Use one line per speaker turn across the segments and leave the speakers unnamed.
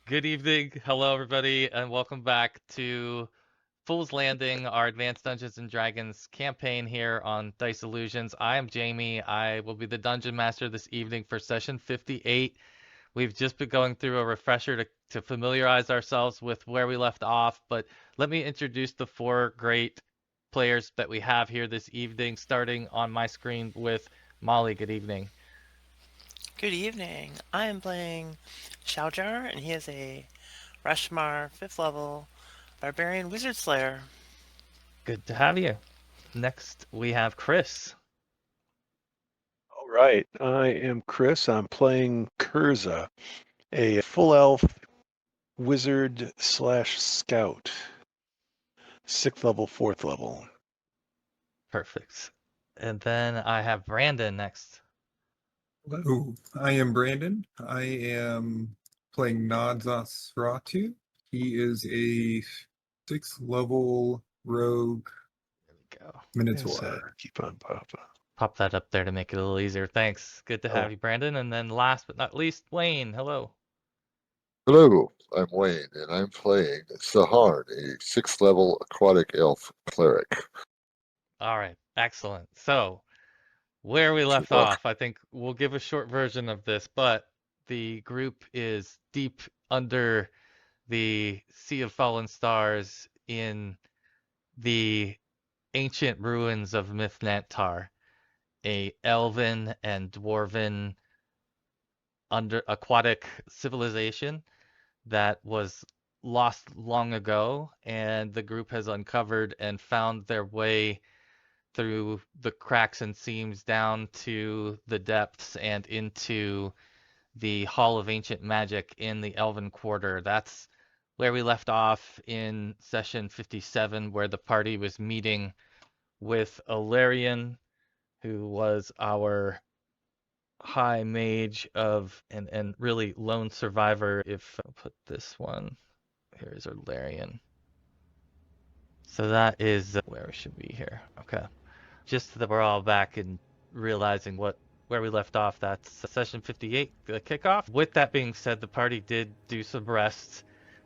Good evening. Hello, everybody, and welcome back to Fool's Landing, our Advanced Dungeons and Dragons campaign here on Dice Illusions. I am Jamie. I will be the Dungeon Master this evening for session 58. We've just been going through a refresher to familiarize ourselves with where we left off, but let me introduce the four great players that we have here this evening, starting on my screen with Molly. Good evening.
Good evening. I am playing Xiaojar, and he is a Rashmar 5th level Barbarian Wizard Slayer.
Good to have you. Next, we have Chris.
All right, I am Chris. I'm playing Kurza, a full elf wizard slash scout, 6th level, 4th level.
Perfect. And then I have Brandon next.
Hello, I am Brandon. I am playing Nadzas Ratu. He is a 6th level rogue
There we go.
minotaur.
Keep on popping.
Pop that up there to make it a little easier. Thanks. Good to have
Oh.
you, Brandon. And then last but not least, Wayne. Hello.
Hello, I'm Wayne, and I'm playing Sahuagin, a 6th level aquatic elf cleric.
All right. Excellent. So, where we left
Luck.
off, I think we'll give a short version of this, but the group is deep under the Sea of Fallen Stars in the ancient ruins of Myth Nantar, a elven and dwarven under aquatic civilization that was lost long ago, and the group has uncovered and found their way through the cracks and seams down to the depths and into the Hall of Ancient Magic in the Elven Quarter. That's where we left off in session 57, where the party was meeting with Alarian, who was our high mage of and really lone survivor. If I'll put this one, here's our Larian. So that is where we should be here. Okay. Just so that we're all back and realizing where we left off. That's session 58, the kickoff. With that being said, the party did do some rest.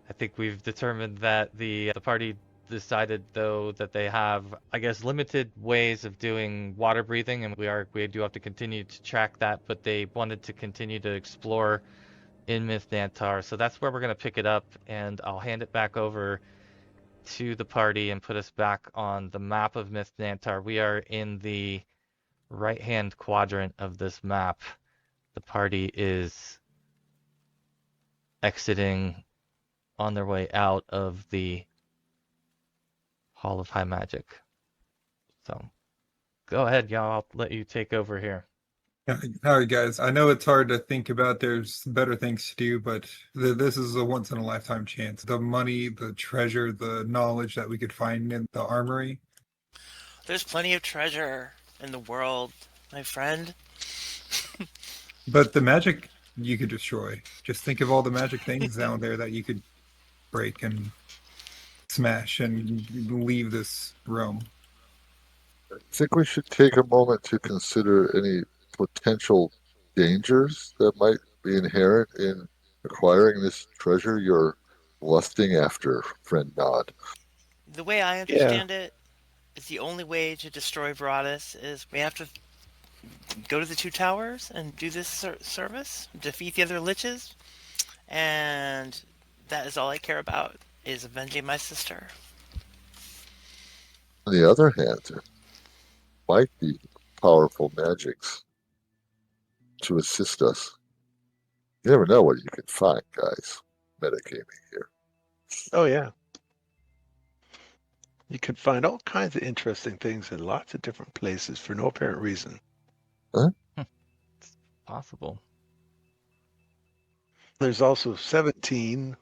I think we've determined that the party decided though that they have, I guess, limited ways of doing water breathing, and we do have to continue to track that, but they wanted to continue to explore in Myth Nantar. So that's where we're going to pick it up, and I'll hand it back over to the party and put us back on the map of Myth Nantar. We are in the right-hand quadrant of this map. The party is exiting on their way out of the Hall of High Magic. So go ahead, y'all. I'll let you take over here.
All right, guys. I know it's hard to think about. There's better things to do, but this is a once in a lifetime chance. The money, the treasure, the knowledge that we could find in the armory.
There's plenty of treasure in the world, my friend.
But the magic you could destroy. Just think of all the magic things down there that you could break and smash and leave this realm.
I think we should take a moment to consider any potential dangers that might be inherent in acquiring this treasure you're lusting after, friend Nod.
The way I understand it is the only way to destroy Veratus is we have to go to the two towers and do this service, defeat the other liches, and that is all I care about, is avenging my sister.
On the other hand, there might be powerful magics to assist us. You never know what you can find, guys. Metagaming here.
Oh, yeah. You can find all kinds of interesting things in lots of different places for no apparent reason.
It's possible.
There's also 17,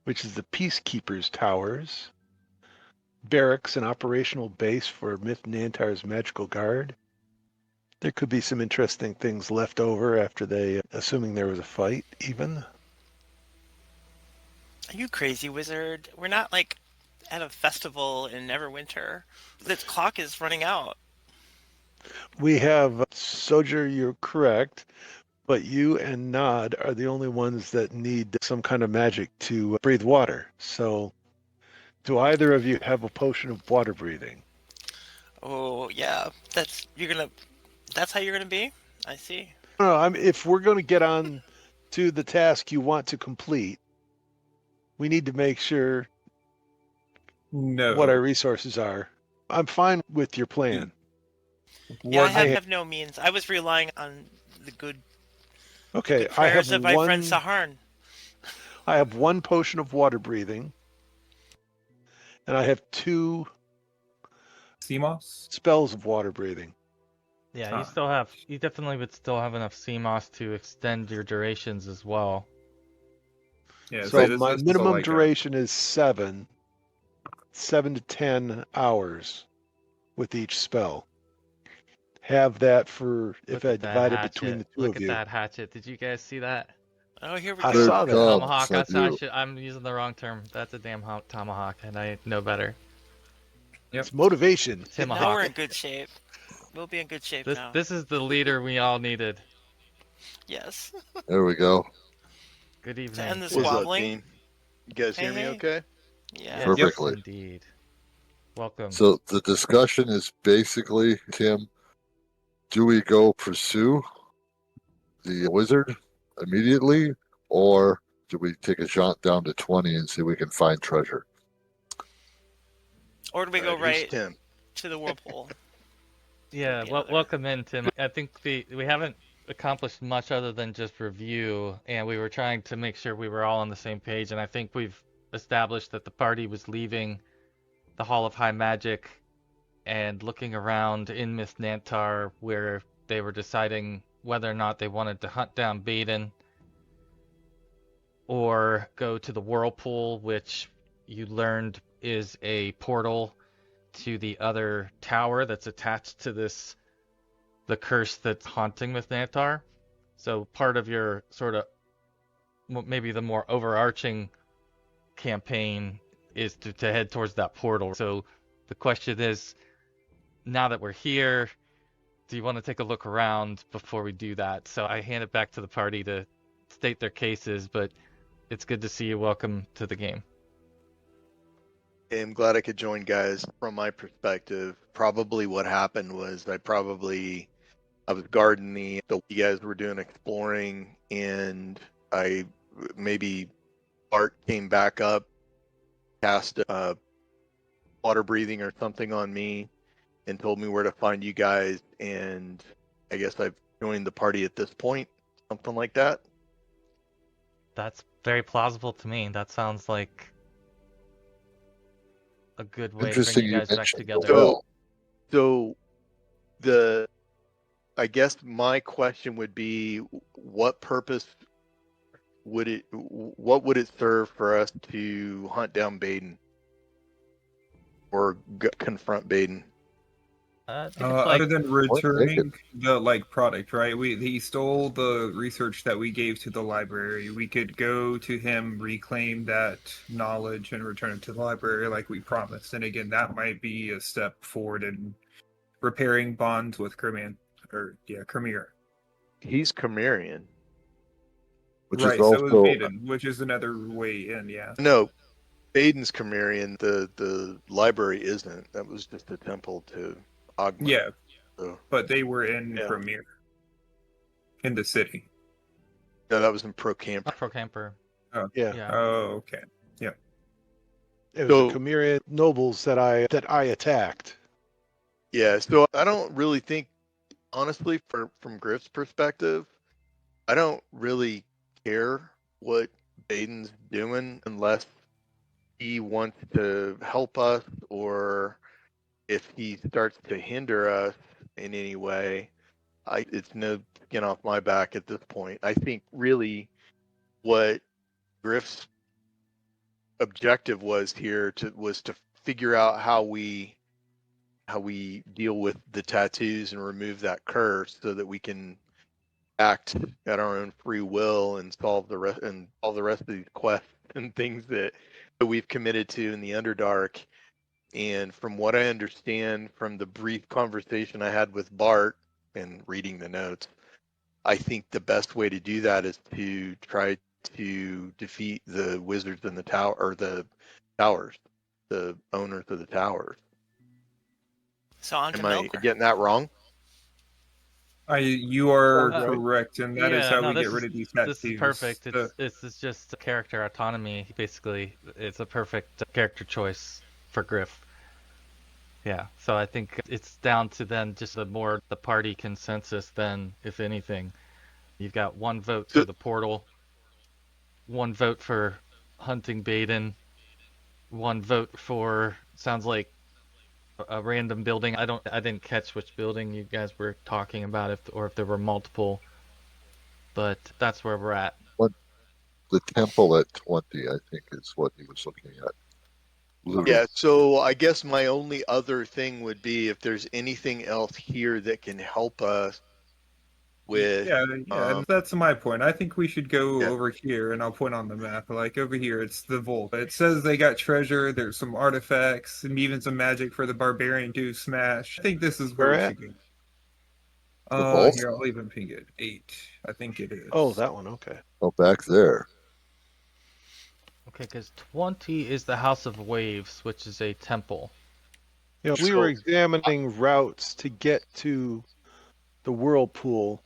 which is the Peacekeepers Towers, barracks and operational base for Myth Nantar's Magical Guard. There could be some interesting things left over after they, assuming there was a fight, even.
Are you crazy, wizard? We're not like at a festival in Neverwinter. The clock is running out.
We have Sojourner, you're correct, But you and Nod are the only ones that need some kind of magic to breathe water. So, do either of you have a potion of water breathing?
Oh yeah, that's how you're gonna be. I see.
No, if we're going to get on to the task you want to complete, we need to make sure
No.
what our resources are. I'm fine with your plan.
Yeah, I
One,
have no means. I was relying on the good
Okay, I have
prayers of my friend
one.
Saharn.
I have one potion of water breathing, and I have 2
CMOS?
spells of water breathing.
Yeah, you definitely would still have enough CMOS to extend your durations as well.
Yeah,
So
this
my
is
minimum
like
duration is 7 to 10 hours with each spell. Have that for if
Look
I
at that
divide it between the
hatchet.
two
Look
of
at
you.
that hatchet. Did you guys see that?
Oh, here we
I
go.
saw
Good
that.
job,
Tomahawk.
son, you.
I'm using the wrong term. That's a damn tomahawk, and I know better.
It's motivation.
Now we're
Timahawk.
in good shape. We'll be in good shape
This
now.
this is the leader we all needed.
Yes.
There we go.
Good
To
evening.
end the
What's up,
squabbling.
team? You guys hear me
Hey.
okay?
Yeah.
Yes,
Perfectly.
indeed. Welcome.
So the discussion is basically, Tim, do we go pursue the wizard immediately, or do we take a jaunt down to 20 and see if we can find treasure?
Or do we go
All right, who's
right
Tim?
to the whirlpool?
Yeah,
Be another-
welcome in, Tim. I think we haven't accomplished much other than just review, and we were trying to make sure we were all on the same page, and I think we've established that the party was leaving the Hall of High Magic and looking around in Miss Nantar, where they were deciding whether or not they wanted to hunt down Baden or go to the Whirlpool, which you learned is a portal to the other tower that's attached to the curse that's haunting Miss Nantar. So part of your sort of maybe the more overarching campaign is to head towards that portal. So the question is, now that we're here, do you want to take a look around before we do that? So I hand it back to the party to state their cases, but it's good to see you. Welcome to the game.
Hey, I'm glad I could join, guys. From my perspective, probably what happened was I was guarding you guys were doing exploring, and maybe Bart came back up, cast water breathing or something on me, and told me where to find you guys, and I guess I've joined the party at this point, something like that.
That's very plausible to me. That sounds like a good way to bring
Interesting
you
you
guys back
mentioned the
together.
well.
So I guess my question would be, what would it serve for us to hunt down Baden or confront Baden?
I think it's like
Other than
naked.
returning the product, right? He stole the research that we gave to the library. We could go to him, reclaim that knowledge, and return it to the library like we promised. And again, that might be a step forward in repairing bonds with Khmer.
He's Khmerian.
Which
Right,
is
so is
also
Baden, which is another way in, yeah.
No, Baden's Khmerian. The library isn't. That was just a temple to Agma.
Yeah,
So,
but they were in
Yeah.
Khmer, in the city.
no, that was in Pro Camp.
Pro Camper.
Oh,
Yeah.
Yeah.
Oh, okay.
It was
So-
the Khmerian nobles that I attacked.
Yeah, so I don't really think, honestly, from Griff's perspective, I don't really care what Baden's doing unless he wants to help us or if he starts to hinder us in any way. It's no skin off my back at this point. I think really what Griff's objective was here was to figure out how we deal with the tattoos and remove that curse so that we can act at our own free will and solve the rest and all the rest of these quests and things that we've committed to in the Underdark. And from what I understand from the brief conversation I had with Bart and reading the notes, I think the best way to do that is to try to defeat the wizards in the tower, or the towers, the owners of the towers.
So on to
Am I
Milker.
getting that wrong?
You are
Right.
correct, and that is
Yeah,
how
no,
we get rid of these tattoos.
this is perfect. It's just character autonomy. Basically, it's a perfect character choice for Griff. Yeah, so I think it's down to then just the party consensus then, if anything. You've got one vote for the portal, one vote for hunting Baden, one vote for sounds like a random building. I didn't catch which building you guys were talking about, or if there were multiple, but that's where we're at.
The temple at 20, I think, is what he was looking at. Looting.
Yeah, so I guess my only other thing would be if there's anything else here that can help us with.
Yeah, and that's my point. I think we should go
Yeah.
over here, and I'll point on the map. Like over here, it's the vault. It says they got treasure. There's some artifacts, and even some magic for the barbarian to smash. I think this is where
Where
we
at?
should go.
The vault?
Here, I'll even ping it. 8, I think it is.
Oh, that one. Okay.
Oh, back there.
Okay, because 20 is the House of Waves, which is a temple.
Yeah, we were examining routes to get to the Whirlpool,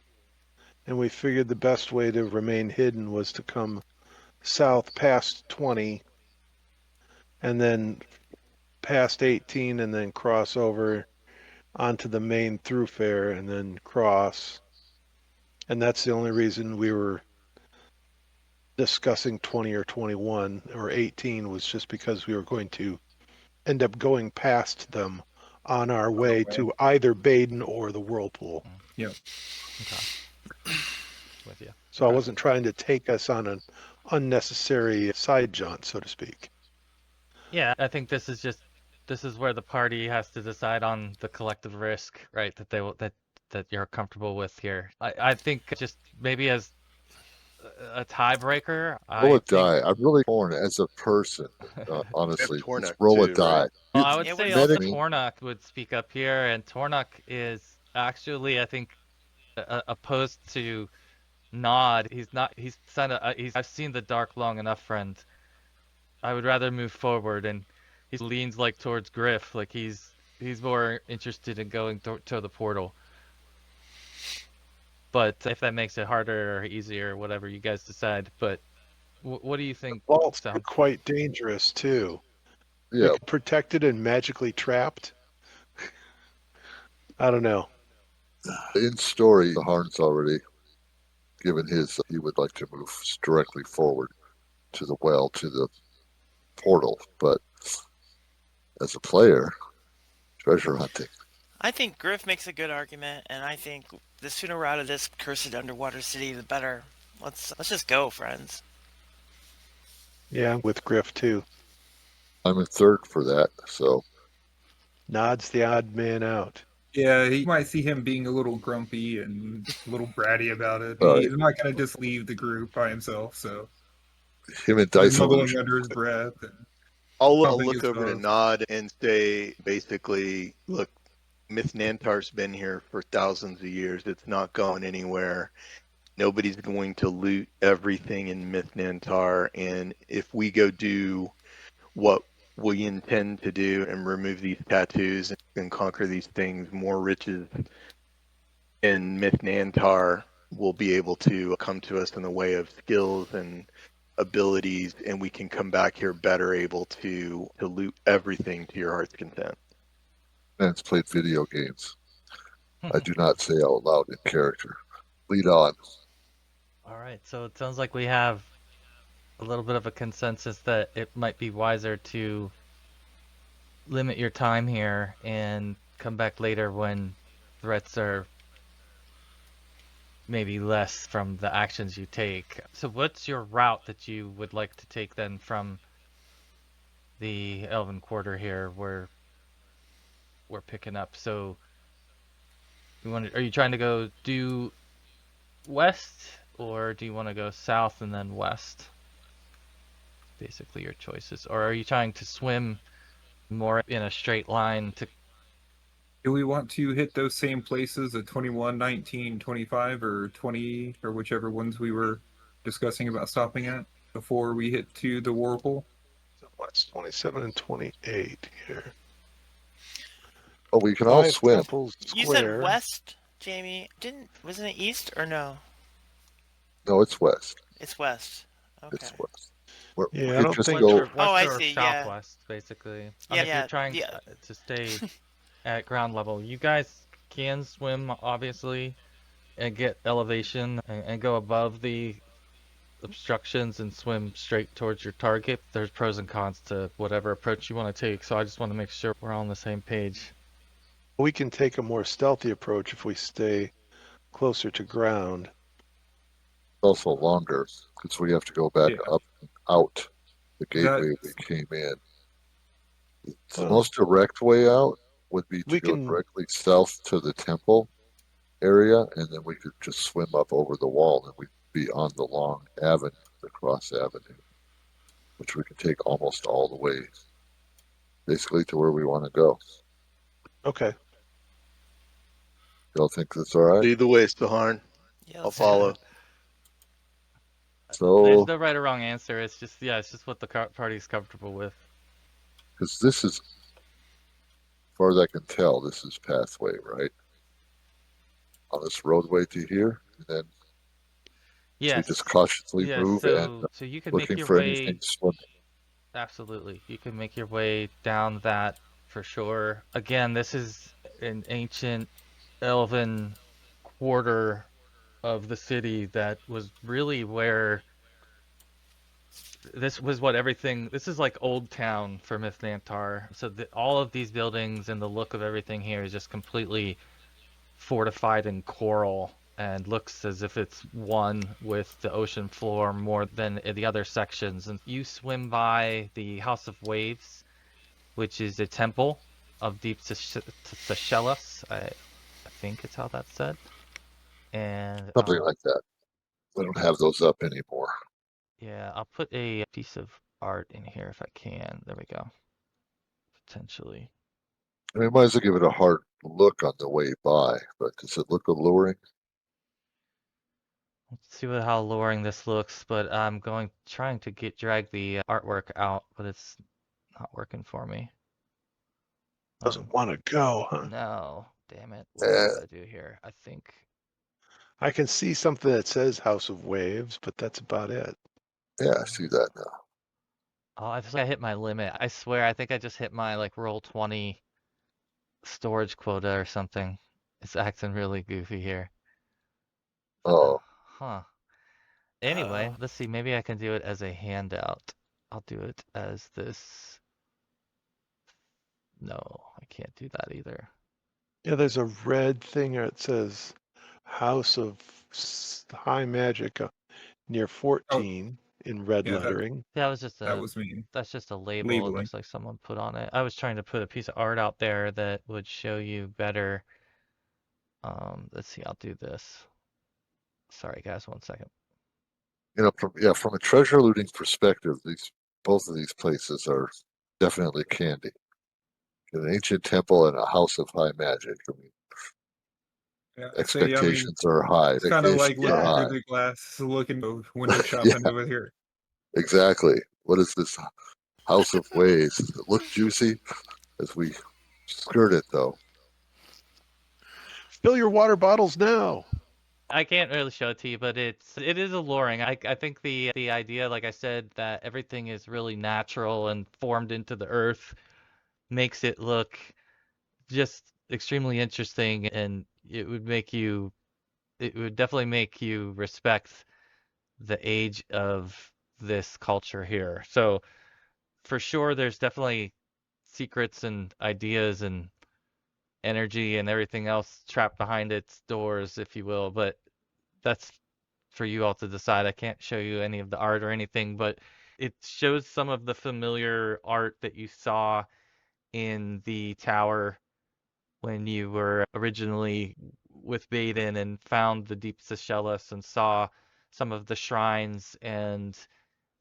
and we figured the best way to remain hidden was to come south past 20, and then past 18, and then cross over onto the main thoroughfare, and then cross. And that's the only reason we were discussing 20 or 21 or 18, was just because we were going to end up going past them on our way to either Baden or the Whirlpool.
Yep.
Okay. With you.
So I
Okay.
wasn't trying to take us on an unnecessary side jaunt, so to speak.
Yeah, I think this is where the party has to decide on the collective risk, right? That you're comfortable with here. I think just maybe as a tiebreaker,
Roll
I
a
think.
die. I'm really torn as a person, honestly.
Tornak
Just roll
too,
a die.
right?
Well, I would
Yeah,
say
what
also
is
it?
Tornak would speak up here, and Tornak is actually, I think, opposed to Nod. He's not. He's kind of. I've seen the dark long enough, friend. I would rather move forward, and he leans like towards Griff, like he's more interested in going to the portal. But if that makes it harder or easier, whatever you guys decide. But what do you think,
Vaults
Sal?
are quite dangerous too.
Yeah.
Like protected and magically trapped. I don't know.
In story, the Harn's already given his, he would like to move directly forward to the well, to the portal. But as a player, treasure hunting.
I think Griff makes a good argument, and I think the sooner we're out of this cursed underwater city, the better. Let's just go, friends.
Yeah, with Griff too.
I'm in third for that, so.
Nod's the odd man out.
Yeah, you might see him being a little grumpy and a little bratty about it.
Right.
He's not going to just leave the group by himself, so.
Him and Dice
Mumbling
Illusion.
under his breath. And
I'll
pumping
look
his
over to
nose.
Nod and say, basically, look, Myth Nantar's been here for thousands of years. It's not going anywhere. Nobody's going to loot everything in Myth Nantar, and if we go do what we intend to do and remove these tattoos and conquer these things, more riches in Myth Nantar will be able to come to us in the way of skills and abilities, and we can come back here better able to loot everything to your heart's content.
Man's played video games. I do not say out loud in character. Lead on.
All right, so it sounds like we have a little bit of a consensus that it might be wiser to limit your time here and come back later when threats are maybe less from the actions you take. So what's your route that you would like to take then from the Elven Quarter here where we're picking up? So are you trying to go due west, or do you want to go south and then west? Basically your choices. Or are you trying to swim more in a straight line to
Do we want to hit those same places at 21, 19, 25, or 20, or whichever ones we were discussing about stopping at before we hit to the Whirlpool?
So what's 27 and 28 here?
Oh, we can all
5
swim.
Temples
You said
Square.
west, Jamie. Wasn't it east or no?
No, it's west.
It's west. Okay.
It's west. We
Yeah, I
could
don't
just
think
go.
West
Oh, I
or
see. Yeah.
southwest, basically.
Yeah,
If you're
yeah.
trying to stay at ground level, you guys can swim, obviously, and get elevation and go above the obstructions and swim straight towards your target. There's pros and cons to whatever approach you want to take, so I just want to make sure we're all on the same page.
we can take a more stealthy approach if we stay closer to ground.
Also longer because we have to go back
Yeah.
up and out the gateway
That's
we came in. The
Well,
most direct way out would be to
we
go
can
directly south to the temple area, and then we could just swim up over the wall, and we'd be on the long avenue, the cross avenue, which we can take almost all the way, basically to where we want to go.
okay.
Y'all think that's all right?
Lead the way, Saharn.
Yeah,
I'll
let's do
follow.
that.
There's
So,
no right or wrong answer. It's just it's just what the party's comfortable with.
because this is, as far as I can tell, this is pathway, right? On this roadway to here, and then so we
Yes.
just cautiously
Yes.
move and
So you can make
looking
your
for
way.
anything swimming.
Absolutely. You can make your way down that for sure. Again, this is an ancient elven quarter of the city that was really where this was what everything this is like old town for Myth Nantar. So all of these buildings and the look of everything here is just completely fortified in coral and looks as if it's one with the ocean floor more than the other sections. And you swim by the House of Waves, which is a temple of Deep Seychelles. I think it's how that's said. And
Something like that. We don't have those up anymore.
yeah, I'll put a piece of art in here if I can. There we go. Potentially.
I mean, might as well give it a hard look on the way by, but does it look alluring?
Let's see how alluring this looks, but I'm trying to drag the artwork out, but it's not working for me.
Doesn't want to go, huh?
No, damn it. What do I gotta do here? I think.
I can see something that says House of Waves, but that's about it.
Yeah, I see that now.
Oh, I think I hit my limit. I swear, I think I just hit my like roll 20 storage quota or something. It's acting really goofy here.
Oh,
Huh. Anyway, let's see. Maybe I can do it as a handout. I'll do it as this. No, I can't do that either.
Yeah, there's a red thing that says House of High Magic near 14 in red
yeah,
lettering.
That was just
that was me.
that's just a label. It
Labeling.
looks like someone put on it. I was trying to put a piece of art out there that would show you better. Let's see. I'll do this. Sorry, guys. 1 second.
from a treasure looting perspective, both of these places are definitely candy. An ancient temple and a house of high magic. I mean,
Yeah,
expectations are high.
it's kind of like
Expectations are
looking
high.
through the glass, looking window shopping over here.
Exactly. What is this house of waves? Does it look juicy as we skirt it, though?
Fill your water bottles now.
I can't really show it to you, but it is alluring. I think the idea, like I said, that everything is really natural and formed into the earth makes it look just extremely interesting, and it would definitely make you respect the age of this culture here. So for sure, there's definitely secrets and ideas and energy and everything else trapped behind its doors, if you will. But that's for you all to decide. I can't show you any of the art or anything, but it shows some of the familiar art that you saw in the tower when you were originally with Baden and found the Deep Seychelles and saw some of the shrines, and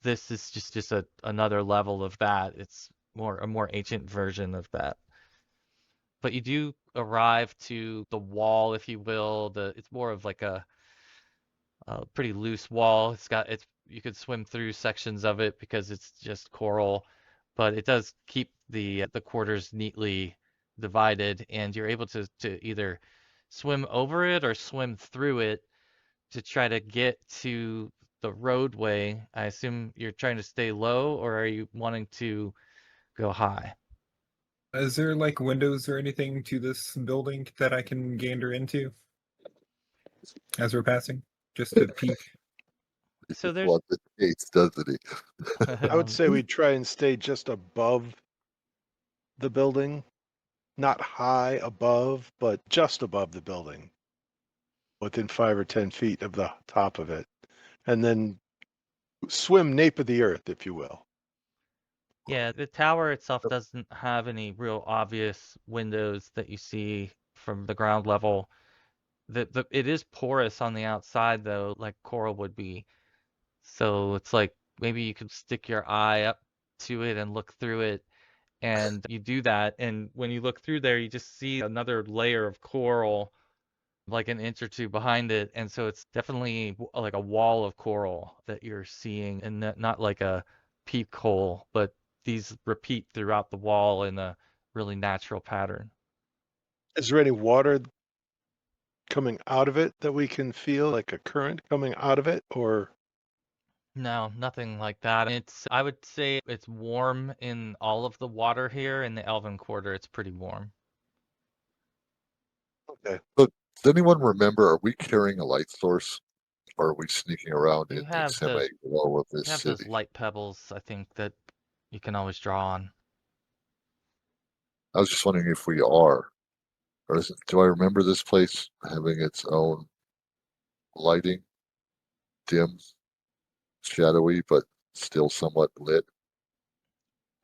this is just another level of that. It's a more ancient version of that. but you do arrive to the wall, if you will. It's more of like a pretty loose wall. It's you could swim through sections of it because it's just coral, but it does keep the quarters neatly divided, and you're able to either swim over it or swim through it to try to get to the roadway. I assume you're trying to stay low, or are you wanting to go high?
Is there like windows or anything to this building that I can gander into as we're passing, just to peek?
So there's
Well, the gates, doesn't he?
I would say we'd try and stay just above the building, not high above, but just above the building, within 5 or 10 feet of the top of it, and then swim nape of the earth, if you will.
Yeah, the tower itself doesn't have any real obvious windows that you see from the ground level. It is porous on the outside though, like coral would be. So it's like maybe you could stick your eye up to it and look through it, and you do that, and when you look through there, you just see another layer of coral, like an inch or two behind it, and so it's definitely like a wall of coral that you're seeing, and not like a peep hole, but these repeat throughout the wall in a really natural pattern.
Is there any water coming out of it that we can feel, like a current coming out of it, or?
No, nothing like that. I would say it's warm in all of the water here. In the Elven Quarter, it's pretty warm.
Okay.
Look, does anyone remember, are we carrying a light source? Or are we sneaking around
You
in the
have those
semi-glow of
you
this
have those
city?
light pebbles, I think, that you can always draw on.
I was just wondering if we are. Or do I remember this place having its own lighting? Dim, shadowy, but still somewhat lit.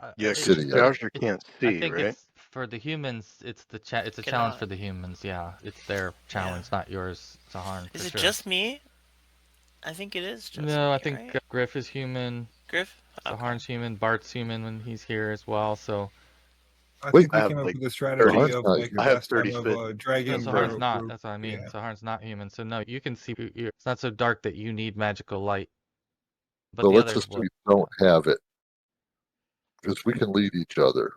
Yeah,
It,
because
City,
Gouger
it,
can't
I
see,
think
right?
it's for the humans. It's a challenge for
Cannot.
the humans. Yeah, it's their
Yeah.
challenge, not yours, Saharn, for
Is it
sure.
just me? I think it is just
No, I
me,
think
right?
Griff is human,
Griff? Okay.
Saharn's human, Bart's human when he's here as well. So
I
Wait,
think
I
we
have
came up
like
with a strategy
30.
of
30.
like
I have
last
30
time of
spit
a
no,
dragon
Saharn's
infrared
not.
group.
That's what I mean.
Yeah.
Saharn's not human. So no, you can see. It's not so dark that you need magical light, but
So
the
let's
others
just
would.
we don't have it. Because we can lead each other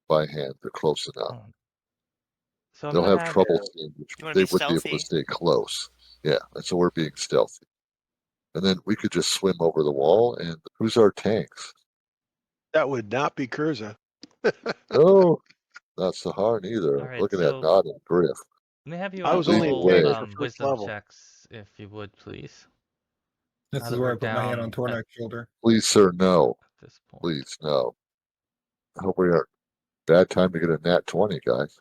by hand. They're close enough.
So I'm
They'll
gonna
have
have.
trouble seeing,
You want to
they
be
would be able to
stealthy?
stay close. Yeah, and so we're being stealthy. And then we could just swim over the wall, and who's our tanks?
That would not be Kurza.
No, not Sahar
All
either.
right,
Looking at
so
Nod and Griff.
let me have you
I
all
was
Lead
only a
the
roll
way.
tank for first
wisdom
level.
checks, if you would, please.
This
Now
is
that
where
we're
I put my hand on
down at
Tornak's shoulder.
Please, sir, no.
this point.
Please, no. I hope we aren't. Bad time to get a nat 20, guys.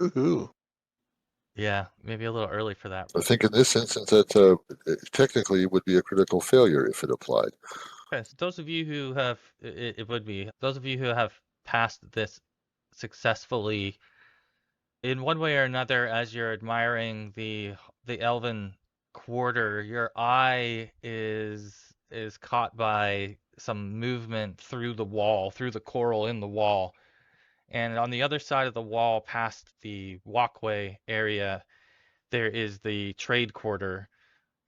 Ooh.
Yeah, maybe a little early for that.
I think in this instance that technically it would be a critical failure if it applied.
Okay, so those of you who have, it would be, those of you who have passed this successfully in one way or another, as you're admiring the Elven Quarter, your eye is caught by some movement through the wall, through the coral in the wall. And on the other side of the wall, past the walkway area, there is the trade quarter.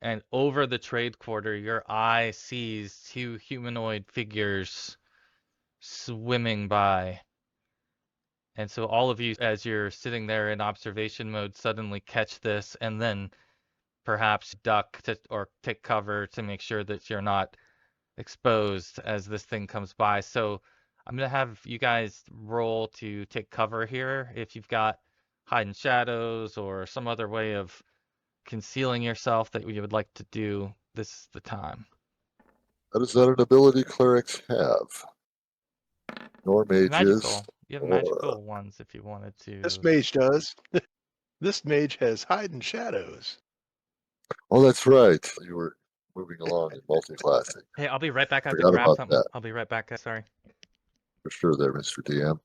And over the trade quarter, your eye sees two humanoid figures swimming by. And so all of you, as you're sitting there in observation mode, suddenly catch this and then perhaps duck or take cover to make sure that you're not exposed as this thing comes by. So I'm going to have you guys roll to take cover here. If you've got hide in shadows or some other way of concealing yourself that you would like to do, this is the time.
That is not an ability clerics have, nor mages.
Magical. You have
Or,
magical ones if you wanted
This
to.
mage does. This mage has hide in shadows.
oh, that's right. You were moving along in multi-classing.
Hey, I'll be right back. I have to
Forgot
grab
about
something.
that
I'll be right back. Sorry.
for sure, there, Mr. DM.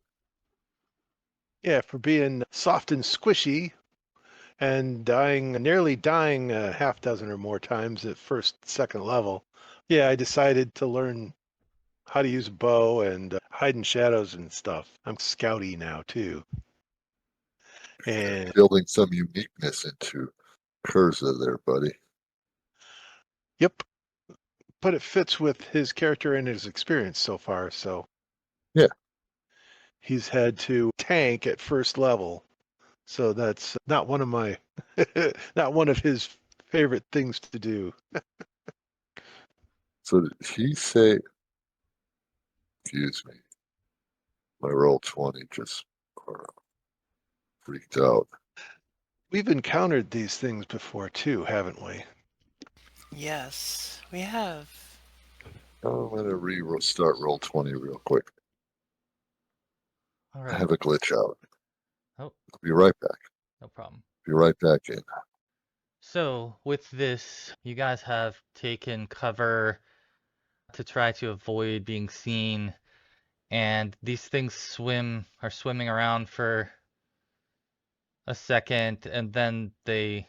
Yeah, for being soft and squishy and nearly dying a half dozen or more times at first, second level. Yeah, I decided to learn how to use a bow and hide in shadows and stuff. I'm scouty now too. And
building some uniqueness into Curza there, buddy.
yep, but it fits with his character and his experience so far. So
yeah,
he's had to tank at first level. So that's not one of my, not one of his favorite things to do.
So did he say? Excuse me. My roll 20 just freaked out.
We've encountered these things before too, haven't we?
Yes, we have.
I'm gonna restart roll 20 real quick.
All
I
right.
have a glitch out.
Oh,
I'll be right back.
no problem.
Be right back in.
So with this, you guys have taken cover to try to avoid being seen, and these things are swimming around for a second, and then they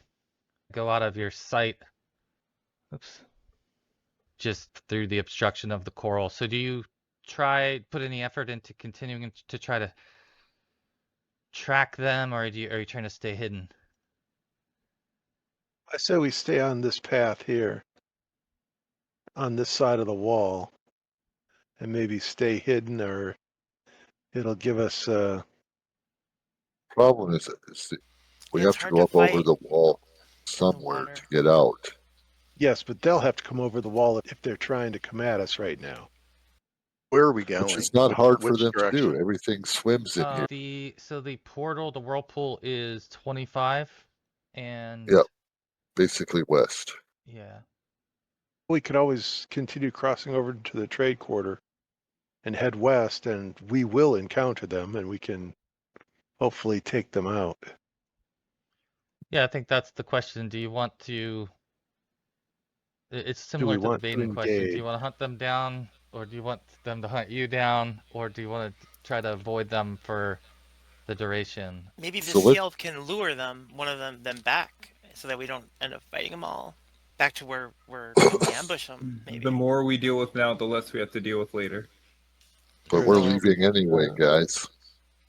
go out of your sight. Oops. Just through the obstruction of the coral. So do you put any effort into continuing to try to track them, or are you trying to stay hidden?
I say we stay on this path here, on this side of the wall, and maybe stay hidden, or it'll give us.
Problem is we
Yeah, it's
have to
hard
go
to
up over
fight
the wall
in the
somewhere
water.
to get out.
Yes, but they'll have to come over the wall if they're trying to come at us right now.
Where are we going?
Which is not hard for
Which
them
direction?
to do. Everything swims in here.
The portal, the whirlpool is 25, and
Yep. Basically west.
yeah.
We could always continue crossing over to the trade quarter and head west, and we will encounter them, and we can hopefully take them out.
Yeah, I think that's the question. Do you want to? It's
Do we
similar to the
want to
baiting question. Do
engage?
you want to hunt them down, or do you want them to hunt you down, or do you want to try to avoid them for the duration?
Maybe the
So
sea
let
elf can lure one of them back, so that we don't end up fighting them all. Back to when we ambush them, maybe.
The more we deal with now, the less we have to deal with later.
but we're
Well,
leaving anyway, guys.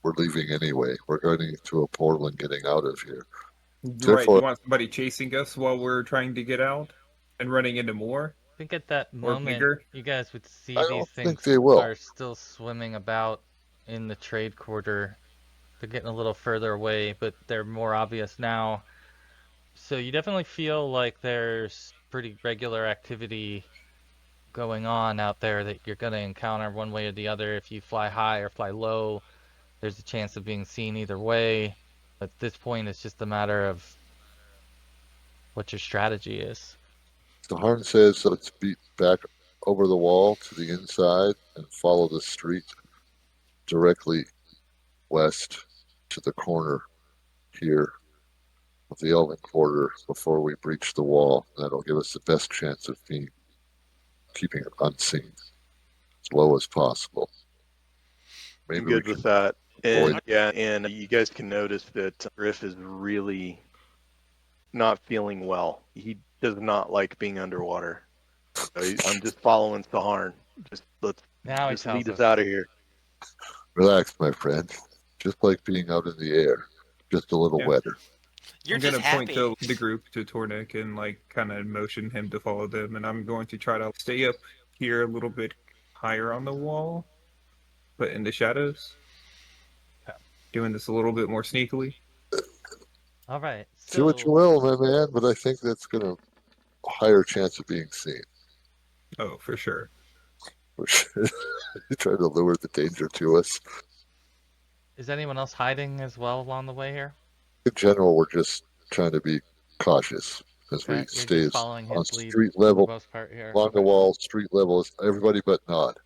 We're leaving anyway. We're going to a portal and getting out of here.
Right,
Therefore,
you want somebody chasing us while we're trying to get out and running into more
I think at that
or
moment,
bigger?
you guys would see
I
these
don't think
things
they will.
are still swimming about in the trade quarter. They're getting a little further away, but they're more obvious now. So you definitely feel like there's pretty regular activity going on out there that you're going to encounter one way or the other. If you fly high or fly low, there's a chance of being seen either way. At this point, it's just a matter of what your strategy is.
The Harn says let's beat back over the wall to the inside and follow the street directly west to the corner here of the Elven Quarter before we breach the wall. That'll give us the best chance of keeping it unseen as low as possible. Maybe
I'm good
we
with
can
that.
avoid.
And yeah, and you guys can notice that Griff is really not feeling well. He does not like being underwater. I'm just following Saharn. Let's
Now he
just
tells
lead us
us.
out of here.
Relax, my friend. Just like being out in the air, just a little
Yeah.
wetter.
You're
I'm
just
gonna point
happy.
to the group to Tornik and kind of motion him to follow them, and I'm going to try to stay up here a little bit higher on the wall, but in the shadows.
Okay.
Doing this a little bit more sneakily.
All right.
Do what you will, my man, but I think that's going to a higher chance of being seen.
Oh, for sure.
You try to lure the danger to us.
Is anyone else hiding as well along the way here?
In general, we're just trying to be cautious as
Okay,
we
you're
stay
just following
on
his lead
street
for the
level,
most part here.
along the
Okay.
wall, street level. Everybody but Nod.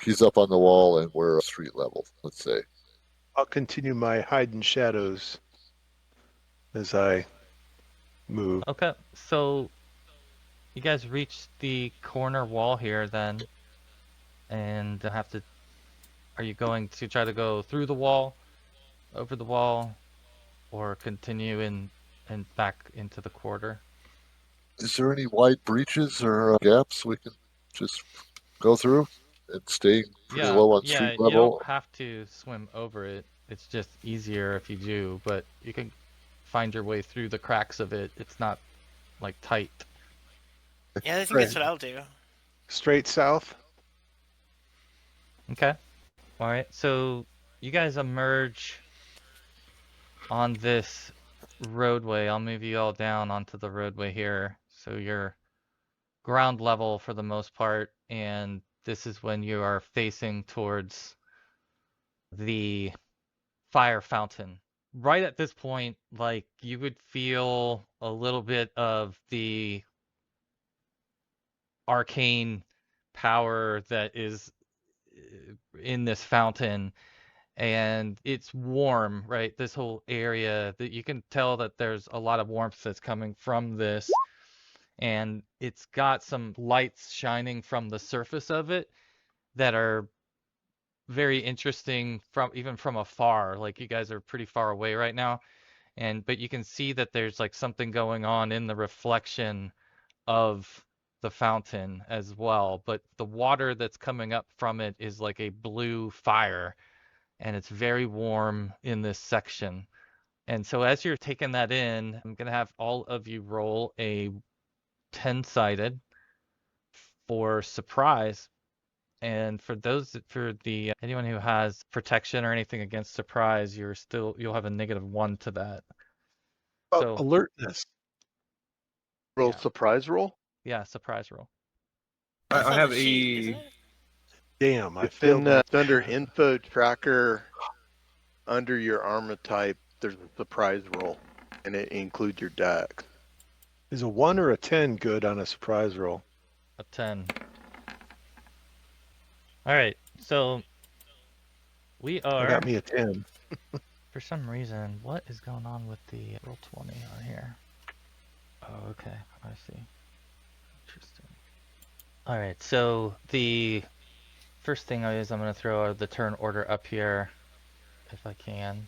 He's up on the wall and we're street level, let's say.
I'll continue my hide in shadows as I move.
Okay, so you guys reach the corner wall here then, and are you going to try to go through the wall, over the wall, or continue and back into the quarter?
Is there any wide breaches or gaps we can just go through and staying pretty low on street
you don't
level?
have to swim over it. It's just easier if you do, but you can find your way through the cracks of it. It's not like tight.
Yeah, I think that's what I'll do.
Straight south.
Okay. All right. So you guys emerge on this roadway. I'll move you all down onto the roadway here. So you're ground level for the most part, and this is when you are facing towards the fire fountain. Right at this point, like you would feel a little bit of the arcane power that is in this fountain, and it's warm, right? This whole area that you can tell that there's a lot of warmth that's coming from this, and it's got some lights shining from the surface of it that are very interesting from even from afar. Like you guys are pretty far away right now, but you can see that there's like something going on in the reflection of the fountain as well. But the water that's coming up from it is like a blue fire, and it's very warm in this section. And so as you're taking that in, I'm gonna have all of you roll a 10-sided for surprise. And for anyone who has protection or anything against surprise, you'll have a -1 to that. So
Alertness.
Roll
Yeah.
surprise roll.
yeah, surprise roll.
That's
I
on
have
the sheet, isn't it?
Damn, I
It's
failed.
it's under info tracker. Under your armor type, there's a surprise roll, and it includes your dex.
Is a 1 or a 10 good on a surprise roll?
A 10. All right, so we
I
are.
got me a 10.
For some reason, what is going on with the roll 20 on here? Oh, okay, I see. Interesting. All right, so the first thing I'm going to throw the turn order up here, if I can.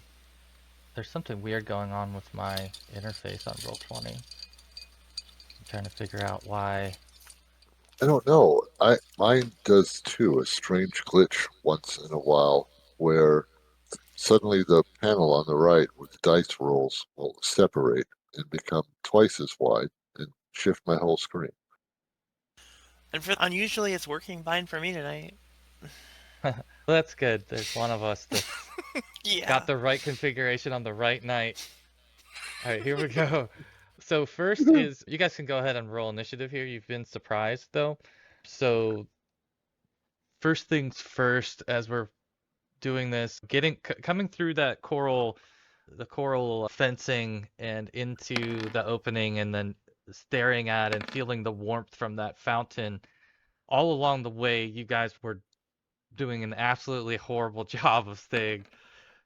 There's something weird going on with my interface on roll 20. I'm trying to figure out why.
I don't know. Mine does too. A strange glitch once in a while where suddenly the panel on the right with dice rolls will separate and become twice as wide and shift my whole screen.
And unusually, it's working fine for me tonight.
Well, that's good. There's one of us that's
Yeah.
got the right configuration on the right night. All right, here we go. So first is, you guys can go ahead and roll initiative here. You've been surprised though. So first things first, as we're doing this, coming through the coral fencing and into the opening, and then staring at and feeling the warmth from that fountain. All along the way, you guys were doing an absolutely horrible job of staying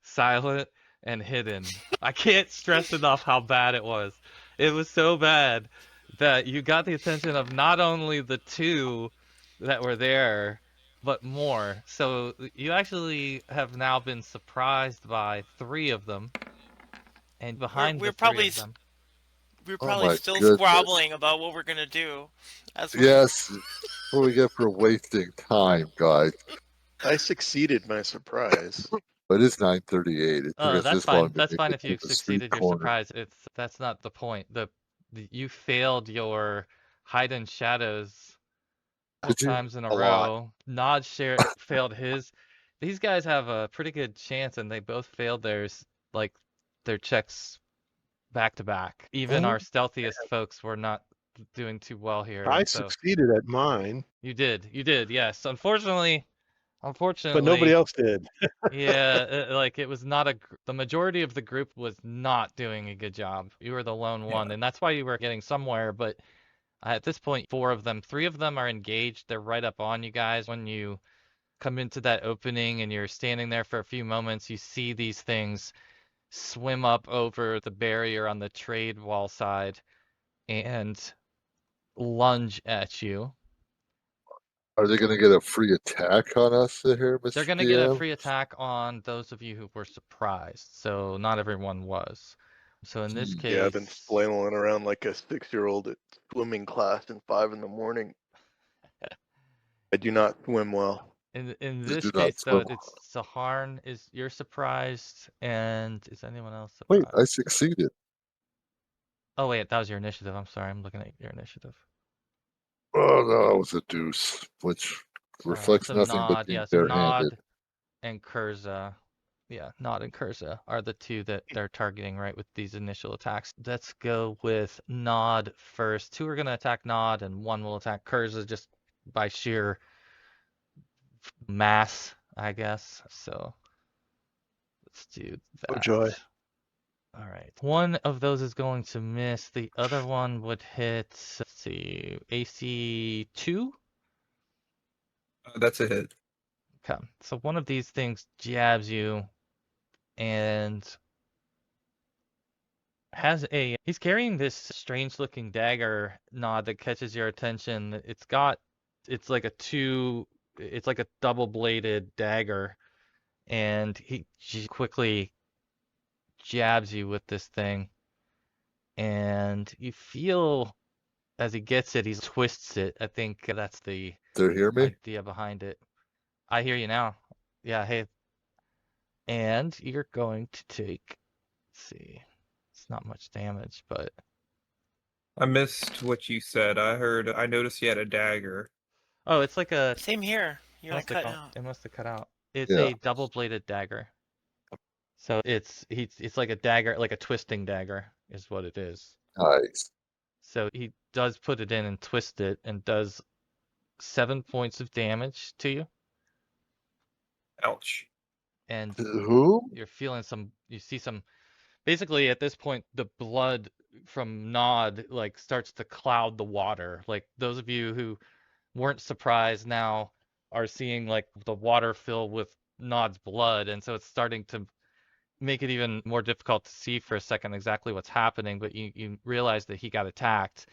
silent and hidden. I can't stress enough how bad it was. It was so bad that you got the attention of not only the two that were there, but more. So you actually have now been surprised by 3 of them, and behind
We're
the 3
probably
of them.
we're
Oh
probably
my
still
goodness.
squabbling about what we're gonna do.
Yes, what do we get for wasting time, guys?
I succeeded my surprise.
But it's 9:38. It took
Oh,
us
that's
this
fine.
long to
That's
make
fine
it
if
to
you
the street
succeeded your
corner.
surprise. That's not the point. You failed your hide in shadows
Did you?
times in a
A lot.
row. Nod failed his. These guys have a pretty good chance, and they both failed theirs, like their checks back to back. Even
Oh,
our stealthiest folks were not doing too well here.
I
And so
succeeded at mine,
you did, yes. Unfortunately,
but nobody else did.
yeah, like it was not the majority of the group was not doing a good job. You were the lone one, and that's why you were getting somewhere. But at this point, 3 of them are engaged. They're right up on you guys. When you come into that opening and you're standing there for a few moments, you see these things swim up over the barrier on the trade wall side and lunge at you.
Are they going to get a free attack on us here, Mr.
They're going to get a
DM?
free attack on those of you who were surprised. So not everyone was. So in this case,
Yeah, I've been flailing around like a 6-year-old at swimming class in 5 in the morning. I do not swim well.
In
They
this
do not
case, though,
swim.
it's Saharn is you're surprised, and is anyone else
Wait, I
surprised?
succeeded.
Oh wait, that was your initiative. I'm sorry, I'm looking at your initiative.
Oh no, it was a deuce, which reflects
So
nothing but
Nod,
being
yeah, so
barehanded.
Nod and Kurza, yeah, Nod and Kurza are the two that they're targeting, right, with these initial attacks. Let's go with Nod first. Two are gonna attack Nod, and one will attack Kurza just by sheer mass, I guess. So let's do
Oh
that.
joy.
All right. One of those is going to miss. The other one would hit, let's see, AC 2?
That's a hit.
Okay. So one of these things jabs you and he's carrying this strange looking dagger, Nod, that catches your attention. It's like it's like a double bladed dagger, and he quickly jabs you with this thing, and you feel as he gets it, he twists it. I think that's the
Did you hear me?
idea behind it. I hear you now. Yeah, hey. And you're going to take, let's see, it's not much damage, but
I missed what you said. I noticed you had a dagger.
oh, it's like a
Same here. You're like cutting out.
it must have cut out. It's
Yeah.
a double-bladed dagger. So it's like a dagger, like a twisting dagger is what it is.
Nice.
So he does put it in and twist it and does 7 points of damage to you.
Ouch.
And
Who?
you're feeling you see some, basically at this point, the blood from Nod like starts to cloud the water. Like those of you who weren't surprised now are seeing like the water fill with Nod's blood, and so it's starting to make it even more difficult to see for a second exactly what's happening, but you realize that he got attacked.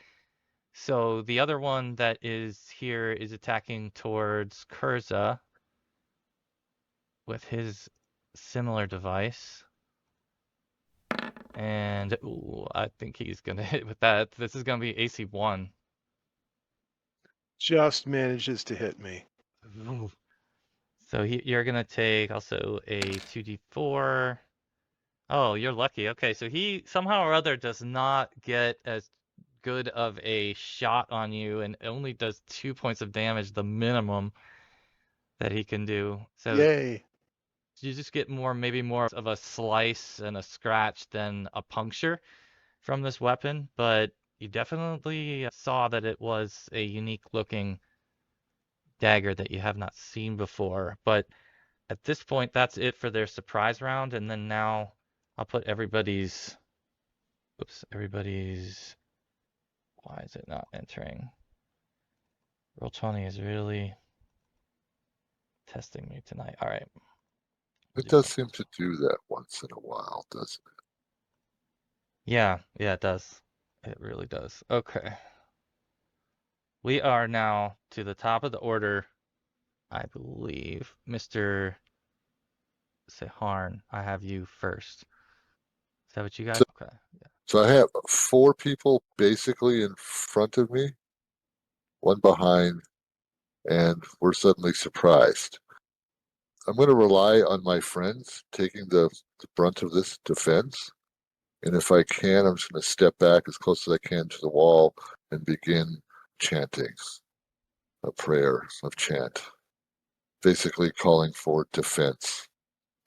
So the other one that is here is attacking towards Kurza with his similar device. And ooh, I think he's gonna hit with that. This is gonna be AC 1.
Just manages to hit me.
Ooh. So you're gonna take also a 2d4. Oh, you're lucky. Okay, so he somehow or other does not get as good of a shot on you and only does 2 points of damage, the minimum that he can do. So
Yay.
you just get maybe more of a slice and a scratch than a puncture from this weapon, but you definitely saw that it was a unique looking dagger that you have not seen before. But at this point, that's it for their surprise round, and then now I'll put everybody's, why is it not entering? Roll20 is really testing me tonight. All right.
It does seem to do that once in a while, doesn't it?
Yeah, it does. It really does. Okay. We are now to the top of the order, I believe. Mr. Saharn, I have you first. Is that what you got?
So,
Okay. Yeah.
so I have 4 people basically in front of me, one behind, and we're suddenly surprised. I'm going to rely on my friends taking the brunt of this defense. And if I can, I'm just going to step back as close as I can to the wall and begin chanting a prayer of chant, basically calling for defense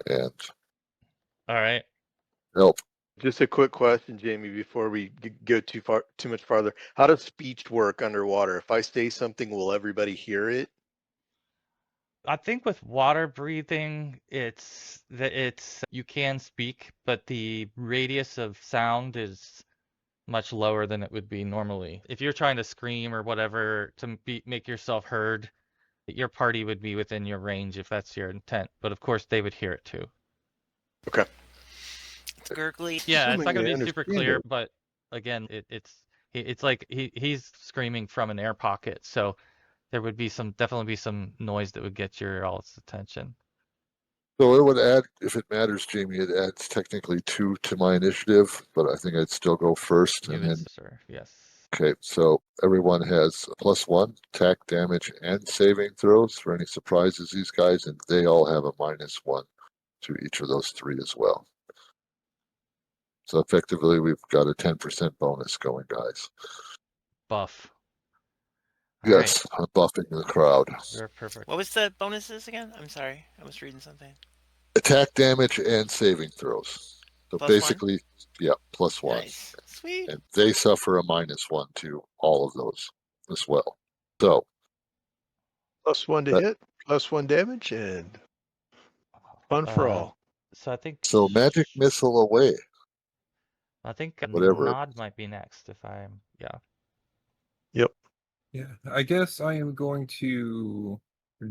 and
All right.
help.
Just a quick question, Jamie, before we go too much farther. How does speech work underwater? If I say something, will everybody hear it?
I think with water breathing, it's you can speak, but the radius of sound is much lower than it would be normally. If you're trying to scream or whatever to make yourself heard, your party would be within your range if that's your intent. But of course, they would hear it too.
Okay.
It's gurgly.
Yeah, it's not
Assuming
going
they
to be super
understand
clear,
it.
but again, it's like he's screaming from an air pocket, so there would be definitely be some noise that would get your all's attention.
So it would add, if it matters, Jamie, it adds technically 2 to my initiative, but I think I'd still go first.
You
And
would,
then
sir. Yes.
Okay, so everyone has a +1 attack, damage, and saving throws for any surprises these guys, and they all have a -1 to each of those 3 as well. So effectively, we've got a 10% bonus going, guys.
Buff. All right.
Yes, I'm buffing the crowd.
You're perfect.
What was the bonuses again? I'm sorry, I was reading something.
Attack, damage, and saving throws. So
+1?
basically, yeah, +1.
Nice. Sweet.
And they suffer a -1 to all of those as well. So
+1 to hit, +1 damage, and fun for all.
So I think.
so magic missile away.
I think
Whatever.
Nod might be next if I'm. Yeah.
Yep.
Yeah, I guess I am going to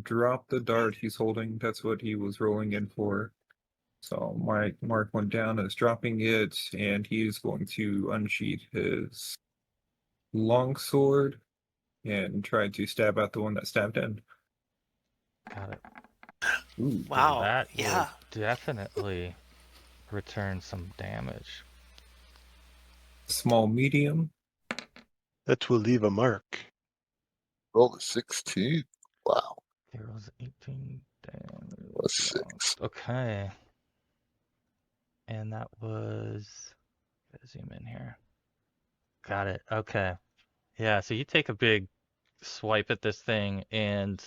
drop the dart he's holding. That's what he was rolling in for. So my mark went down as dropping it, and he is going to unsheath his longsword and try to stab out the one that stabbed in.
Got it.
Ooh,
Wow.
That
Yeah.
will definitely return some damage.
small, medium.
That will leave a mark.
Roll a 16. Wow.
There was 18 damage.
+6.
Okay. And that was. Gotta zoom in here. Got it. Okay. Yeah, so you take a big swipe at this thing and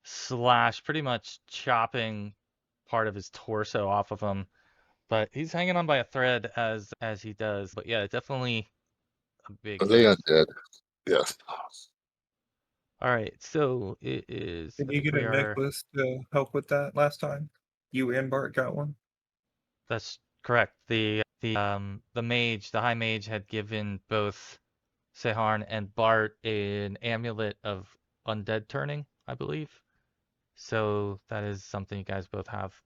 slash, pretty much chopping part of his torso off of him. But he's hanging on by a thread as he does. But yeah, definitely a big
Are they
hit.
undead? Yes.
All right, so it is.
Did
I
you
think
get
we
a
are.
necklace to help with that last time? You and Bart got one.
That's correct. The mage, the high mage, had given both Sahuagin and Bart an amulet of undead turning, I believe. So that is something you guys both have.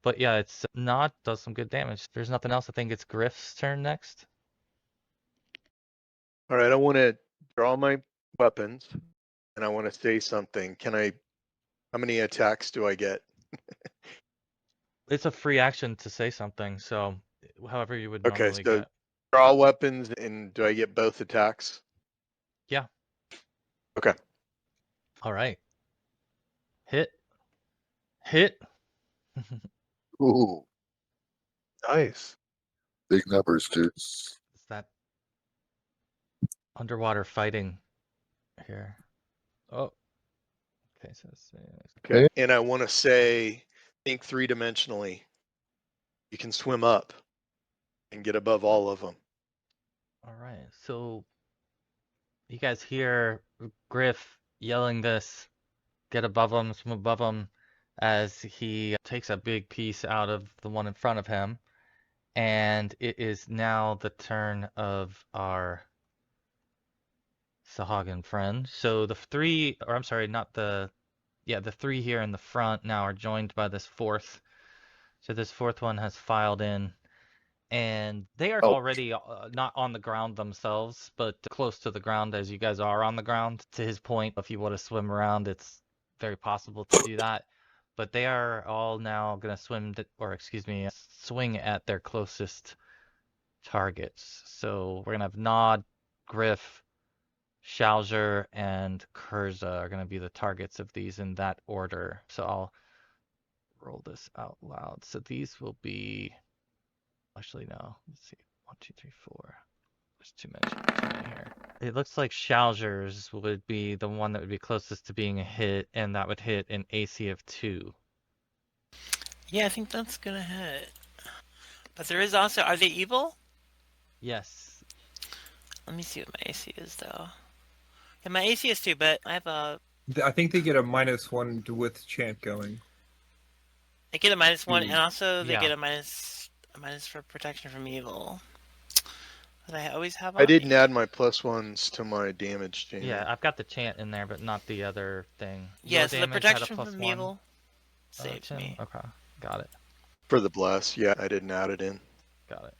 But yeah, it's not does some good damage. There's nothing else. I think it's Griff's turn next.
All right, I want to draw my weapons, and I want to say something. How many attacks do I get?
It's a free action to say something, so however you would
Okay,
normally
so
get.
draw weapons, and do I get both attacks?
Yeah.
Okay.
All right. Hit. Hit.
Ooh,
Nice.
big numbers, dude.
It's that underwater fighting here. Oh. Okay, so
Okay. And I want to say, think 3-dimensionally. You can swim up and get above all of them.
all right. So you guys hear Griff yelling this, get above him, swim above him, as he takes a big piece out of the one in front of him. And it is now the turn of our Sahuagin friend. So the 3, or I'm sorry, not the, yeah, the 3 here in the front now are joined by this 4th. So this 4th one has filed in, and they are already not on the ground themselves, but close to the ground as you guys are on the ground. To his point, if you want to swim around, it's very possible to do that. But they are all now going to swing at their closest targets. So we're going to have Nod, Griff, Shalger, and Kurza are going to be the targets of these in that order. So I'll roll this out loud. So these will be, actually no, let's see, 1, 2, 3, 4. There's too many here. It looks like Shalger's would be the one that would be closest to being a hit, and that would hit an AC of 2.
Yeah, I think that's gonna hit. But there is also, are they evil?
Yes.
Let me see what my AC is though. Yeah, my AC is 2, but I have a.
I think they get a -1 with chant going.
They get a -1, and also they
Yeah.
get a minus for protection from evil. That I always have on
I didn't
me.
add my +1s to my damage, Jamie.
Yeah, I've got the chant in there, but not the other thing.
Yeah,
Your
so the
damage had a
protection from
+1,
evil saves
Tim?
me.
Okay, got it.
For the bless, yeah, I didn't add it in.
Got it.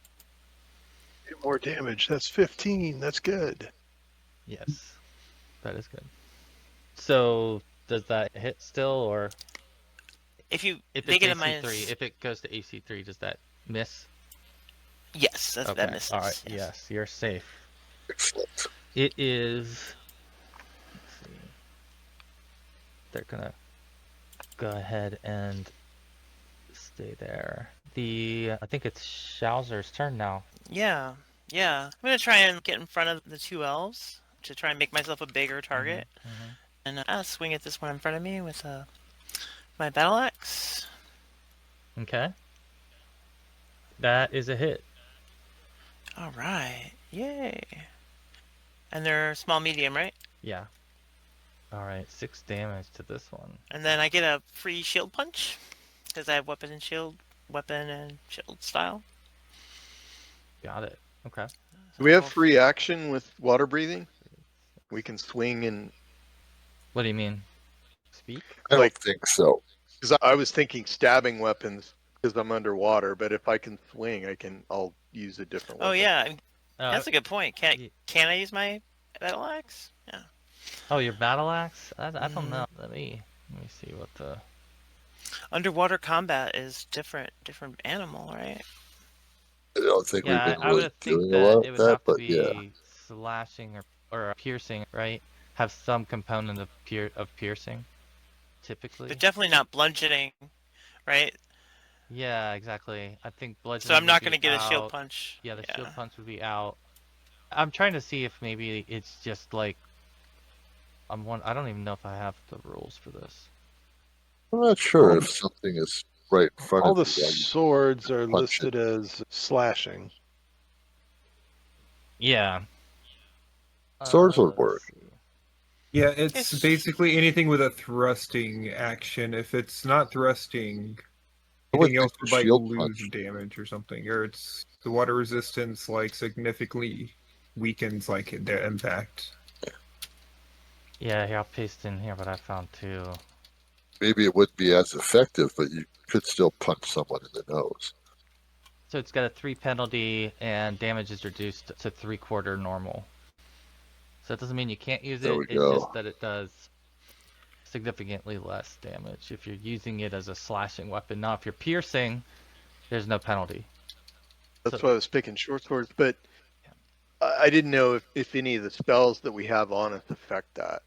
Get more damage. That's 15. That's good.
Yes, that is good. So does that hit still, or
If
if
they
it's
get a
AC3,
minus.
if it goes to AC3, does that miss?
Yes, that
Okay,
misses.
all right,
Yes.
yes, you're safe.
Excellent.
It is. Let's see. They're gonna go ahead and stay there. I think it's Schauser's turn now.
Yeah. I'm gonna try and get in front of the two elves to try and make myself a bigger target, and swing at this one in front of me with my battle axe.
Okay. That is a hit.
All right. Yay. And they're small, medium, right?
Yeah. All right, 6 damage to this one.
And then I get a free shield punch because I have weapon and shield style.
Got it. Okay.
Do we have free action with water breathing? We can swing and.
What do you mean? Speak?
I
Like-
don't think so.
Because I was thinking stabbing weapons because I'm underwater, but if I can swing, I'll use a different weapon.
Oh yeah, that's a good point.
y-
Can I use my battle axe? Yeah.
Oh, your battle axe? I don't know. Let me see what the.
Underwater combat is different animal, right?
I don't think we've
Yeah,
been
I
really
would think
doing a lot
that it
of
would
that,
have to
but
be
yeah.
slashing or piercing, right? Have some component of piercing, typically.
But definitely not bludgeoning, right?
Yeah, exactly. I think bludgeoning.
So I'm not
going
to get a shield punch.
Yeah, the shield punch would be out. I'm trying to see if maybe it's just like I don't even know if I have the rules for this.
I'm not sure
All
if something is right in front
All
of
the
you. while you
swords are
punch
listed as slashing.
Yeah.
Swords would
let's
work.
see.
Yeah, it's
It's-
basically anything with a thrusting action. If it's not thrusting,
I would
anything else
think
would
the
like
shield
lose
punch.
damage or something, or it's the water resistance like significantly weakens like the impact.
Yeah, here I'll paste in here what I found too.
Maybe it wouldn't be as effective, but you could still punch someone in the nose.
So it's got a 3 penalty and damage is reduced to 3/4 normal. So it doesn't mean you can't use
There
it.
we
It's
go.
just that it does significantly less damage if you're using it as a slashing weapon. Now, if you're piercing, there's no penalty.
That's
So-
why I was picking short swords, but I didn't know if any of the spells that we have on us affect that.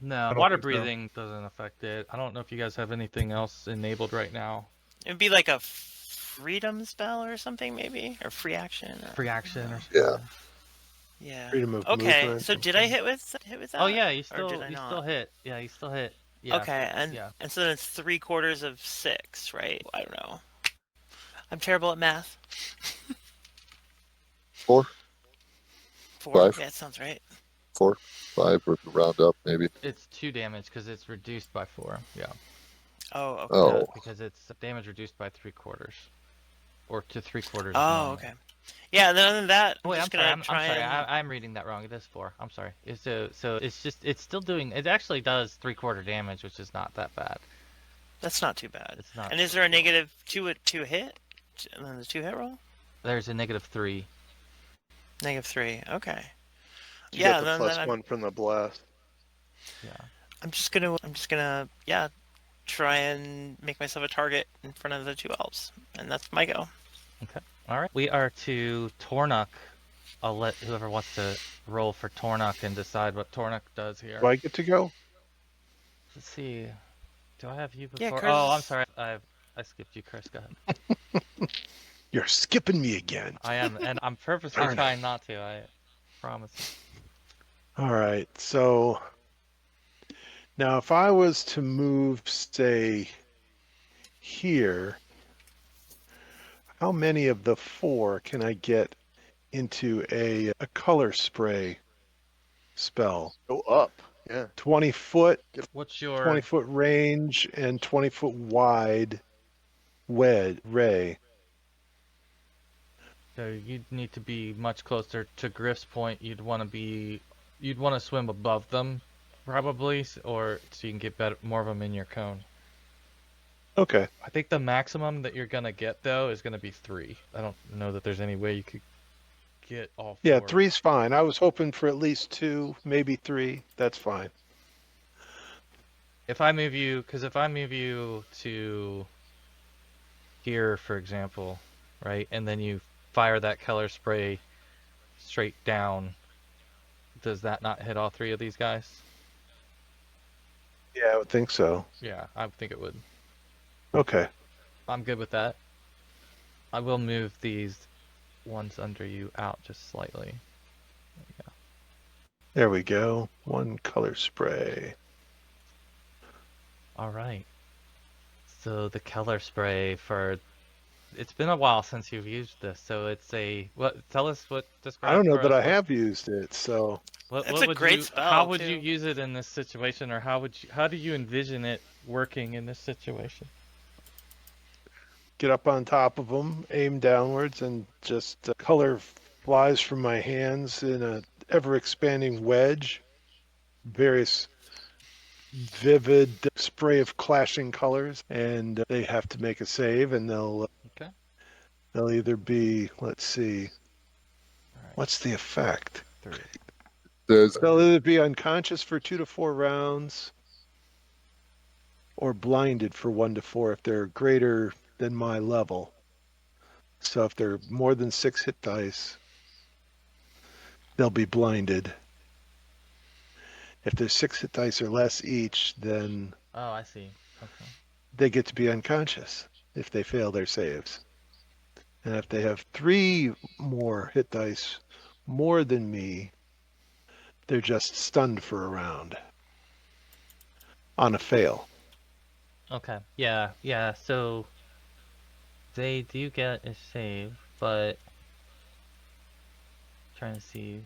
No,
don't
water
think so.
breathing doesn't affect it. I don't know if you guys have anything else enabled right now.
It'd be like a freedom spell or something, maybe, or free action.
Free action or something.
Yeah.
Yeah.
Freedom of
Okay.
movement.
So did I hit with that?
Oh yeah, you
or did I
still
not?
hit. Yeah, you still hit. Yeah.
Okay, and
yeah.
and so then it's 3/4 of 6, right? I don't know. I'm terrible at math.
4,
4.
5.
Yeah, that sounds right.
4, 5, or round up maybe.
It's 2 damage because it's reduced by 4. Yeah.
Oh, okay.
Oh,
Because it's damage reduced by 3/4, or to 3/4.
Oh,
normal.
okay. Yeah, then other than that,
Wait,
I'm
I'm
just
sorry.
gonna
I'm
try
sorry.
and.
I'm reading that wrong. It is 4. I'm sorry. So it's still doing. It actually does 3/4 damage, which is not that bad.
That's not too bad.
It's not.
And is there a negative 2 hit? And then the 2 hit roll?
There's a -3.
-3. Okay.
You
Yeah,
got the
then
plus
I'm,
1 from the blast.
Yeah.
I'm just gonna try and make myself a target in front of the 2 elves, and that's my go.
Okay. All right. We are to Tornuk. I'll let whoever wants to roll for Tornuk and decide what Tornuk does here.
Do I get to go?
Let's see. Do I have you
Yeah,
before?
Chris.
Oh, I'm sorry. I skipped you, Chris. Go ahead.
You're skipping me again.
I am, and I'm purposely
Darn it.
trying not to. I promise.
All right. So now if I was to move, say, here, how many of the 4 can I get into a color spray spell?
Go up. Yeah.
20 foot,
What's your
20 foot range and 20 foot wide ray.
So you'd need to be much closer to Griff's point. You'd want to swim above them, probably, or so you can get more of them in your cone.
Okay.
I think the maximum that you're gonna get though is gonna be 3. I don't know that there's any way you could get all 4.
Yeah, 3's fine. I was hoping for at least 2, maybe 3. That's fine.
If I move you to here, for example, right, and then you fire that color spray straight down, does that not hit all 3 of these guys?
Yeah, I would think so.
Yeah, I would think it would.
Okay.
I'm good with that. I will move these ones under you out just slightly.
There we go. 1 color spray.
All right. So the color spray it's been a while since you've used this, so it's tell us what,
I
describe
don't know
for
that
us
I
what,
have used it, so
That's a great spell,
how would
too.
you use it in this situation, or how do you envision it working in this situation?
get up on top of them, aim downwards, and just color flies from my hands in a ever-expanding wedge. Various vivid spray of clashing colors, and they have to make a save, and they'll either be, let's see,
All right,
what's the effect?
3.
They'll either be unconscious for 2 to 4 rounds, or blinded for 1 to 4 if they're greater than my level. So if they're more than 6 hit dice, they'll be blinded. If there's 6 hit dice or less each, then
Oh, I see. Okay.
they get to be unconscious if they fail their saves. And if they have 3 more hit dice more than me, they're just stunned for a round on a fail.
Okay. Yeah. So they do get a save, but trying to see.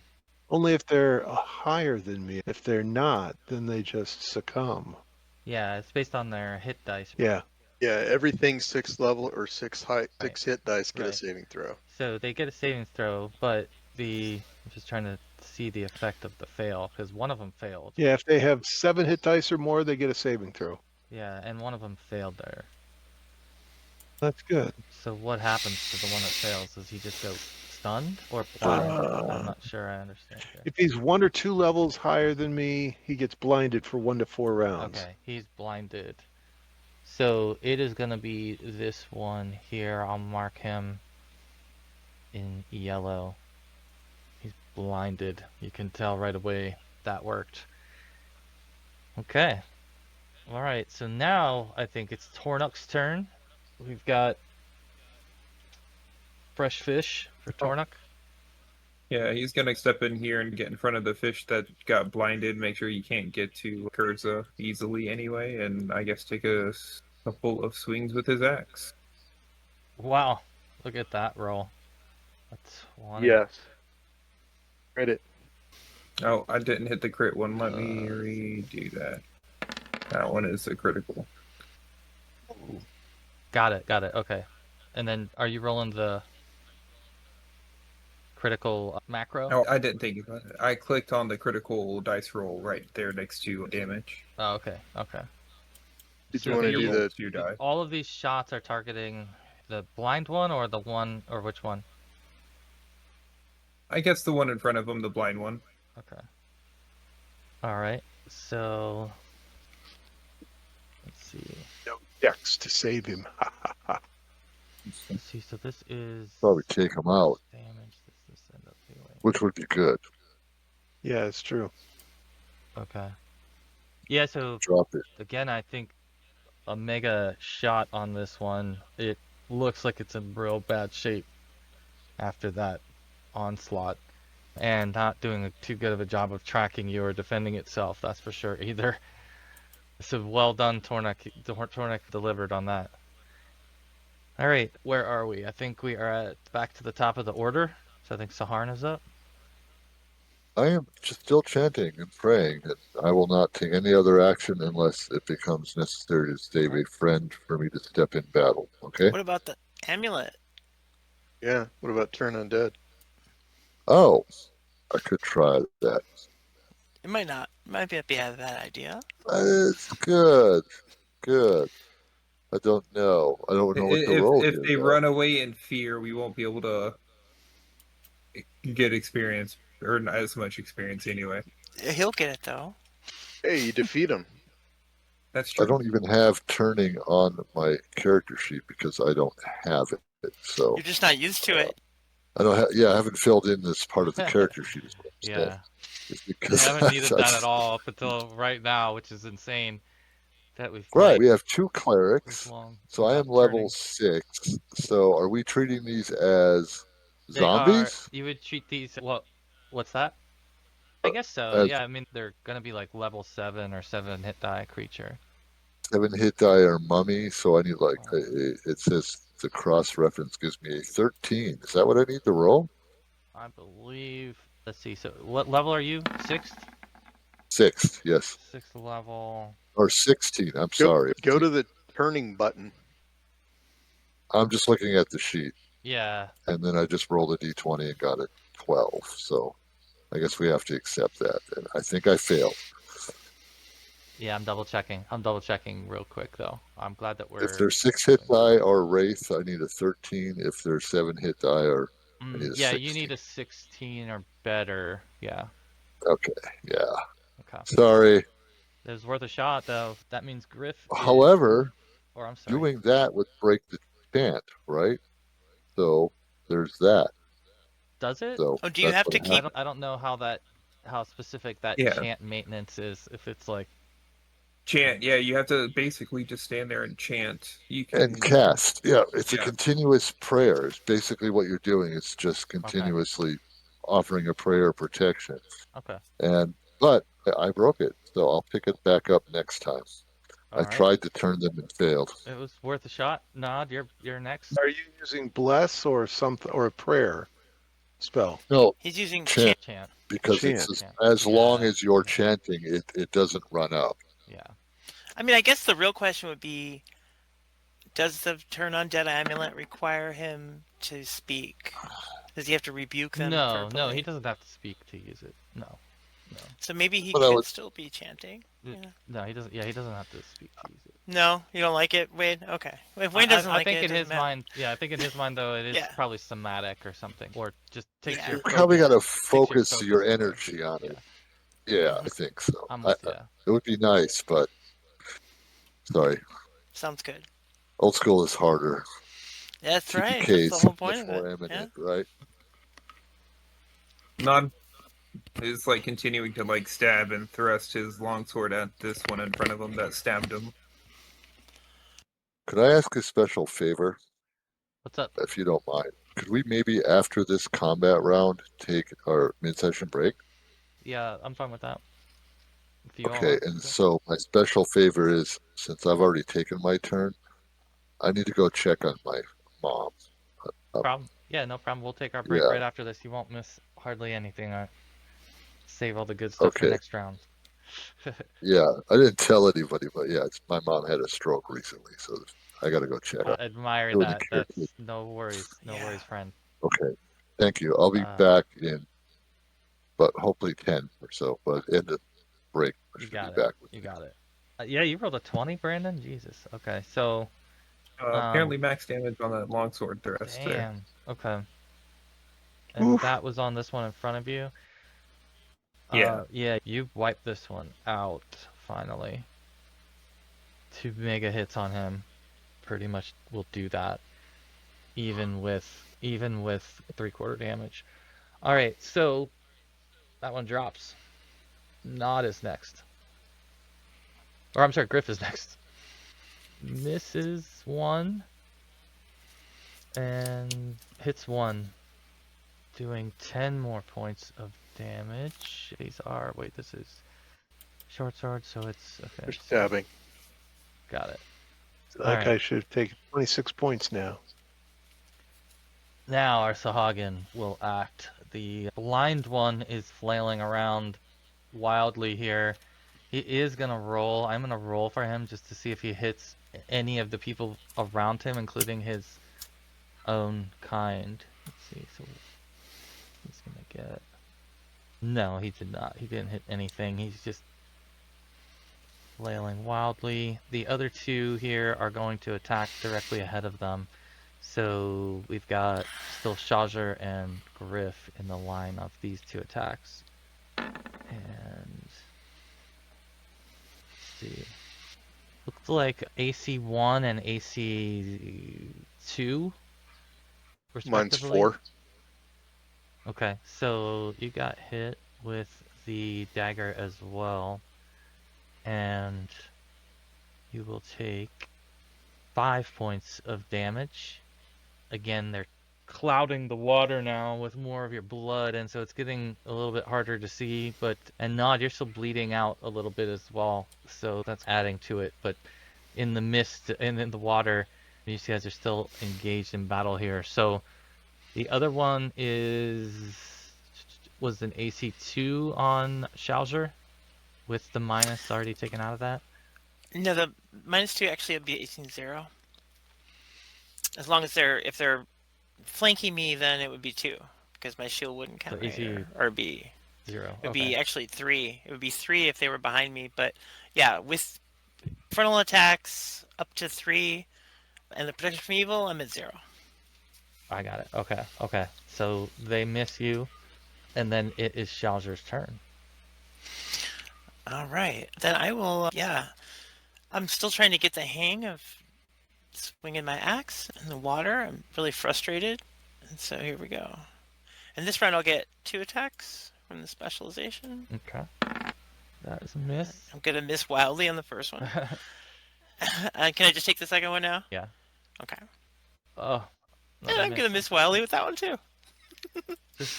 Only if they're higher than me. If they're not, then they just succumb.
Yeah, it's based on their hit dice.
Yeah.
Yeah, everything 6 level or 6 hit dice get a
Right.
saving throw.
So they get a savings throw, but I'm just trying to see the effect of the fail, because one of them failed.
Yeah, if they have 7 hit dice or more, they get a saving throw.
Yeah, and one of them failed there.
That's good.
So what happens to the one that fails? Does he just go stunned or blind? I'm not sure I understand here.
If he's 1 or 2 levels higher than me, he gets blinded for 1 to 4 rounds.
Okay, he's blinded. So it is going to be this one here. I'll mark him in yellow. He's blinded. You can tell right away that worked. Okay. All right, so now I think it's Tornuk's turn. We've got fresh fish for Tornuk.
Yeah, he's gonna step in here and get in front of the fish that got blinded, make sure you can't get to Kurza easily anyway, and I guess take a couple of swings with his axe.
Wow, look at that roll. That's 20.
Yes. Credit.
Oh, I didn't hit the crit one. Let me redo that. That one is a critical.
Got it. Okay. And then are you rolling the critical macro?
Oh, I didn't think about it. I clicked on the critical dice roll right there next to damage.
Oh, okay.
Did you want to do the
2 die?
All of these shots are targeting the blind one or the one, or which one?
I guess the one in front of him, the blind one.
Okay. All right. So let's see.
No dex to save him.
Let's see. So this is
Probably take him out,
damage. This is end up doing.
which would be good.
Yeah, it's true.
Okay. Yeah. So
Drop it.
again, I think a mega shot on this one. It looks like it's in real bad shape after that onslaught, and not doing too good of a job of tracking you or defending itself. That's for sure either. So well done, Tornuk. Tornuk delivered on that. All right, where are we? I think we are back to the top of the order. So I think Saharna's up.
I am just still chanting and praying, and I will not take any other action unless it becomes necessary to save a friend for me to step in battle. Okay?
What about the amulet?
Yeah. What about turn undead?
Oh, I could try that.
It might not. It might be a bad idea.
It's good. I don't know. I don't know what the role is.
If they run away in fear, we won't be able to get experience, or not as much experience anyway.
He'll get it, though.
Hey, you defeat him.
That's true.
I don't even have turning on my character sheet because I don't have it. So
You're just not used to it.
I haven't filled in this part of the character sheet. Is what I'm saying.
Yeah.
It's
We
because
haven't needed
I
that at
just-
all up until right now, which is insane that we've
right.
played
We have 2
this
clerics,
long
so I am
without
level
turning.
6. So are we treating these as
They are,
zombies?
you would treat these, what's that? I guess so.
As
Yeah, I mean, they're gonna be like level 7 or 7 hit die creature.
7 hit die or mummy? So I need like
Um,
it says the cross reference gives me a 13. Is that what I need to roll?
I believe, let's see, so what level are you? 6th?
6th, yes,
6th level.
or 16. I'm
Go
sorry.
go to the turning button.
I'm just looking at the sheet,
Yeah,
and then I just rolled a d20 and got a 12. So I guess we have to accept that. And I think I failed.
yeah, I'm double checking. I'm double checking real quick though. I'm glad that
If
we're
there's 6 hit die or wraith, I need a 13. If there's 7 hit die, or I need a
yeah, you
16.
need a 16 or better. Yeah.
Okay, yeah.
Okay.
Sorry.
It was worth a shot though. That means Griff is,
However,
or I'm sorry.
doing that would break the chant, right? So there's that.
Does it?
So
Oh, do you
that's
have
what
to
happened.
keep?
I don't know how specific that
Yeah.
chant maintenance is. If it's like,
Chant. Yeah, you have to basically just stand there and chant. You
And
can.
cast. Yeah, it's a
Yeah.
continuous prayer. It's basically what you're doing. It's just
okay,
continuously offering a prayer of protection.
okay,
But I broke it, so I'll pick it back up next time.
all
I
right.
tried to turn them and failed.
It was worth a shot. Nod, you're next.
Are you using bless or something or a prayer spell?
No,
He's using
chant,
Chant.
because it's
Chant.
as long
Yeah.
as you're chanting, it doesn't run out.
Yeah.
I mean, I guess the real question would be, does the turn undead amulet require him to speak? Does he have to rebuke them
No,
verbally?
he doesn't have to speak to use it. No.
So maybe he
But I
could
would,
still be chanting. Yeah.
No, he doesn't. Yeah, he doesn't have to speak to use it.
No, you don't like it, Wade? Okay. If Wade doesn't
I
like
think
it,
in
doesn't
his
matter.
mind, yeah, I think in his mind though, it is
Yeah.
probably somatic or something, or just takes
Yeah.
your
you probably got
focus.
to
Takes
focus your
away.
energy on it. Yeah, I think so.
I'm with you.
It would be nice, but sorry.
Sounds good.
Old school is harder.
That's right. That's
TPK
the
is
whole point
much
of
more
it. Yeah.
eminent, right?
Nod is like continuing to like stab and thrust his longsword at this one in front of him that stabbed him.
Could I ask a special favor,
What's up?
if you don't mind? Could we maybe after this combat round take our mid-session break?
Yeah, I'm fine with that. If you all
Okay,
are.
and so my special favor is, since I've already taken my turn, I need to go check on my mom.
Problem? Yeah, no problem. We'll take our break
Yeah,
right after this. You won't miss hardly anything. Save all the good stuff for
okay.
next round.
Yeah, I didn't tell anybody, but yeah, my mom had a stroke recently, so I got to go check.
I admire
Doing the
that.
character.
That's no worries. No
Yeah.
worries, friend.
Okay, thank you. I'll be back in, but hopefully 10 or so. But end of break, I
You
should
got
be
it.
back with
You got it. Yeah, you rolled a 20, Brandon? Jesus. Okay, so...
Apparently max damage on that longsword thrust there.
Damn. Okay. And
Oof.
that was on this one in front of you?
Yeah.
Yeah, you wiped this one out, finally. 2 mega hits on him. Pretty much will do that. Even with 3/4 damage. Alright, so... That one drops. Nod is next. Or I'm sorry, Griff is next. Misses 1. And hits 1. Doing 10 more points of damage. These are... Wait, this is... Short sword, so it's... Okay.
They're stabbing.
Got it.
That
Alright.
guy should have taken 26 points now.
Now our Sahuagin will act. The blind one is flailing around wildly here. He is gonna roll. I'm gonna roll for him just to see if he hits any of the people around him, including his own kind. Let's see. So he's gonna get... No, he did not. He didn't hit anything. He's just flailing wildly. The other 2 here are going to attack directly ahead of them. So we've got still Shajar and Griff in the line of these 2 attacks. And let's see. Looks like AC 1 and AC 2
Mine's
respectively.
4.
Okay, so you got hit with the dagger as well, and you will take 5 points of damage. Again, they're clouding the water now with more of your blood, and so it's getting a little bit harder to see. And Nod, you're still bleeding out a little bit as well, so that's adding to it. But in the mist and in the water, you guys are still engaged in battle here. So the other one was an AC 2 on Shauser, with the minus already taken out of that.
No, the -2 actually would be 18-0. As long as if they're flanking me, then it would be 2 because my shield wouldn't count
So AC
or be
0.
It would
Okay.
be actually 3. It would be 3 if they were behind me, but yeah, with frontal attacks up to 3 and the protection from evil, I'm at 0.
I got it. Okay. Okay. So they miss you, and then it is Shauser's turn.
All right. Then I will, yeah. I'm still trying to get the hang of swinging my axe in the water. I'm really frustrated. And so here we go. And this round I'll get 2 attacks from the specialization.
Okay. That is a miss.
I'm going to miss wildly on the first one. Can I just take the second one now?
Yeah.
Okay.
Oh. No,
And I'm going to miss wildly with that one too.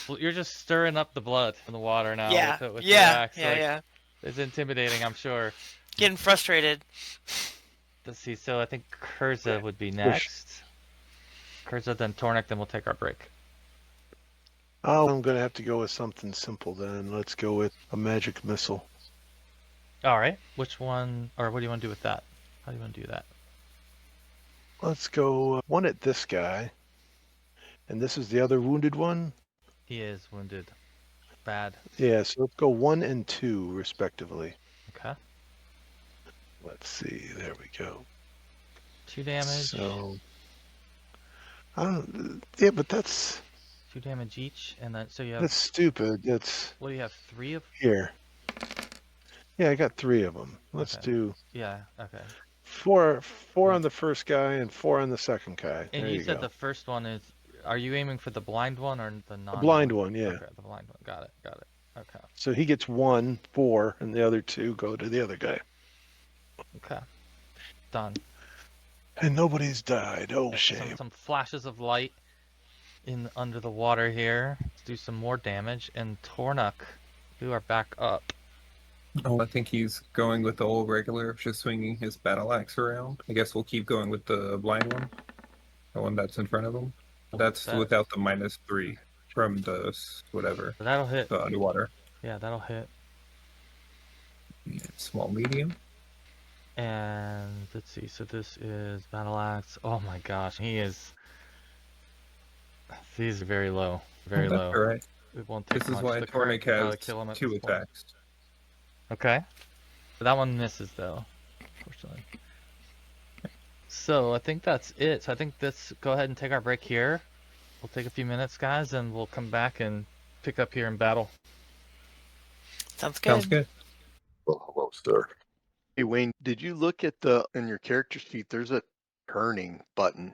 You're just stirring up the blood in the water now.
Yeah.
With your axe.
Yeah.
It's intimidating, I'm sure.
Getting frustrated.
Let's see. So I think Kurza would be next. Kurza, then Tornik, then we'll take our break.
Oh, I'm going to have to go with something simple then. Let's go with a magic missile.
All right. Which one, or what do you want to do with that? How do you want to do that?
Let's go one at this guy. And this is the other wounded one?
He is wounded. Bad.
Yeah, so let's go 1 and 2, respectively.
Okay.
Let's see. There we go.
2 damage.
So, yeah, but that's
2 damage each, and then so you have.
that's stupid. That's
What do you have? 3 of?
here. Yeah, I got 3 of them. Let's
Okay.
do
Yeah. Okay.
4 on the first guy and 4 on the second guy.
And
there
you
you
said
go.
the first one is. Are you aiming for the blind one or the non?
The blind one, yeah.
Okay, the blind one. Got it. Okay.
So he gets 1, 4, and the other 2 go to the other guy.
Okay. Done.
And nobody's died. Oh, shame.
Some flashes of light in under the water here. Let's do some more damage. And Tornuk, you are back up.
Oh, I think he's going with the old regular, just swinging his battle axe around. I guess we'll keep going with the blind one, the one that's in front of him. That's without the -3 from the whatever.
That'll hit.
The underwater.
Yeah, that'll hit.
Small, medium.
And let's see. So this is battle axe. Oh my gosh, he is. These are very low. Very low.
All right.
It won't take
This is
much
why
to
Tornik has
kill him at
2
this point.
attacks.
Okay. So that one misses though, unfortunately. So I think that's it. So I think let's go ahead and take our break here. We'll take a few minutes, guys, and we'll come back and pick up here in battle.
Sounds good.
Sounds good.
Well, hello, sir.
Hey Wayne, did you look at in your character sheet? There's a turning button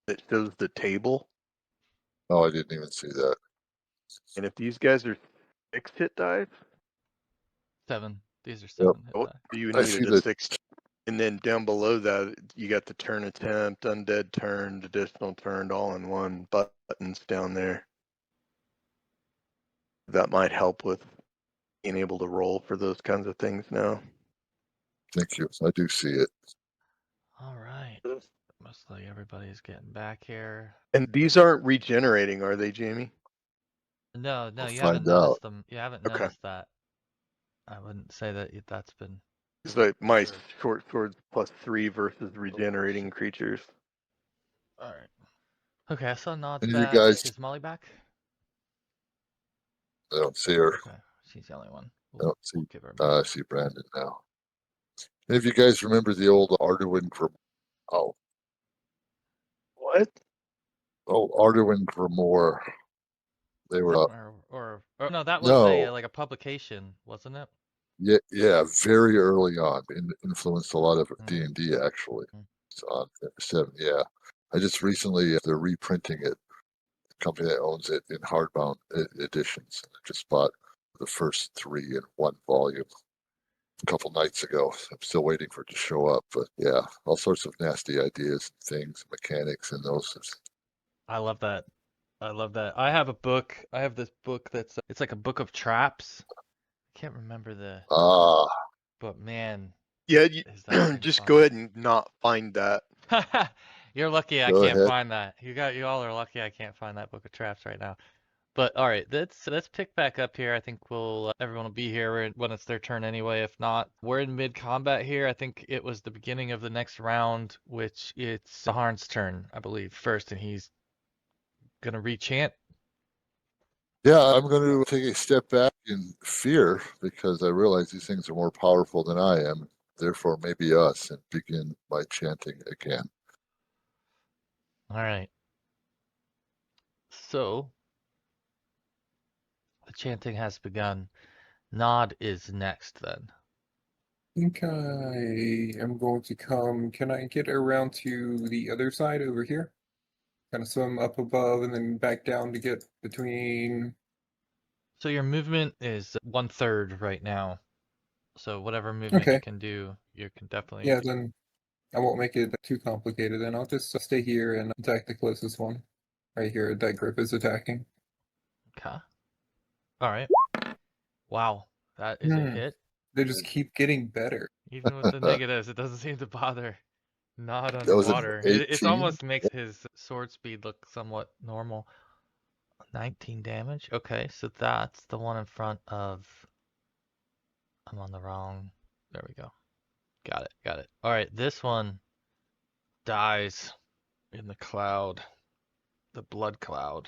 that shows the table,
Oh, I didn't even see that.
and if these guys are 6 hit dice,
7. These are 7 hit
what
die.
do you
I
need
see
a
that.
6? And then down below that, you got the turn attempt, undead turned, additional turned, all in one buttons down there. That might help with being able to roll for those kinds of things now.
Thank you. I do see it.
All right. Looks like everybody's getting back here.
And these aren't regenerating, are they, Jamie?
No,
We'll
you haven't
find out.
noticed them. You haven't
Okay.
noticed that. I wouldn't say that that's been.
It's like my short swords +3 versus regenerating creatures.
All right. Okay, I saw Nod's
And you
back.
guys-
Is Molly back?
I don't see her.
Okay, she's the only one.
I don't see.
Give her a minute.
I see Brandon now. And if you guys remember the old Arduin Grimoire.
What?
Oh, Arduin Grimoire. They were.
Or no, that was a
No.
like a publication, wasn't it?
Yeah, very early on, influenced a lot of
Mm.
D&D actually.
Mm.
It's on 7. Yeah, I just recently they're reprinting it. company that owns it in hardbound editions. I just bought the first 3 in 1 volume a couple nights ago. I'm still waiting for it to show up, but yeah, all sorts of nasty ideas and things, mechanics, and those.
I love that. I love that. I have a book. I have this book that's it's like a book of traps. I can't remember but man,
Yeah,
is that thing
just
fun.
go ahead and not find that.
You're lucky I
Go
can't
ahead.
find that. You all are lucky I can't find that book of traps right now. But all right, let's pick back up here. I think everyone will be here when it's their turn anyway. If not, we're in mid combat here. I think it was the beginning of the next round, which it's Saharn's turn, I believe, first, and he's gonna rechant.
Yeah, I'm going to take a step back in fear because I realize these things are more powerful than I am. Therefore, maybe us, and begin my chanting again.
All right. So the chanting has begun. Nod is next then.
I think I am going to come. Can I get around to the other side over here? Kind of swim up above and then back down to get between.
So your movement is 1/3 right now. So whatever movement you
Okay.
can do, you can definitely.
Yeah, then I won't make it too complicated. Then I'll just stay here and attack the closest one. Right here that Griff is attacking.
Okay. All right. Wow, that is a hit.
They just keep getting better.
Even with the negatives, it doesn't seem to bother. Not
That was an
underwater. It
18.
almost makes his sword speed look somewhat normal. 19 damage. Okay, so that's the one in front of. I'm on the wrong. There we go. Got it. Got it. All right, this one dies in the cloud, the blood cloud.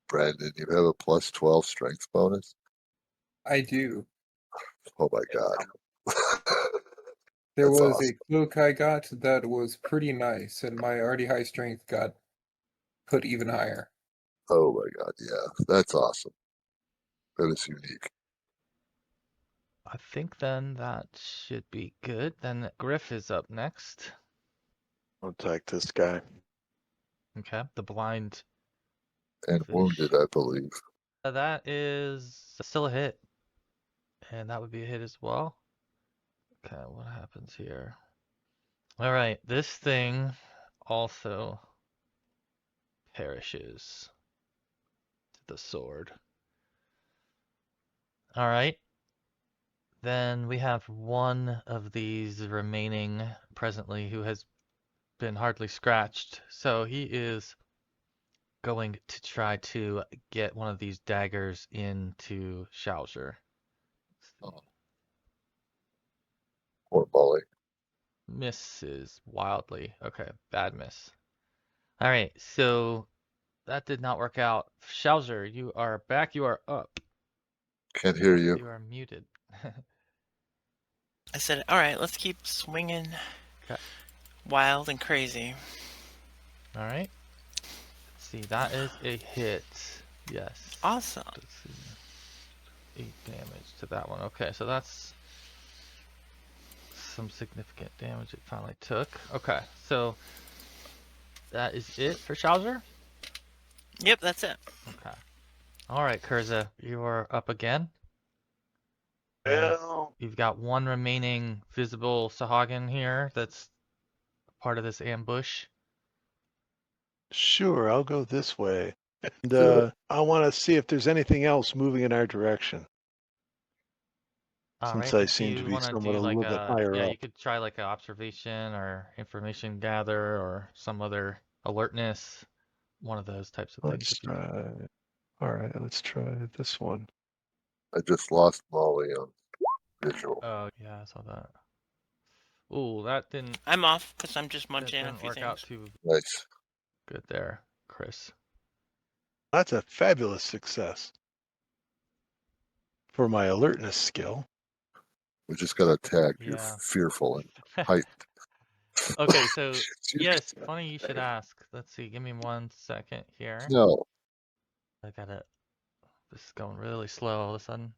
Brandon, you have a plus 12 strength bonus?
I do.
Oh my god.
There
That's
was
awesome.
a cloak I got that was pretty nice, and my already high strength got put even higher.
Oh my god, yeah. That's awesome. That is unique.
I think then that should be good. Then Griff is up next.
I'll attack this guy.
Okay, the blind
And
fish.
wounded, I believe.
That is still a hit. And that would be a hit as well. Okay, what happens here? All right, this thing also perishes to the sword. All right. Then we have one of these remaining presently who has been hardly scratched. So he is going to try to get one of these daggers into Schauser.
Oh. Poor Molly.
Misses wildly. Okay, bad miss. All right, so that did not work out. Schauser, you are back. You are up.
Can't hear you.
You are muted.
I said, all right, let's keep swinging
Okay.
wild and crazy.
All right. Let's see, that is a hit. Yes.
Awesome.
Let's see. 8 damage to that one. Okay, so that's some significant damage it finally took. Okay, so that is it for Schauser?
Yep, that's it.
Okay. All right, Kurza, you are up again.
Well,
You've got one remaining visible Sahuagin here that's part of this ambush.
Sure, I'll go this way. And
Do it.
I want to see if there's anything else moving in our direction.
All
Since
right.
I
Do
seem to
you
be
want to
somewhat
do
a
like
little bit higher
yeah,
up.
you could try like an observation or information gather or some other alertness, one of those types of things.
Let's try. All right, let's try this one.
I just lost Molly on visual.
Oh, yeah, I saw that. Ooh, that didn't
I'm off because I'm just
that
munching on a
didn't
few
work out
things.
too
Nice.
good there, Chris.
That's a fabulous success for my alertness skill.
We just got attacked. You're
Yeah.
fearful and hyped.
Okay, so yes, funny you should ask. Let's see, give me 1 second here.
No,
I gotta. This is going really slow all of a sudden.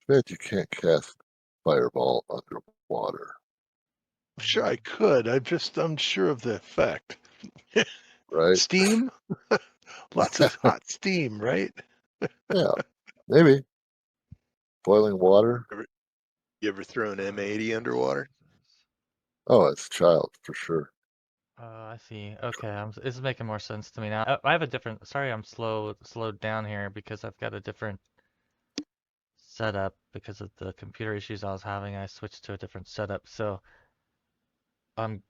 man, you can't cast fireball underwater,
Sure, I could. I'm just unsure of the effect.
right?
Steam? Lots of hot steam, right?
Yeah, maybe. Boiling water.
You ever throw an M80 underwater?
Oh, as a child, for sure.
I see. Okay, this is making more sense to me now. I have a different. Sorry, I'm slowed down here because I've got a different setup because of the computer issues I was having. I switched to a different setup, so I'm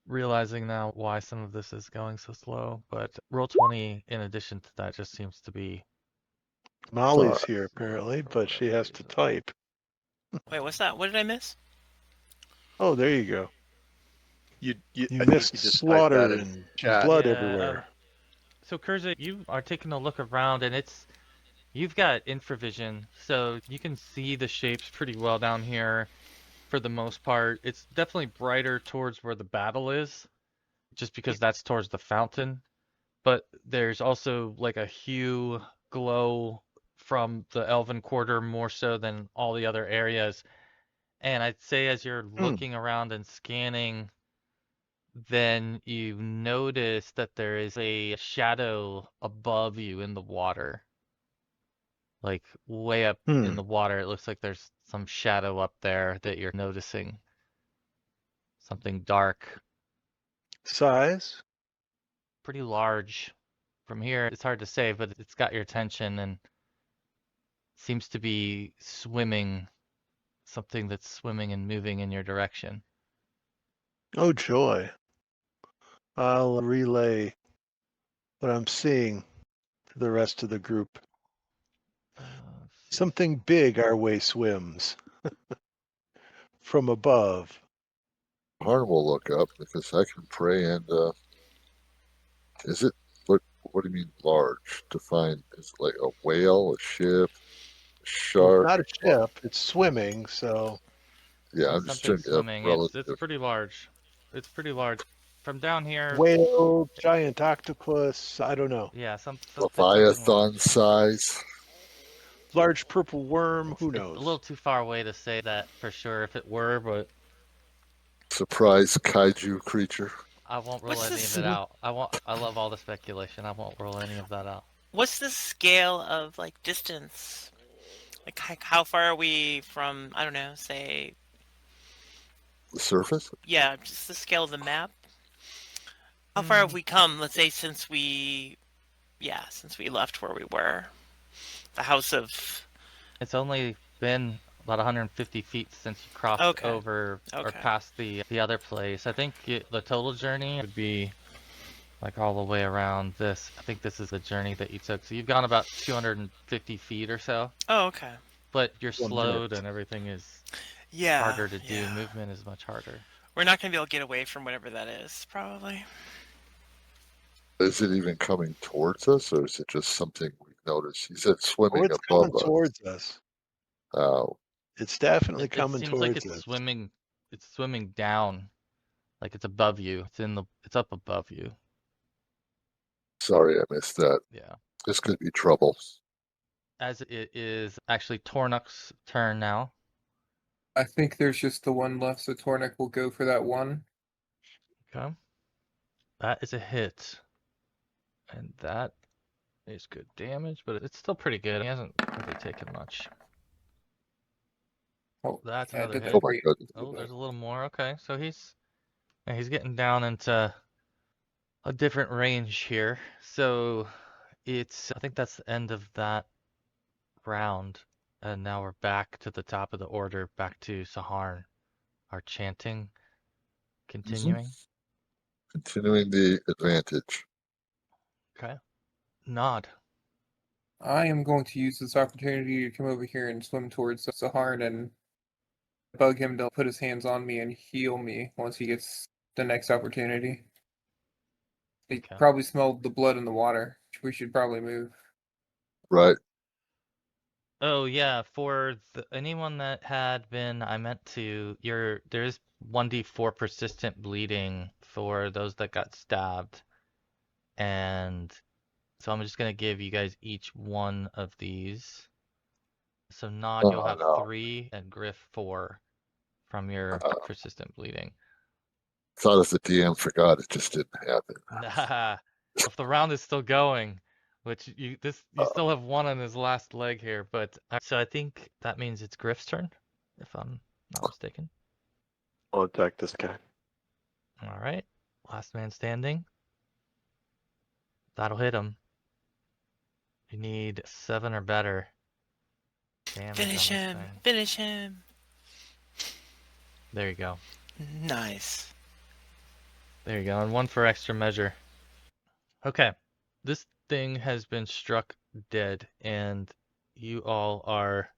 realizing now why some of this is going so slow. But Roll20, in addition to that, just seems to be.
Molly's here apparently, but she has to type.
Wait, what's that? What did I miss?
Oh, there you go.
You
You
I think
missed
you just typed
slaughter
that in
and
chat.
blood
Yeah.
everywhere.
So Kurza, you are taking a look around, and you've got infravision, so you can see the shapes pretty well down here. For the most part, it's definitely brighter towards where the battle is, just because that's towards the fountain. But there's also like a hue glow from the Elven Quarter more so than all the other areas. And I'd say as you're looking around and scanning, then you notice that there is a shadow above you in the water. Like way up in the water, it looks like there's some shadow up there that you're noticing. Something dark.
Size?
Pretty large. From here, it's hard to say, but it's got your attention and seems to be swimming, something that's swimming and moving in your direction.
Oh, joy. I'll relay what I'm seeing to the rest of the group. Something big our way swims from above.
Harn will look up because I can pray and is it what do you mean large? Define is it like a whale, a ship, a
Well,
shark?
it's not a ship, it's swimming, so
Yeah, I'm
It's
just
something
trying to get
swimming. It's
relative.
pretty large. It's pretty large. From down here,
whale, giant octopus, I don't know.
yeah, something
Leviathan
large.
size.
Large purple worm, who
It's a little
knows?
too far away to say that for sure if it were, but
Surprise kaiju creature.
I won't rule
What's
any of
this?
it out. I love all the speculation. I won't rule any of that out.
What's the scale of like distance? Like how far are we from? I don't know. Say.
The surface?
Yeah, just the scale of the map. How far have we come? Let's say since we left where we were, the house of.
It's only been about 150 feet since you crossed over or past the other place. I think the total journey would be like all the way around this. I think this is the journey that you took. So you've gone about 250 feet or so.
Oh, okay.
But you're slowed and everything is harder to do. Movement is much harder.
We're not going to be able to get away from whatever that is, probably.
Is it even coming towards us, or is it just something we noticed? He said swimming
it's
above
coming towards us.
Oh.
It's definitely coming
seems
towards
like it's
us.
It's swimming down, like it's above you. It's up above you.
Sorry, I missed that.
Yeah.
This could be trouble.
As it is actually Tornuk's turn now.
I think there's just the one left, so Tornik will go for that one.
Okay. That is a hit. And that is good damage, but it's still pretty good. He hasn't really taken much.
Oh,
that's another hit.
Oh my goodness.
Oh, there's a little more. Okay, so he's getting down into a different range here. So I think that's the end of that round. And now we're back to the top of the order, back to Sahuagin. Our chanting continuing.
Continuing the advantage.
Okay. Nod.
I am going to use this opportunity to come over here and swim towards Sahuagin and bug him to put his hands on me and heal me once he gets the next opportunity. He probably smelled the blood in the water. We should probably move.
Right.
Oh yeah, for anyone that had been, there's 1d4 persistent bleeding for those that got stabbed. And so I'm just gonna give you guys each one of these. So Nod, you'll have 3 and Griff 4 from your persistent bleeding.
Thought if the DM forgot, it just didn't happen.
Nah. if the round is still going, which you still have one on his last leg here, but so I think that means it's Griff's turn, if I'm not mistaken.
I'll attack this guy.
All right, last man standing. That'll hit him. You need 7 or better damage
Finish
on this
him!
thing.
Finish him!
There you go.
Nice.
There you go, and 1 for extra measure. Okay, this thing has been struck dead, and you all are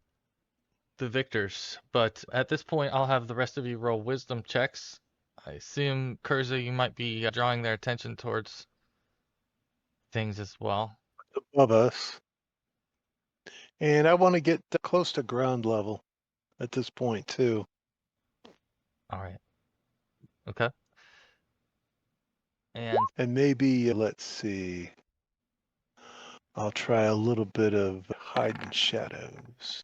the victors. But at this point, I'll have the rest of you roll wisdom checks. I assume, Kurza, you might be drawing their attention towards things as well.
Above us. And I want to get close to ground level at this point, too.
All right. Okay. And
maybe, let's see. I'll try a little bit of hide in shadows.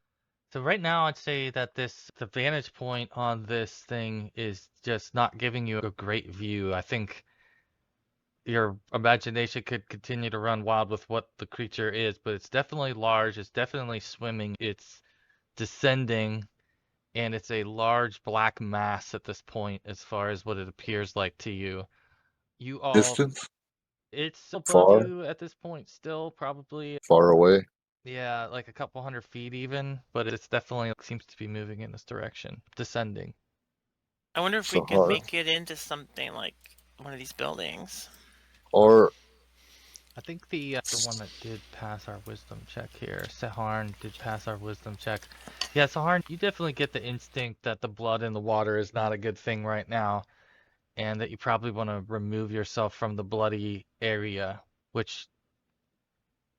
so right now, I'd say that the vantage point on this thing is just not giving you a great view. I think your imagination could continue to run wild with what the creature is, but it's definitely large, it's definitely swimming, it's descending, and it's a large black mass at this point as far as what it appears like to you. You all,
Distance?
it's above
Far?
you at this point still, probably,
Far away?
yeah, like a couple 100 feet even, but it's definitely seems to be moving in this direction, descending.
I wonder if we could make it into something like one of these buildings.
Or
I think the one that did pass our wisdom check here, Sahuagin, did pass our wisdom check. Yeah, Sahuagin, you definitely get the instinct that the blood in the water is not a good thing right now, and that you probably want to remove yourself from the bloody area, which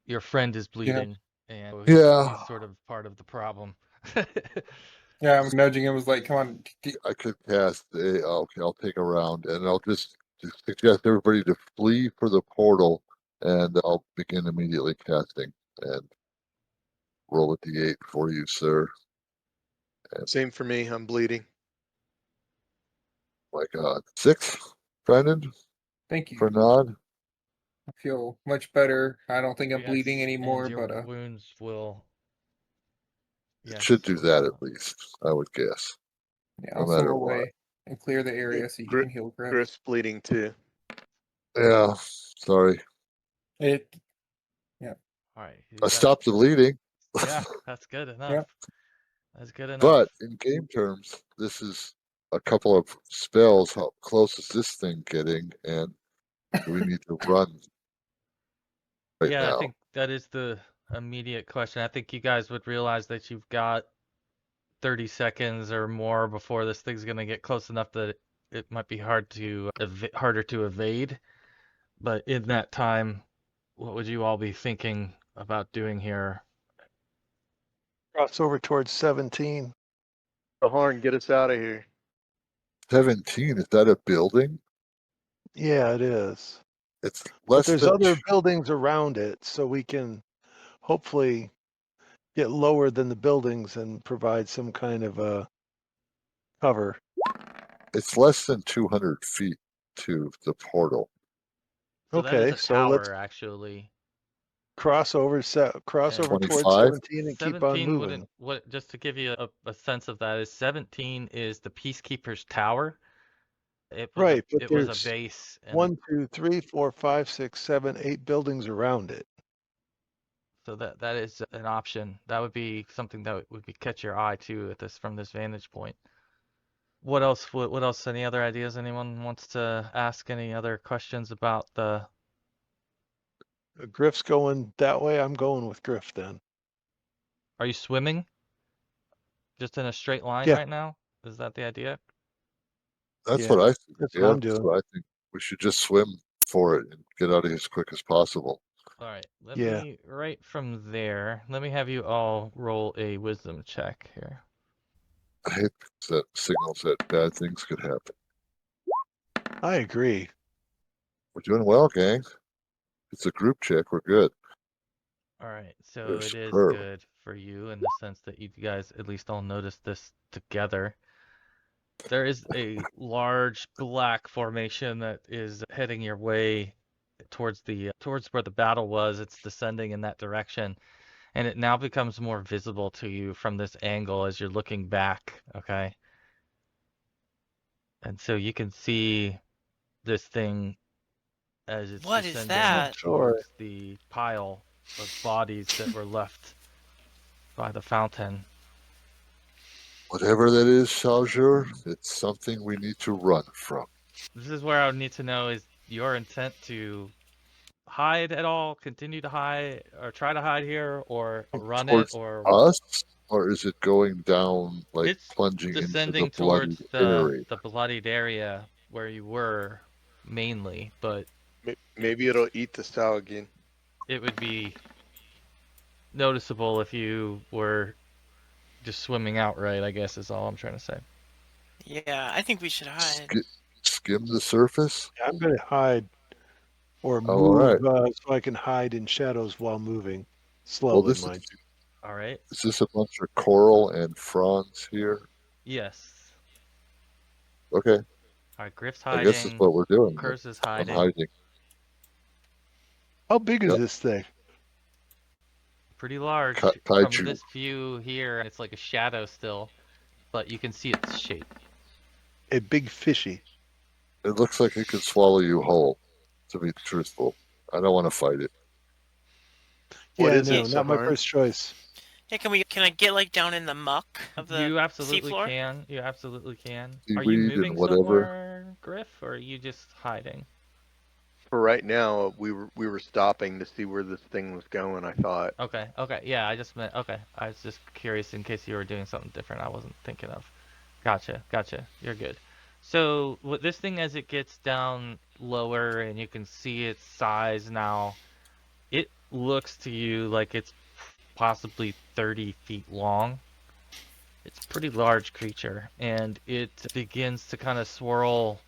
your friend is bleeding, and he's sort of part of the problem.
Yeah, I'm nudging him. Was like, come on.
I could cast okay, I'll take a round, and I'll just suggest everybody to flee for the portal, and I'll begin immediately casting and roll a d8 for you, sir. And
Same for me. I'm bleeding.
my God, 6, Brendan,
Thank you.
for nod.
I feel much better. I don't think I'm
Yes,
bleeding anymore,
and your
but
wounds will.
It should do that at least, I would guess.
yeah,
No
I'll
matter
soar
what.
away and clear the area so you can heal Griff.
Griff's bleeding too.
Yeah, sorry.
Yeah.
All right.
I stopped the bleeding.
Yeah, that's good enough.
Yeah.
That's good enough.
But in game terms, this is a couple of spells. How close is this thing getting? And do we need to run right
yeah,
now?
I think that is the immediate question. I think you guys would realize that you've got 30 seconds or more before this thing's going to get close enough that it might be harder to evade. But in that time, what would you all be thinking about doing here?
Cross over towards 17.
The horn, get us out of here.
17, is that a building?
Yeah, it is.
It's
But
less
there's
than
other buildings around it, so we can hopefully get lower than the buildings and provide some kind of a cover.
it's less than 200 feet to the portal.
So that is
Okay,
a
so let's
tower, actually.
cross over
Yeah.
towards
25?
17 and keep on
17
moving.
just to give you a sense of that, is 17 is the Peacekeeper's Tower. It was
Right, but
it was a
there's
base. And
1, 2, 3, 4, 5, 6, 7, 8 buildings around it.
so that is an option. That would be something that would catch your eye too from this vantage point. What else? What else? Any other ideas? Anyone wants to ask any other questions about the?
Griff's going that way. I'm going with Griff then.
Are you swimming? Just in a straight line
Yeah.
right now? Is that the idea?
That's
Yeah,
what I think.
that's what I'm doing.
That's what I think. We should just swim for it and get out of here as quick as possible.
All right. Let
Yeah.
me right from there. Let me have you all roll a wisdom check here.
I hate that signals that bad things could happen.
I agree.
We're doing well, gang. It's a group check. We're good.
All right. So
They're
it is
superb.
good for you in the sense that you guys at least all noticed this together. There is a large black formation that is heading your way towards where the battle was. It's descending in that direction, and it now becomes more visible to you from this angle as you're looking back, okay? And so you can see this thing as it's
What is
descending
that?
towards the pile of bodies that were left by the fountain.
Whatever that is, Sahuagin, it's something we need to run from.
This is where I would need to know, is your intent to hide at all, continue to hide, or try to hide here, or run it,
Towards
or
us, or is it going down, like
it's
plunging into the
descending
bloody
towards
area?
the bloodied area where you were mainly, but
Maybe it'll eat the Sahuagin.
it would be noticeable if you were just swimming outright, I guess is all I'm trying to say.
Yeah, I think we should hide.
Skim the surface?
I'm going to hide or
Oh, all
move
right.
so I can hide in shadows while moving.
Well,
Slowly,
this
mind you.
All right.
is this a bunch of coral and fronds here?
Yes.
Okay,
All right. Griff's
I guess that's
hiding.
what we're doing.
Curse is
I'm
hiding.
hiding.
How big is
Yep.
this thing?
Pretty large. From
Kaiju.
this view here, it's like a shadow still, but you can see its shape.
A big fishy.
It looks like it could swallow you whole, to be truthful. I don't want to fight it.
What
Yeah,
is
no,
it,
not my
Sahar?
first choice.
Hey, can I get like down in the muck of the
You absolutely
seafloor?
can. You absolutely can. Are you
Seaweed and
moving
whatever.
somewhere, Griff, or are you just hiding?
For right now, we were stopping to see where this thing was going. I thought.
Okay. Okay. Yeah, I just meant. Okay. I was just curious in case you were doing something different. I wasn't thinking of. Gotcha. Gotcha. You're good. So with this thing, as it gets down lower and you can see its size now, it looks to you like it's possibly 30 feet long. It's a pretty large creature, and it begins to kind of swirl,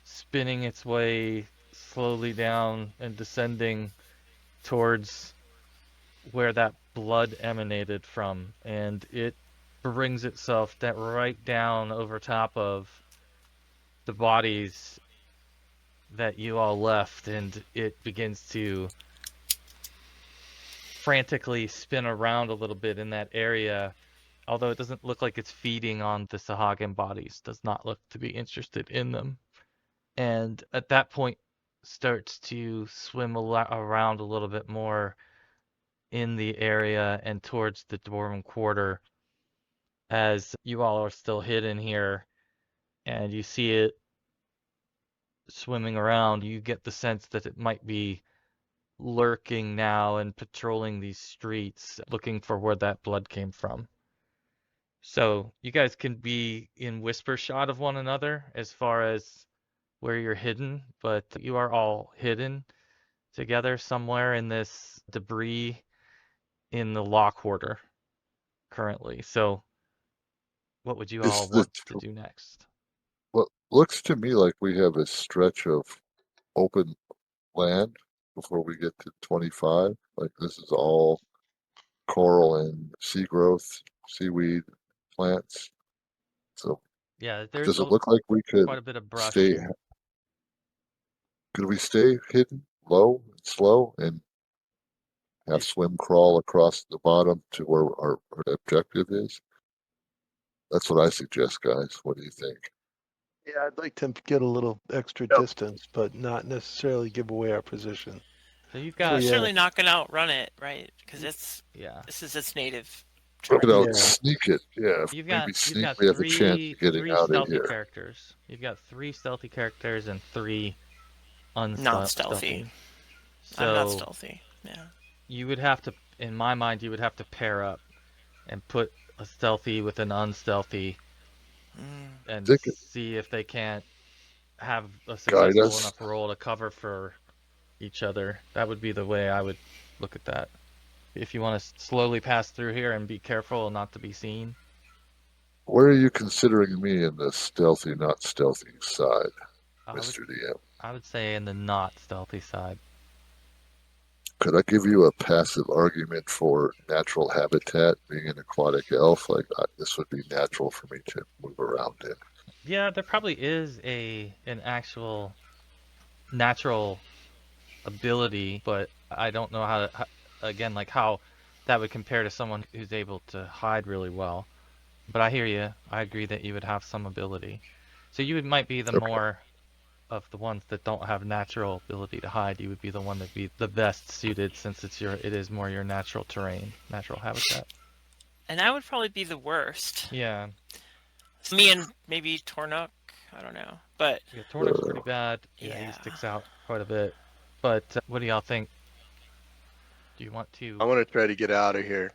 spinning its way slowly down and descending towards where that blood emanated from, and it brings itself that right down over top of the bodies that you all left, and it begins to frantically spin around a little bit in that area. Although it doesn't look like it's feeding on the Sahuagin bodies, does not look to be interested in them. And at that point starts to swim around a little bit more in the area and towards the Dwarven Quarter as you all are still hidden here and you see it swimming around. You get the sense that it might be lurking now and patrolling these streets looking for where that blood came from. So you guys can be in whisper shot of one another as far as where you're hidden, but you are all hidden together somewhere in this debris in the law quarter currently. So what would you all
Is the
want to do next?
Well, looks to me like we have a stretch of open land before we get to 25. Like this is all coral and sea growth, seaweed, plants. So
Yeah, there's
does it look like we could
quite a bit of brush
stay?
here.
Could we stay hidden, low, and slow, and have swim crawl across the bottom to where our objective is? That's what I suggest, guys. What do you think?
Yeah, I'd like to get a little extra
Yep.
distance, but not necessarily give away our position.
So you've
So
got,
We're
yeah,
certainly not going to outrun it, right? Because
yeah,
this is its native
We could
terrain.
out sneak it. Yeah, if
you've
maybe
got
sneak. We have a chance of getting
three
out of
stealthy
here.
characters. You've got 3 stealthy characters and 3
Not stealthy.
unstealthy.
I'm not
So
stealthy. Yeah.
you would have to, in my mind, you would have to pair up and put a stealthy with an unstealthy and
Think
see if they can't have a
guide
successful
us.
enough roll to cover for each other. That would be the way I would look at that. If you want to slowly pass through here and be careful not to be seen.
Where are you considering me in the stealthy, not stealthy side, Mr. DM?
I would say in the not stealthy side.
Could I give you a passive argument for natural habitat, being an aquatic elf? Like this would be natural for me to move around in.
Yeah, there probably is an actual natural ability, but I don't know how again, like how that would compare to someone who's able to hide really well. But I hear you. I agree that you would have some ability. So might be the
Okay.
more of the ones that don't have natural ability to hide. You would be the one that'd be the best suited since it is more your natural terrain, natural habitat.
And I would probably be the worst.
Yeah.
Me and maybe Tornuk. I don't know. But
Yeah, Tornuk's pretty bad. Yeah, he
yeah.
sticks out quite a bit. But what do y'all think? Do you want to?
I want to try to get out of here.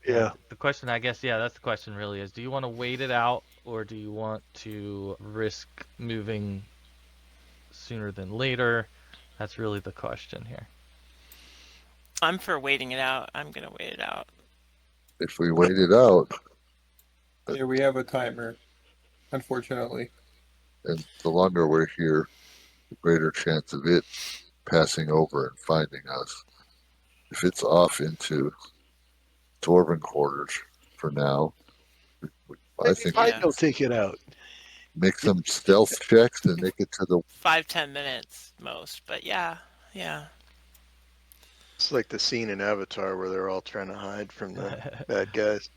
Yeah.
The question, I guess, yeah, that's the question really is, do you want to wait it out or do you want to risk moving sooner than later? That's really the question here.
I'm for waiting it out. I'm going to wait it out.
If we wait it out,
Yeah, we have a timer, unfortunately.
and the longer we're here, the greater chance of it passing over and finding us. If it's off into Dwarven quarters for now, I think
I'd go take it out.
make some stealth checks and make it to the
5-10 minutes most. But yeah.
It's like the scene in Avatar where they're all trying to hide from the bad guys.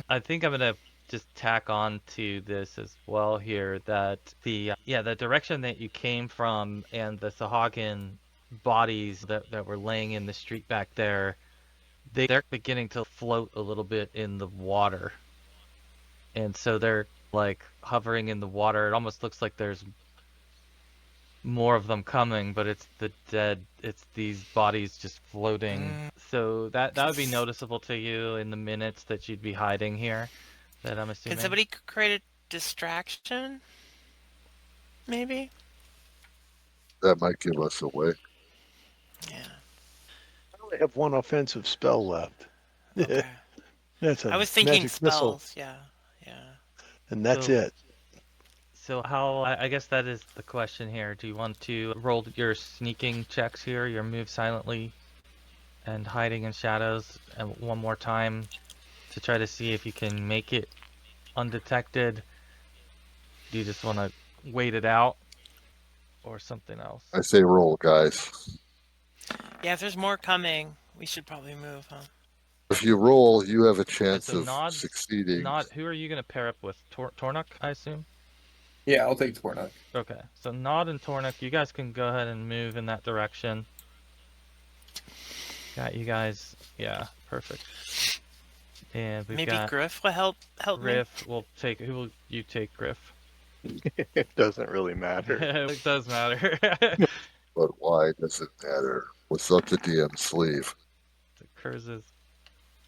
I think I'm gonna just tack on to this as well here that the direction that you came from and the Sahuagin bodies that were laying in the street back there, they're beginning to float a little bit in the water. And so they're like hovering in the water. It almost looks like there's more of them coming, but it's these bodies just floating. So that would be noticeable to you in the minutes that you'd be hiding here, that I'm assuming.
Can somebody create a distraction? Maybe?
that might give us away.
Yeah.
I only have one offensive spell left.
Okay.
That's a
I was thinking
magic missile,
spells. Yeah.
and that's
So-
it.
So I guess that is the question here. Do you want to roll your sneaking checks here, your move silently and hiding in shadows and one more time to try to see if you can make it undetected? Do you just want to wait it out or something else?
I say roll, guys.
Yeah, if there's more coming, we should probably move, huh?
If you roll, you have a chance
so
of
Nod's-
succeeding.
Who are you going to pair up with? Tornuk, I assume?
Yeah, I'll take Tornuk.
Okay, so Nod and Tornuk, you guys can go ahead and move in that direction. Got you guys. Yeah, perfect. And we've
Maybe
got
Griff will help me.
Griff. Who will you take, Griff?
It doesn't really matter.
It does matter.
But why does it matter? What's up the DM's sleeve?
Curz's.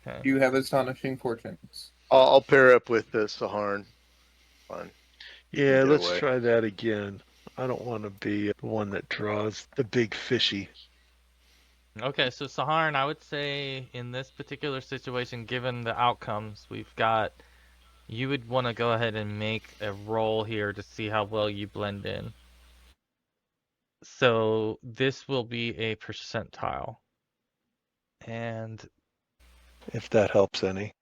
Okay.
You have astonishing fortunes.
I'll pair up with Saharn. Fine.
Yeah,
Get
let's
away.
try that again. I don't want to be the one that draws the big fishy.
Okay, so Saharn, I would say in this particular situation, given the outcomes we've got, you would want to go ahead and make a roll here to see how well you blend in. So this will be a percentile. And
If that helps any.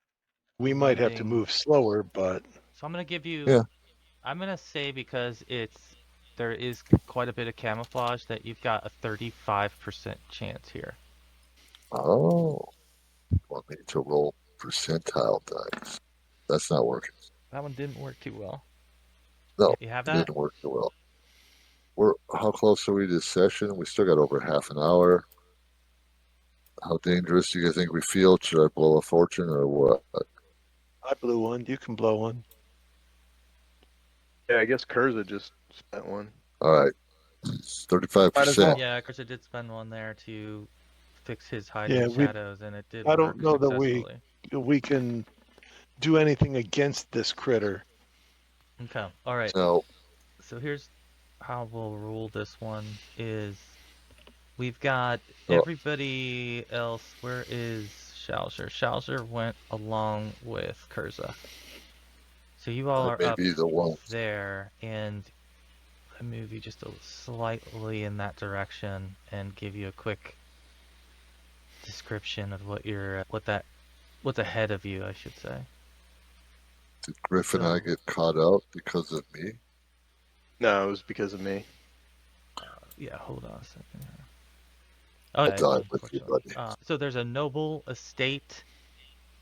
We might have to
blending-
move slower, but
So I'm gonna give you.
Yeah.
I'm gonna say because there is quite a bit of camouflage that you've got a 35% chance here.
Oh, want me to roll percentile dice? That's not working.
That one didn't work too well.
No,
You have
it
that?
didn't work too well. How close are we to this session? We still got over half an hour. How dangerous do you think we feel? Should I blow a fortune or what?
I blew one. You can blow one.
Yeah, I guess Kurza just spent one.
All right,
Might as
35%.
well.
Yeah, Krista did spend one there to fix his hiding
Yeah,
shadows, and it did
I don't
work
know that we-
successfully.
We can do anything against this critter.
Okay, all right.
So
So here's how we'll rule this one is we've got
Oh.
everybody else. Where is Shalzer? Shalzer went along with Kurza. So you all are up
maybe the one.
there, and I move you just slightly in that direction and give you a quick description of what's ahead of you, I should say.
Did Griff and I
So-
get caught out because of me?
No, it was because of me.
Yeah, hold on a second.
I'll
Okay,
dive with you,
unfortunately.
buddy.
So there's a noble estate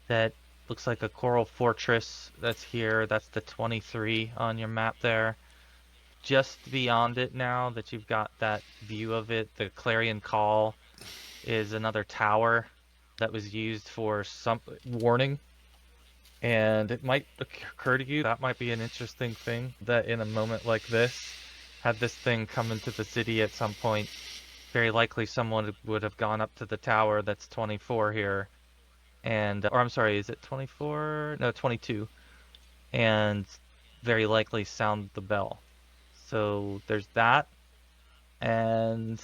that looks like a coral fortress that's here. That's the 23 on your map there. Just beyond it now that you've got that view of it, the Clarion Call is another tower that was used for some warning. And it might occur to you that might be an interesting thing that in a moment like this, had this thing come into the city at some point, very likely someone would have gone up to the tower that's 24 here and or I'm sorry, is it 24? No, 22. And very likely sound the bell. So there's that. And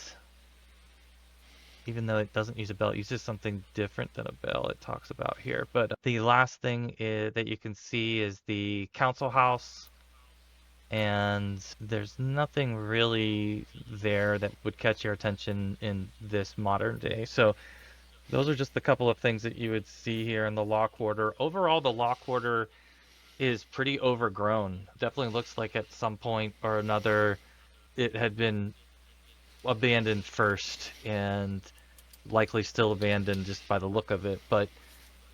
even though it doesn't use a bell, it uses something different than a bell it talks about here. But the last thing that you can see is the council house. And there's nothing really there that would catch your attention in this modern day. So those are just a couple of things that you would see here in the law quarter. Overall, the law quarter is pretty overgrown. Definitely looks like at some point or another it had been abandoned first and likely still abandoned just by the look of it. But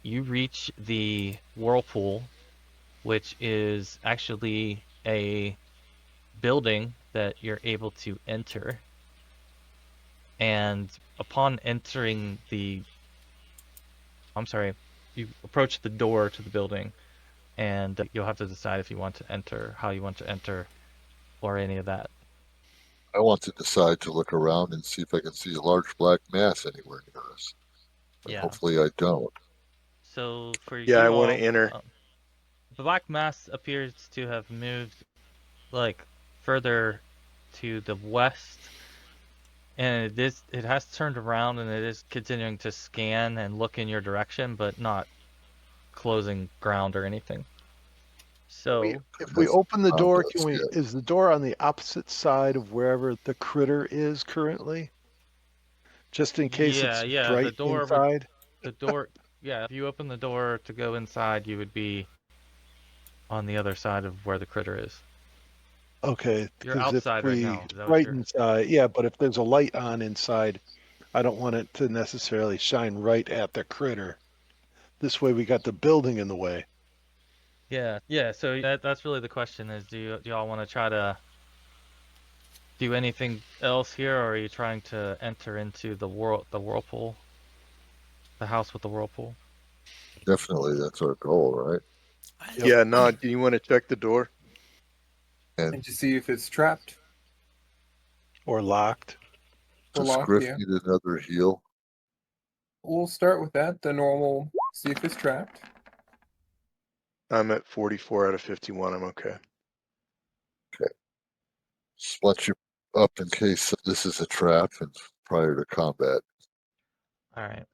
you reach the Whirlpool, which is actually a building that you're able to enter. And upon entering you approach the door to the building, and you'll have to decide if you want to enter, how you want to enter, or any of that.
I want to decide to look around and see if I can see a large black mass anywhere near us. But
Yeah.
hopefully I don't.
So for
Yeah, I
you
want to
all,
enter.
the black mass appears to have moved like further to the west, and it has turned around and it is continuing to scan and look in your direction, but not closing ground or anything. So
If we
Hasn't
open the
found
door,
us yet.
is the door on the opposite side of wherever the critter is currently? Just in case it's
yeah,
right inside?
the door, yeah, if you open the door to go inside, you would be on the other side of where the critter is.
Okay,
You're
because if
outside right
we
now. Is that what
right
you're?
inside, yeah, but if there's a light on inside, I don't want it to necessarily shine right at the critter. This way we got the building in the way.
Yeah. So that's really the question: is do y'all want to try to do anything else here, or are you trying to enter into the whirlpool, the house with the whirlpool?
Definitely that's our goal, right?
Yep.
Yeah, Nod, do you want to check the door?
And
And to see if it's trapped
Or locked.
or
does
locked,
Griff
yeah.
need another heal?
We'll start with that, the normal, see if it's trapped.
I'm at 44 out of 51. I'm okay.
Split you up in case this is a trap and prior to combat.
All right.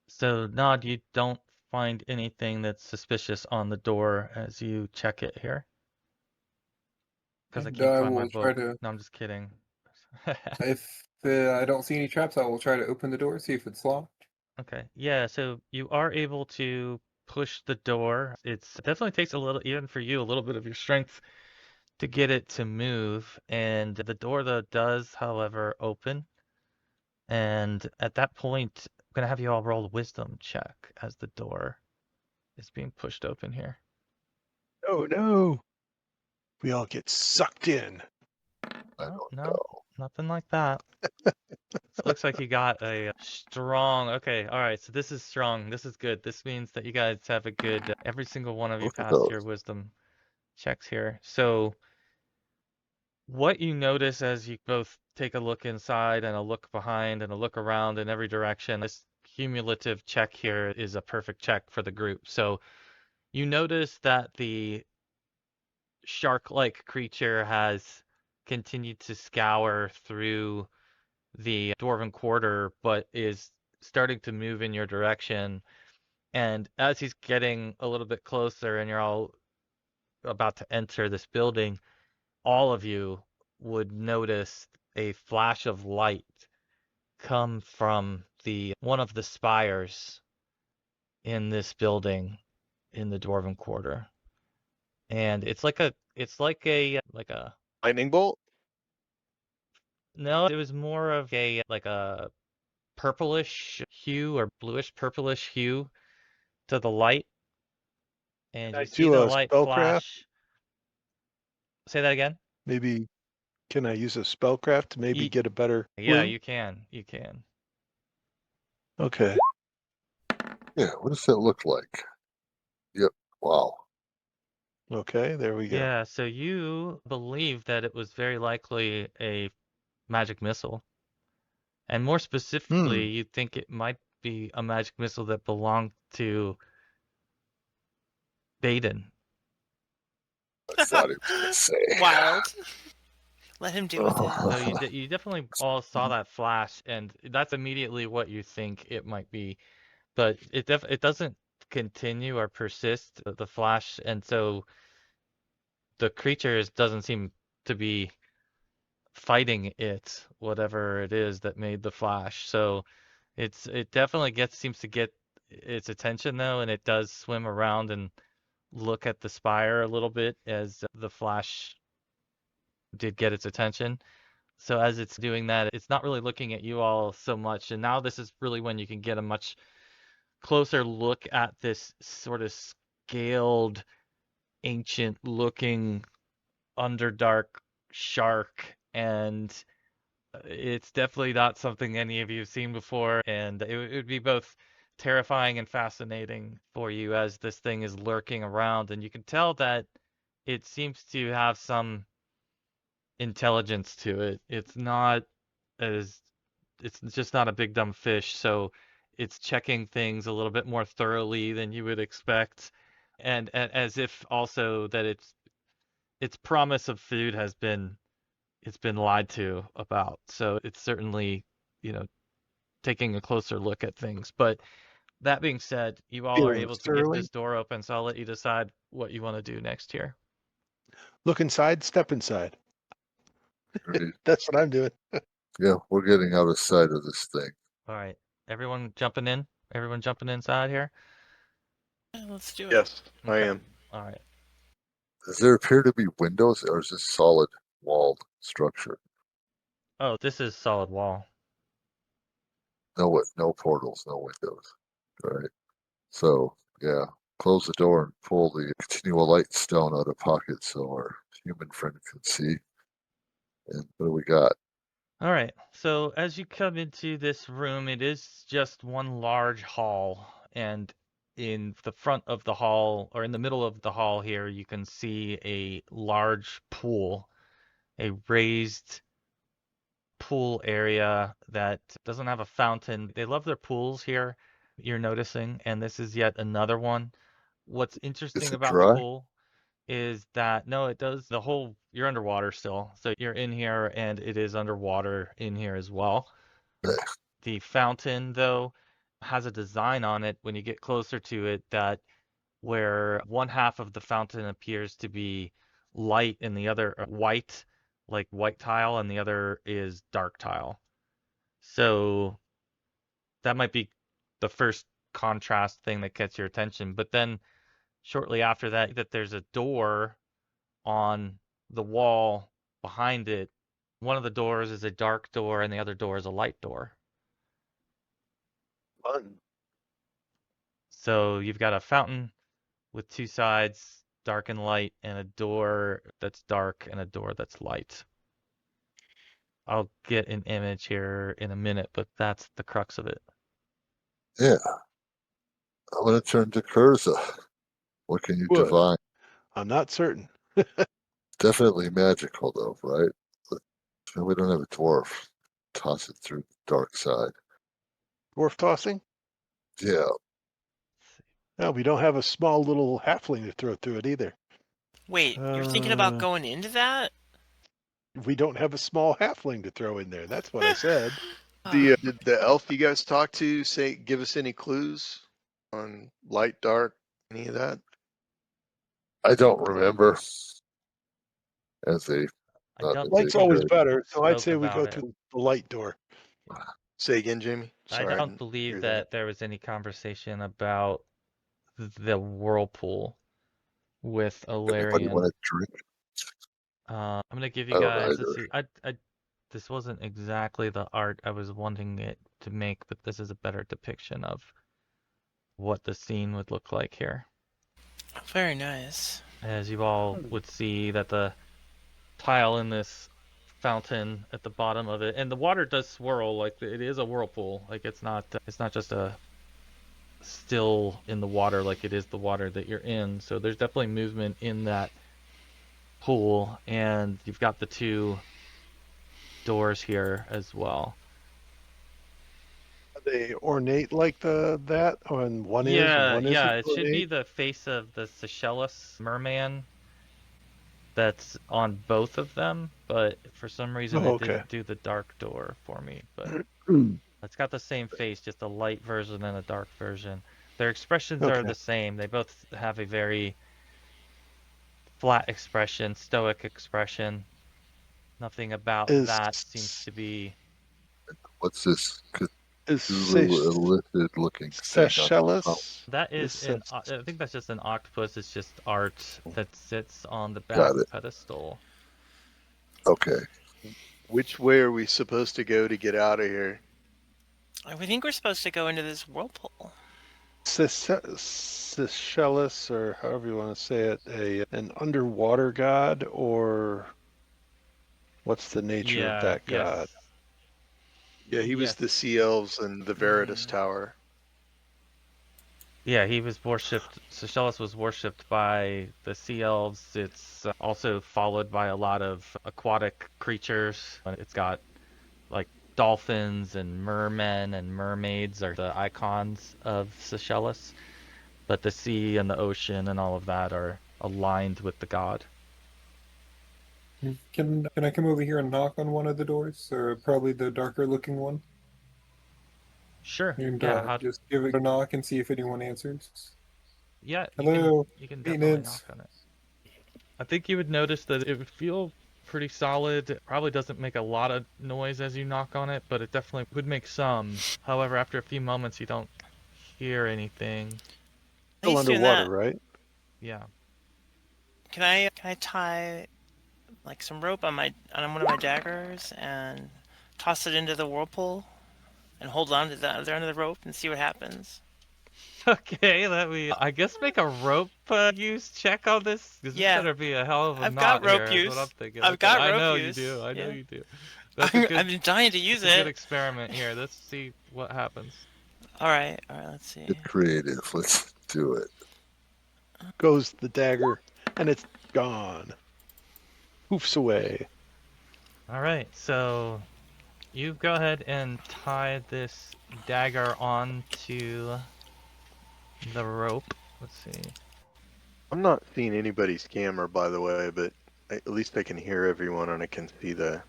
So Nod, you don't find anything that's suspicious on the door as you check it here, because I
And
can't
I
find my
will try
book.
to,
No, I'm just kidding.
if I don't see any traps, I will try to open the door, see if it's locked.
Okay. Yeah, so you are able to push the door. It definitely takes a little, even for you, a little bit of your strength to get it to move. And the door though does, however, open. And at that point, I'm gonna have you all roll a wisdom check as the door is being pushed open here.
Oh no. We all get sucked in.
I
Oh,
don't
no,
know.
nothing like that. It looks like you got a strong. Okay, all right. So this is strong. This is good. This means that you guys have a good. Every single one of you
Look at
passed your
those.
wisdom checks here. So what you notice as you both take a look inside and a look behind and a look around in every direction, this cumulative check here is a perfect check for the group. So you notice that the shark-like creature has continued to scour through the dwarven quarter, but is starting to move in your direction. And as he's getting a little bit closer and you're all about to enter this building, all of you would notice a flash of light come from the one of the spires in this building in the dwarven quarter. And it's like a
Lightning bolt?
No, it was more of a like a purplish hue or bluish purplish hue to the light, and
Can I
you see
do
the
a
light
spellcraft?
flash. Say that again.
Maybe can I use a spellcraft to maybe get a better
Yeah,
clue?
you can. You can.
Okay.
Yeah, what does that look like? Yep. Wow.
Okay, there we go.
Yeah, so you believe that it was very likely a magic missile. And more specifically, you think it might be a magic missile that belonged to Baden.
I thought he was going to say.
Wild. Let him do with it.
So you definitely all saw that flash, and that's immediately what you think it might be. But it doesn't continue or persist, the flash, and so the creature doesn't seem to be fighting it, whatever it is that made the flash. So it definitely seems to get its attention though, and it does swim around and look at the spire a little bit as the flash did get its attention. So as it's doing that, it's not really looking at you all so much. And now this is really when you can get a much closer look at this sort of scaled, ancient looking underdark shark. And it's definitely not something any of you have seen before. And it would be both terrifying and fascinating for you as this thing is lurking around. And you can tell that it seems to have some intelligence to it. It's just not a big dumb fish, so it's checking things a little bit more thoroughly than you would expect. And as if also that its promise of food it's been lied to about. So it's certainly, you know, taking a closer look at things. But that being said, you all are
Feeling
able to get
surly.
this door open, so I'll let you decide what you want to do next here.
Look inside, step inside.
Great.
That's what I'm doing.
Yeah, we're getting out of sight of this thing.
All right. Everyone jumping in? Everyone jumping inside here?
Yeah, let's do it.
Yes, I
Okay.
am.
All right.
Does there appear to be windows, or is this solid walled structure?
Oh, this is solid wall.
No portals, no windows. All right. So, yeah, close the door and pull the continual light stone out of pocket so our human friend can see. And what do we got?
All right. So as you come into this room, it is just one large hall, and in the front of the hall, or in the middle of the hall here, you can see a large pool, a raised pool area that doesn't have a fountain. They love their pools here, you're noticing, and this is yet another one. What's
Is
interesting
it
about the
dry?
pool is that no, it does the whole, you're underwater still. So you're in here and it is underwater in here as well.
Okay.
The fountain, though, has a design on it when you get closer to it that where one half of the fountain appears to be light and the other white, like white tile, and the other is dark tile. So that might be the first contrast thing that gets your attention. But then shortly after that, there's a door on the wall behind it. One of the doors is a dark door and the other door is a light door.
Fun.
So you've got a fountain with two sides, dark and light, and a door that's dark and a door that's light. I'll get an image here in a minute, but that's the crux of it.
Yeah. I'm going to turn to Curza. What can you
Wood.
divine?
I'm not certain.
Definitely magical, though, right? But we don't have a dwarf. Toss it through the dark side.
Dwarf tossing?
Yeah.
No, we don't have a small little halfling to throw through it either.
Wait, you're thinking about going into that?
We don't have a small halfling to throw in there. That's what I said.
Did the elf you guys talked to give us any clues on light, dark, any of that?
I don't remember. As a
I
not
don't
been
Light's
taking
always
very-
better, so I'd
spoke
say we go
about it.
through the light door.
Say again, Jamie.
I
Sorry,
don't
didn't
believe
hear
that there was any conversation about the whirlpool with
Anybody
Alarian.
want a drink?
I'm gonna give you
I don't
guys. Let's
either.
see. I This wasn't exactly the art I was wanting it to make, but this is a better depiction of what the scene would look like here.
Very nice.
As you all would see that the tile in this fountain at the bottom of it, and the water does swirl, like it is a whirlpool. Like it's not just a still in the water like it is the water that you're in. So there's definitely movement in that pool, and you've got the two doors here as well.
Are they ornate like that? And one is and one isn't
It should be
ornate?
the face of the Seychelles merman that's on both of them, but for some reason
Oh,
it
okay.
didn't do the dark door for me. But it's got the same face, just a light version and a dark version. Their expressions are
Okay.
the same. They both have a very flat expression, stoic expression. Nothing about that seems to be.
What's this
Is
Cthulhu-elicited looking thing on the front?
Seychelles?
That is
This
I think that's just an octopus. It's just art that sits on the back
Got it.
pedestal.
Okay.
Which way are we supposed to go to get out of here?
I think we're supposed to go into this whirlpool.
Seychelles, or however you want to say it, an underwater god, or what's the nature of that god?
Yeah, he was the Sea Elves and the Veritas Tower.
Yeah, he was worshipped. Seychelles was worshipped by the sea elves. It's also followed by a lot of aquatic creatures. It's got like dolphins and mermen and mermaids are the icons of Seychelles, but the sea and the ocean and all of that are aligned with the god.
Can I come over here and knock on one of the doors, or probably the darker looking one?
Sure.
And
Yeah.
just give it a knock and see if anyone answers.
Yeah.
Hello.
You can definitely knock on it. I think you would notice that it would feel pretty solid. It probably doesn't make a lot of noise as you knock on it, but it definitely would make some. However, after a few moments, you don't hear anything.
Still underwater, right?
Yeah. Can I tie like some rope on one of my daggers and toss it into the whirlpool and hold on to the other end of the rope and see what happens?
Okay, I guess make a rope use check on this. Because this better be a hell of a
I've got
knot
rope
here,
use.
is what I'm thinking.
I've got rope
I know
use.
you do. I know
Yeah.
you do. That's a good,
I've been dying to use
that's a
it.
good experiment here. Let's see what happens.
All right, let's see.
Get creative. Let's do it.
Goes the dagger, and it's gone. Poofs away.
All right, so you go ahead and tie this dagger onto the rope. Let's see.
I'm not seeing anybody's camera, by the way, but at least I can hear everyone and I can see the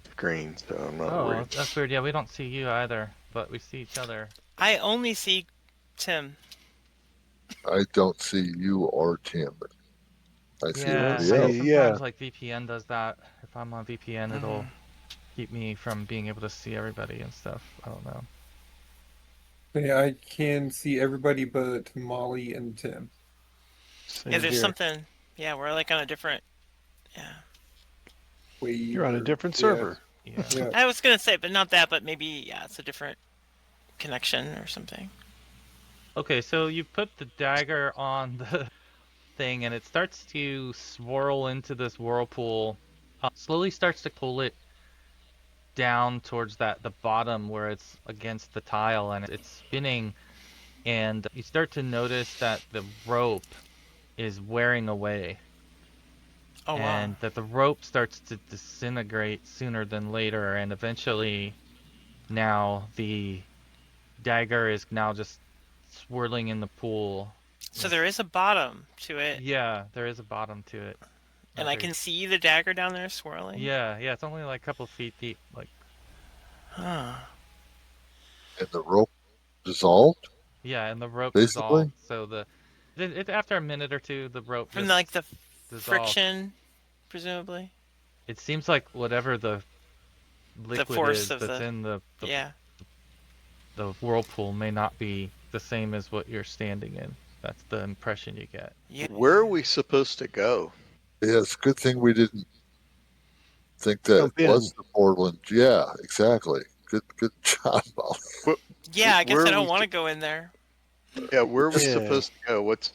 screen, so I'm not worried.
That's weird. Yeah, we don't see you either, but we see each other.
I only see Tim.
I don't see you or Tim. I see everybody else.
Sometimes like VPN does that. If I'm on VPN, it'll keep me from being able to see everybody and stuff. I don't know.
Yeah, I can see everybody but Molly and Tim.
Same
There's
here.
something. Yeah, we're like on a different. Yeah.
You're on a different server.
Yeah.
I was gonna say, but not that. But maybe it's a different connection or something.
Okay, so you put the dagger on the thing, and it starts to swirl into this whirlpool. Slowly starts to pull it down towards the bottom where it's against the tile, and it's spinning. And you start to notice that the rope is wearing away.
Oh, wow.
And that the rope starts to disintegrate sooner than later, and eventually now the dagger is now just swirling in the pool.
So there is a bottom to it.
Yeah, there is a bottom to it.
And I can see the dagger down there swirling?
Yeah, it's only like a couple of feet deep.
Huh.
And the rope dissolved?
Yeah, and the rope
basically
dissolved. So after a minute or two, the rope
from like the
dissolved.
friction, presumably.
It seems like whatever the liquid
force
is
of
that's in the whirlpool may not be the same as what you're standing in. That's the impression you get.
Yeah.
Where are we supposed to go?
Yeah, it's a good thing we didn't think that
Jump in.
was the portal. And yeah, exactly. Good job, Molly.
Yeah, I guess
Where
I
are
don't
we
want to
su-
go in there.
Yeah, where are we
Yeah.
supposed to go? What's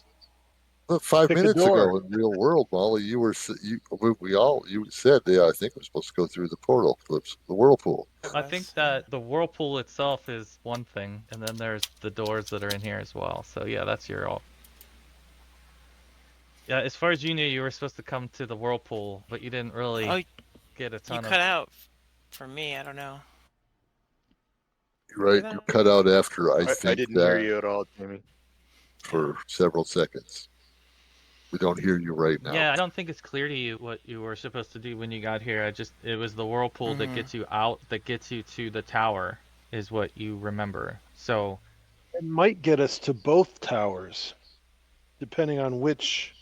Look, 5
Pick a
minutes
door.
ago in real world, Molly, you said, yeah, I think we're supposed to go through the portal, the whirlpool.
I think that the whirlpool itself is one thing, and then there's the doors that are in here as well. So yeah, that's your all. Yeah, as far as you knew, you were supposed to come to the whirlpool, but you didn't really
Oh,
get a
you
ton of.
cut out for me. I don't know.
You're right.
that?
You cut out after I
I
think
didn't hear
that
you at all, Jamie.
for several seconds. We don't hear you right now.
Yeah, I don't think it's clear to you what you were supposed to do when you got here. It was the whirlpool that gets you out, that gets you to the tower, is what you remember. So
It might get us to both towers, depending on which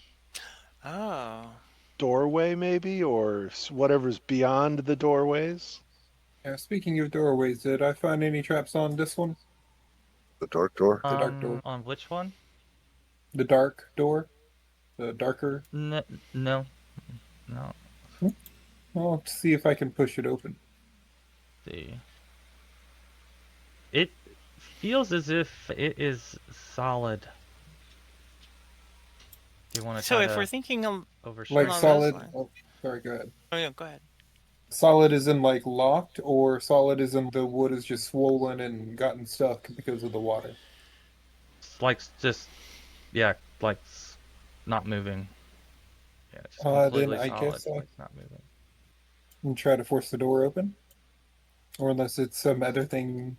Oh.
doorway, maybe, or whatever's beyond the doorways.
Speaking of doorways, did I find any traps on this one?
The dark door?
The dark door.
on which one?
The dark door? The darker?
No, no.
I'll see if I can push it open.
See. It feels as if it is solid. Do you want to
So
try
if
to
we're thinking
overshoot?
Like
Along those
solid.
lines.
Oh, sorry, go ahead.
Oh yeah, go ahead.
Solid is in like locked, or solid is in the wood is just swollen and gotten stuck because of the water.
Like just, yeah, like not moving. Yeah, just
Then
completely
I
solid,
guess
like not moving.
and try to force the door open, or unless it's some other thing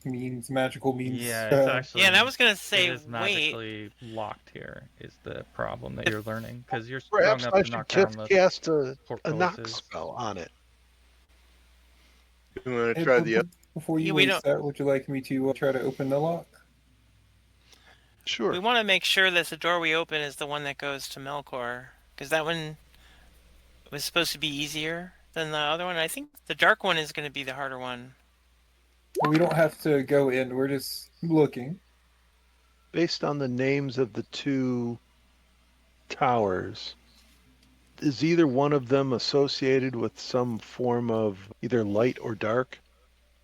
magical means.
Yeah, it's actually.
Yeah, and I was gonna say,
it is magically locked here. Is the problem that you're learning because you're strong
Perhaps
enough
I
to
should
knock down the
cast a knock
portcullises.
spell on it.
You want to try the
Before you
we
waste that, would you like me to try to open the lock?
Sure.
we want to make sure that the door we open is the one that goes to Melkor, because that one was supposed to be easier than the other one. I think the dark one is going to be the harder one.
We don't have to go in. We're just looking.
Based on the names of the two towers, is either one of them associated with some form of either light or dark?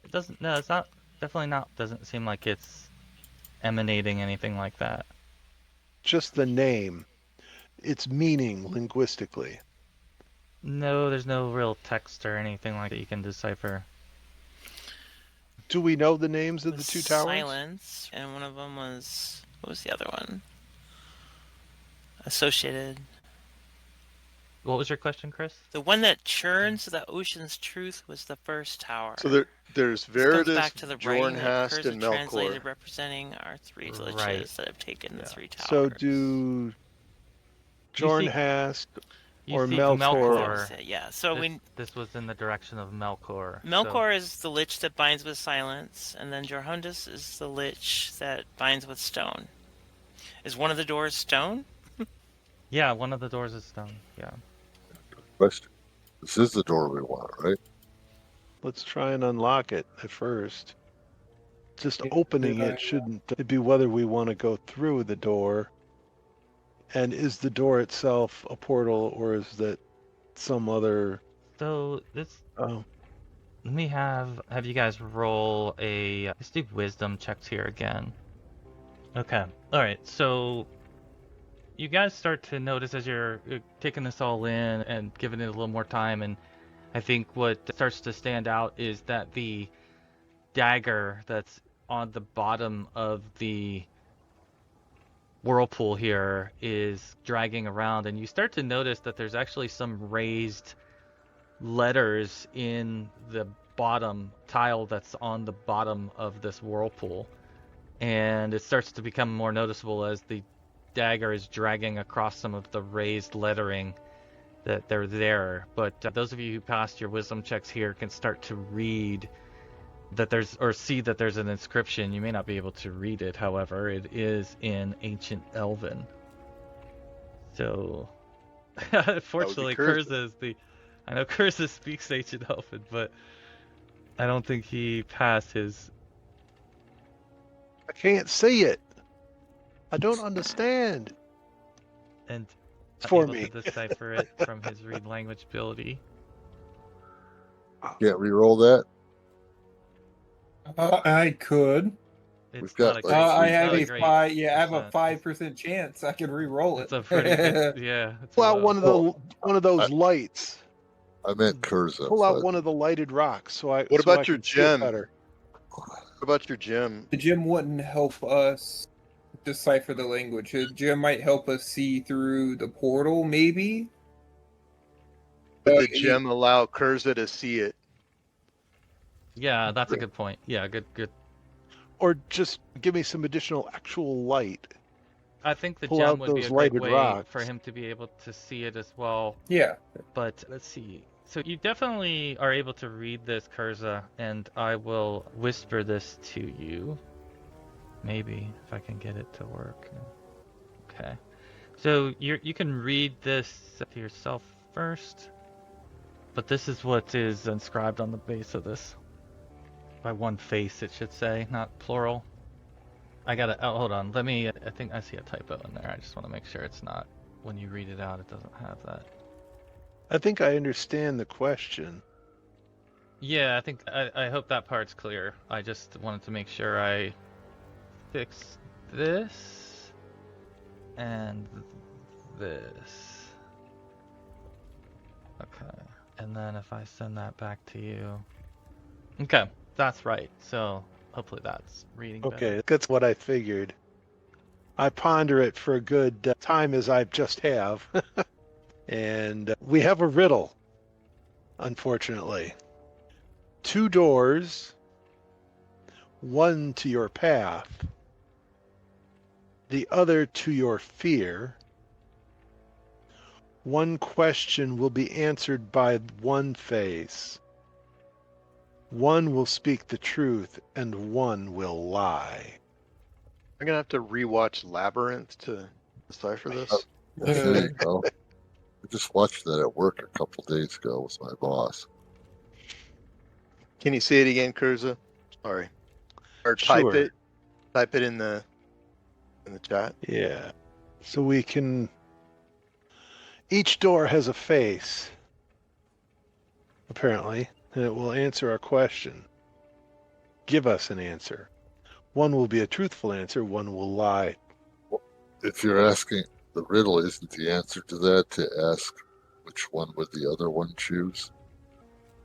It doesn't. No, it's not. Definitely not. Doesn't seem like it's emanating anything like that.
Just the name, its meaning linguistically.
No, there's no real text or anything like that you can decipher.
Do we know the names of the two towers?
Silence, and one of them was, what was the other one? Associated.
What was your question, Chris?
The one that churns the ocean's truth was the first tower.
So there's
This comes
Veritas,
back to the writing that
Jornhast,
occurs
and
of translated
Melkor.
representing our three glitches
Right.
that have taken the three towers.
So do Jornhast
You
or
see
Melkor?
Melkor.
That was it, yeah. So
This was in the direction of Melkor.
Melkor is the lich that binds with silence, and then Jorhundus is the lich that binds with stone. Is one of the doors stone?
Yeah, one of the doors is stone. Yeah.
Question. This is the door we want, right?
Let's try and unlock it at first. Just opening it shouldn't be whether we want to go through the door. And is the door itself a portal, or is that some other?
So this.
Oh,
Let me have you guys roll a. Let's do wisdom checks here again. Okay. All right. So you guys start to notice as you're taking this all in and giving it a little more time, and I think what starts to stand out is that the dagger that's on the bottom of the whirlpool here is dragging around, and you start to notice that there's actually some raised letters in the bottom tile that's on the bottom of this whirlpool, and it starts to become more noticeable as the dagger is dragging across some of the raised lettering that they're there. But those of you who passed your wisdom checks here can start to read that there's, or see that there's an inscription. You may not be able to read it, however, it is in ancient Elven. So, unfortunately, Curza is the. I know Curza speaks ancient Elven, but I don't think he passed his.
I can't see it. I don't understand.
And.
It's
Not
for
able
me.
to decipher it from his read language ability.
Can't re-roll that.
I could.
It's
got,
not a
like,
great.
I
it's
have
not
a
great
five. Yeah, I have a
percent.
5% chance. I can re-roll it.
It's a pretty. Yeah. It's
Pull out
low.
one of those lights.
I meant Curza.
Pull out
but
one of the lighted rocks so I
What
so I
about your
can see it
gem?
better.
What about your gem?
The gem wouldn't help us decipher the language. The gem might help us see through the portal, maybe.
Would the gem allow Curza to see it?
Yeah, that's a good point. Yeah, good.
Or just give me some additional actual light.
I think the
Pull
gem
out
would be
those
a great
lighted
way
rocks.
for him to be able to see it as well.
Yeah.
But let's see. So you definitely are able to read this, Curza, and I will whisper this to you. Maybe if I can get it to work. Okay. So you can read this to yourself first. But this is what is inscribed on the base of this. By one face, it should say, not plural. I gotta. Oh, hold on. Let me. I think I see a typo in there. I just want to make sure it's not. When you read it out, it doesn't have that.
I think I understand the question.
Yeah, I think. I hope that part's clear. I just wanted to make sure I fix this and this. Okay. And then if I send that back to you. Okay, that's right. So hopefully that's reading better.
Okay, that's what I figured. I ponder it for a good time as I just have. And we have a riddle, unfortunately. 2 doors, one to your path, the other to your fear. One question will be answered by one face. One will speak the truth, and one will lie.
I'm gonna have to rewatch Labyrinth to decipher this.
There you go. I just watched that at work a couple days ago with my boss.
Can you say it again, Curza? Sorry. Or
Sure.
type it. Type it in the chat.
Yeah. So we can. Each door has a face, apparently, and it will answer our question. Give us an answer. One will be a truthful answer, one will lie.
If you're asking, the riddle isn't the answer to that, to ask which one would the other one choose.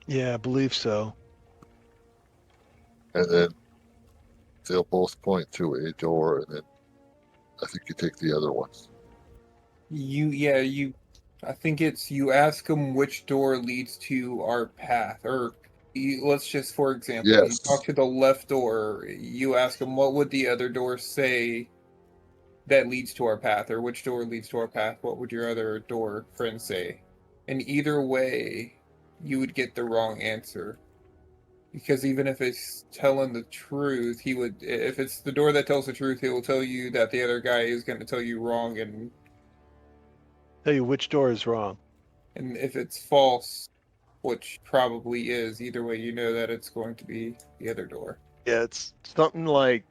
Yeah, I believe so.
And then they'll both point to a door, and then I think you take the other one.
I think it's you ask them which door leads to our path, or let's just, for example, you
Yes.
talk to the left door. You ask them what would the other door say that leads to our path, or which door leads to our path. What would your other door friend say? And either way, you would get the wrong answer. Because even if it's telling the truth, if it's the door that tells the truth, he will tell you that the other guy is going to tell you wrong, and
Tell you which door is wrong.
And if it's false, which probably is, either way, you know that it's going to be the other door.
Yeah, it's something like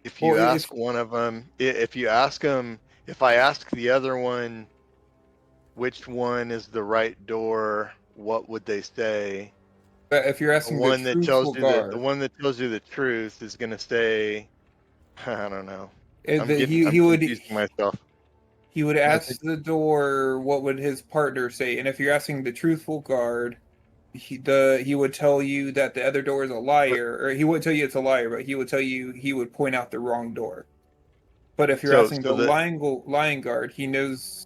if you ask one of them, if you ask them, if I ask the other one, which one is the right door, what would they say?
But if you're asking
the one that tells you
guard,
the one that tells you the truth is going to say, I don't know. I'm
confusing
myself.
He would ask the door what would his partner say, and if you're asking the truthful guard, he would tell you that the other door is a liar, or he wouldn't tell you it's a liar, but he would point out the wrong door. But if you're asking the lying guard, he knows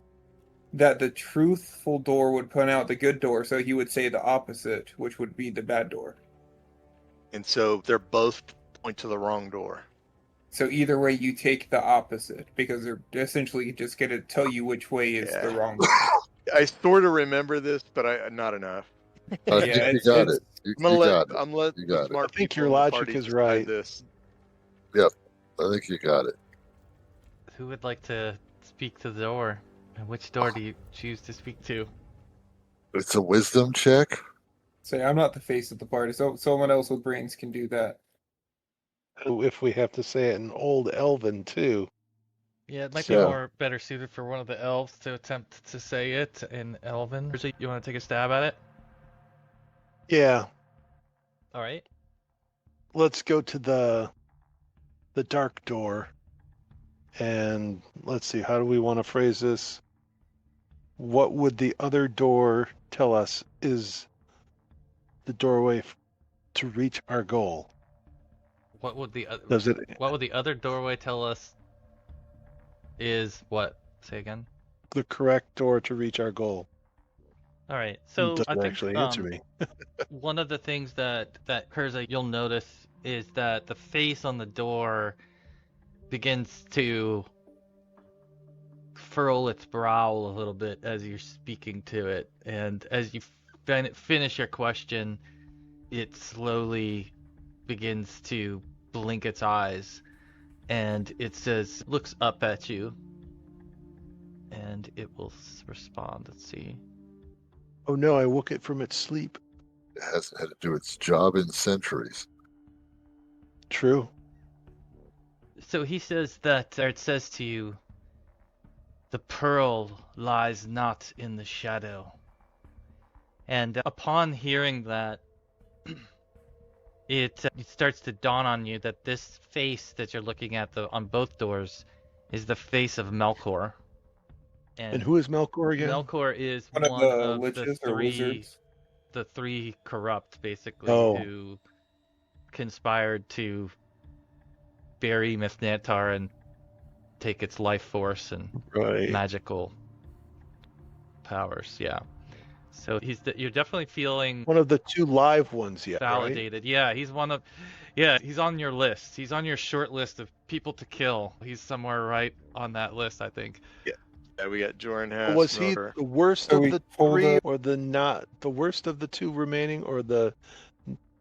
that the truthful door would point out the good door, so he would say the opposite, which would be the bad door.
And so they're both point to the wrong door.
So either way, you take the opposite, because they're essentially just going to tell you which way is the wrong door.
I sort of remember this, but not enough.
I think you got it.
I'm let the smart
I think
people
your
in the
logic
party
is
decide
right.
This.
Yep, I think you got it.
Who would like to speak to the door? And which door do you choose to speak to?
It's a wisdom check.
Say, I'm not the face of the party, so someone else with brains can do that.
If we have to say it in Old Elven, too.
Yeah, it might be better suited for one of the elves to attempt to say it in Elven. You want to take a stab at it?
Yeah.
All right.
Let's go to the dark door. And let's see, how do we want to phrase this? What would the other door tell us is the doorway to reach our goal?
What would the
Does it
other doorway tell us is what? Say again.
the correct door to reach our goal?
All right.
It
So I
doesn't
think
actually answer me.
one of the things that occurs that you'll notice is that the face on the door begins to furl its brow a little bit as you're speaking to it, and as you finish your question, it slowly begins to blink its eyes, and it says, looks up at you, and it will respond. Let's see.
Oh no, I woke it from its sleep.
It hasn't had to do its job in centuries.
True.
So he says that, or it says to you, the pearl lies not in the shadow. And upon hearing that, it starts to dawn on you that this face that you're looking at on both doors is the face of Melkor.
And who is Melkor again?
Melkor is
One of the liches or wizards.
the three corrupt, basically,
Oh.
who conspired to bury Myth Nantar and take its life force and
Right.
magical powers. Yeah. So you're definitely feeling
One of the two live ones yet, right?
validated. Yeah, he's one of. Yeah, he's on your list. He's on your short list of people to kill. He's somewhere right on that list, I think.
Yeah, we got Jordan Hess.
Was he
Melkor.
the worst
So
of
we
the
pulled
three,
a-
or the worst of the two remaining, or the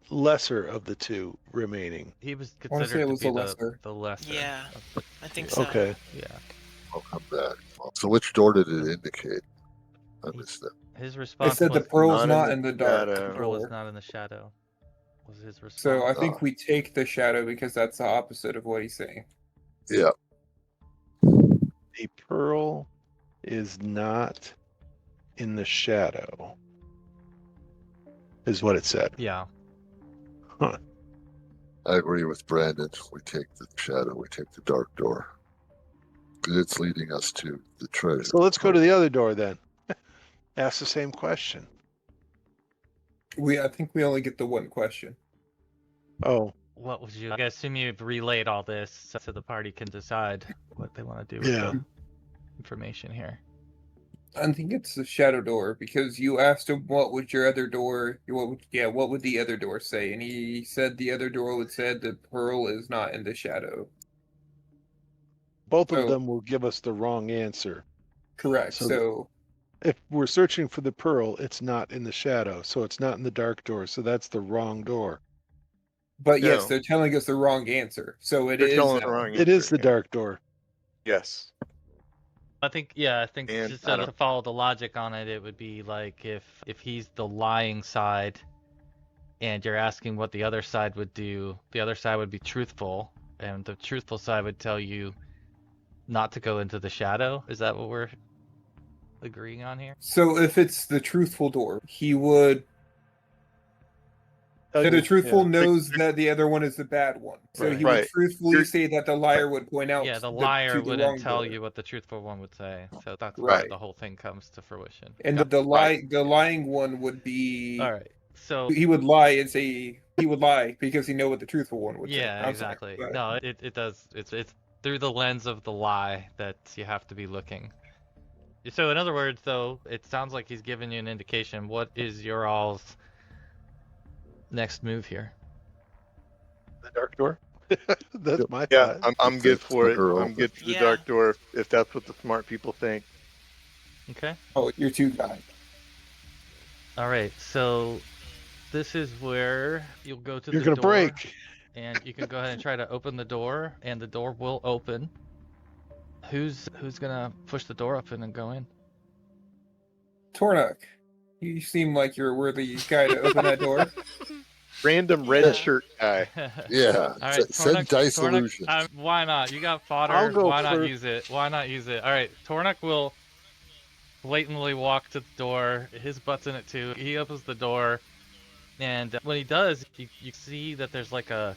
lesser of the two remaining?
He was
I wanna say
considered
it
to
was
be
the lesser.
the lesser.
Yeah.
of the
I think
two.
so.
Okay.
Yeah.
I'll come back. So which door did it indicate? I missed that.
His
It
response
said the
was
pearl's
Not
not
in
in
the
the dark
shadow.
the pearl is
door.
not in the shadow. Was his response.
So I think we take the shadow because that's the opposite of what he's saying.
Yeah.
The pearl is not in the shadow, is what it said.
Yeah.
Huh.
I agree with Brandon. We take the shadow, we take the dark door. Because it's leading us to the treasure.
So let's go to the other door then. Ask the same question.
I think we only get the one question.
Oh,
What would you? I assume you've relayed all this so the party can decide what they want to do with
Yeah.
the information here.
I think it's the shadow door because you asked him what would your other door what would the other door say? And he said the other door would say the pearl is not in the shadow.
both of
So-
them will give us the wrong answer.
Correct.
So
So
If we're searching for the pearl, it's not in the shadow, so it's not in the dark door, so that's the wrong door.
but yes,
No.
they're telling us the wrong answer. So it
They're
is
telling
that
the
one.
wrong
It is
answer,
the
yeah.
dark door.
Yes.
I think
And
just
I
to
don't-
follow the logic on it, it would be like if he's the lying side, and you're asking what the other side would do, the other side would be truthful, and the truthful side would tell you not to go into the shadow. Is that what we're agreeing on here?
So if it's the truthful door, he would
Tell
so the
you-
truthful
yeah.
knows that the other one is the bad one. So
Right.
he would
Right.
truthfully
You're-
say that the liar would point out
Yeah, the
to
liar
the
wouldn't
wrong
tell
door.
you what the truthful one would say, so that's
Right.
where the whole thing comes to fruition.
And
Got-
the
Right.
lying one would be
all right, so
he would lie and say he would lie because he know what the truthful one would say.
yeah,
I'm sorry.
exactly.
Go ahead.
No, it does. It's through the lens of the lie that you have to be looking. So in other words, though, it sounds like he's giving you an indication. What is your all's next move here?
The dark door? That's my
Yeah,
thought.
I'm good for it.
Door
I'm
open.
good for the
Yeah.
dark door if that's what the smart people think.
Okay.
Oh, you're too kind.
All right. So this is where you'll go to
You're
the
gonna
door,
break.
and you can go ahead and try to open the door, and the door will open. Who's gonna push the door open and go in?
Tornuk, you seem like you're a worthy guy to open that door.
Random red
Yeah.
shirt guy.
Yeah.
All right,
Send dice
Tornuk,
illusions.
why not? You got fodder.
I'll go
Why not
first.
use it? Why not use it? All right, Tornuk will blatantly walk to the door. His butt's in it too. He opens the door, And when he does, you see that there's like an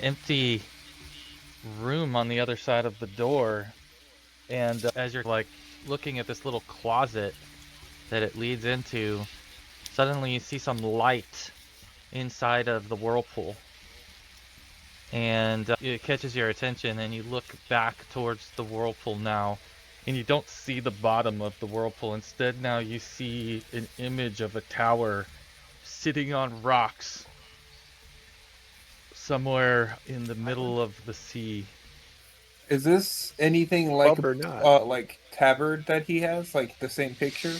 empty room on the other side of the door. And as you're like looking at this little closet that it leads into, suddenly you see some light inside of the whirlpool. And it catches your attention, and you look back towards the whirlpool now, and you don't see the bottom of the whirlpool. Instead, now you see an image of a tower sitting on rocks somewhere in the middle of the sea.
Is this anything like
Up or not?
like Tabard that he has, like the same picture?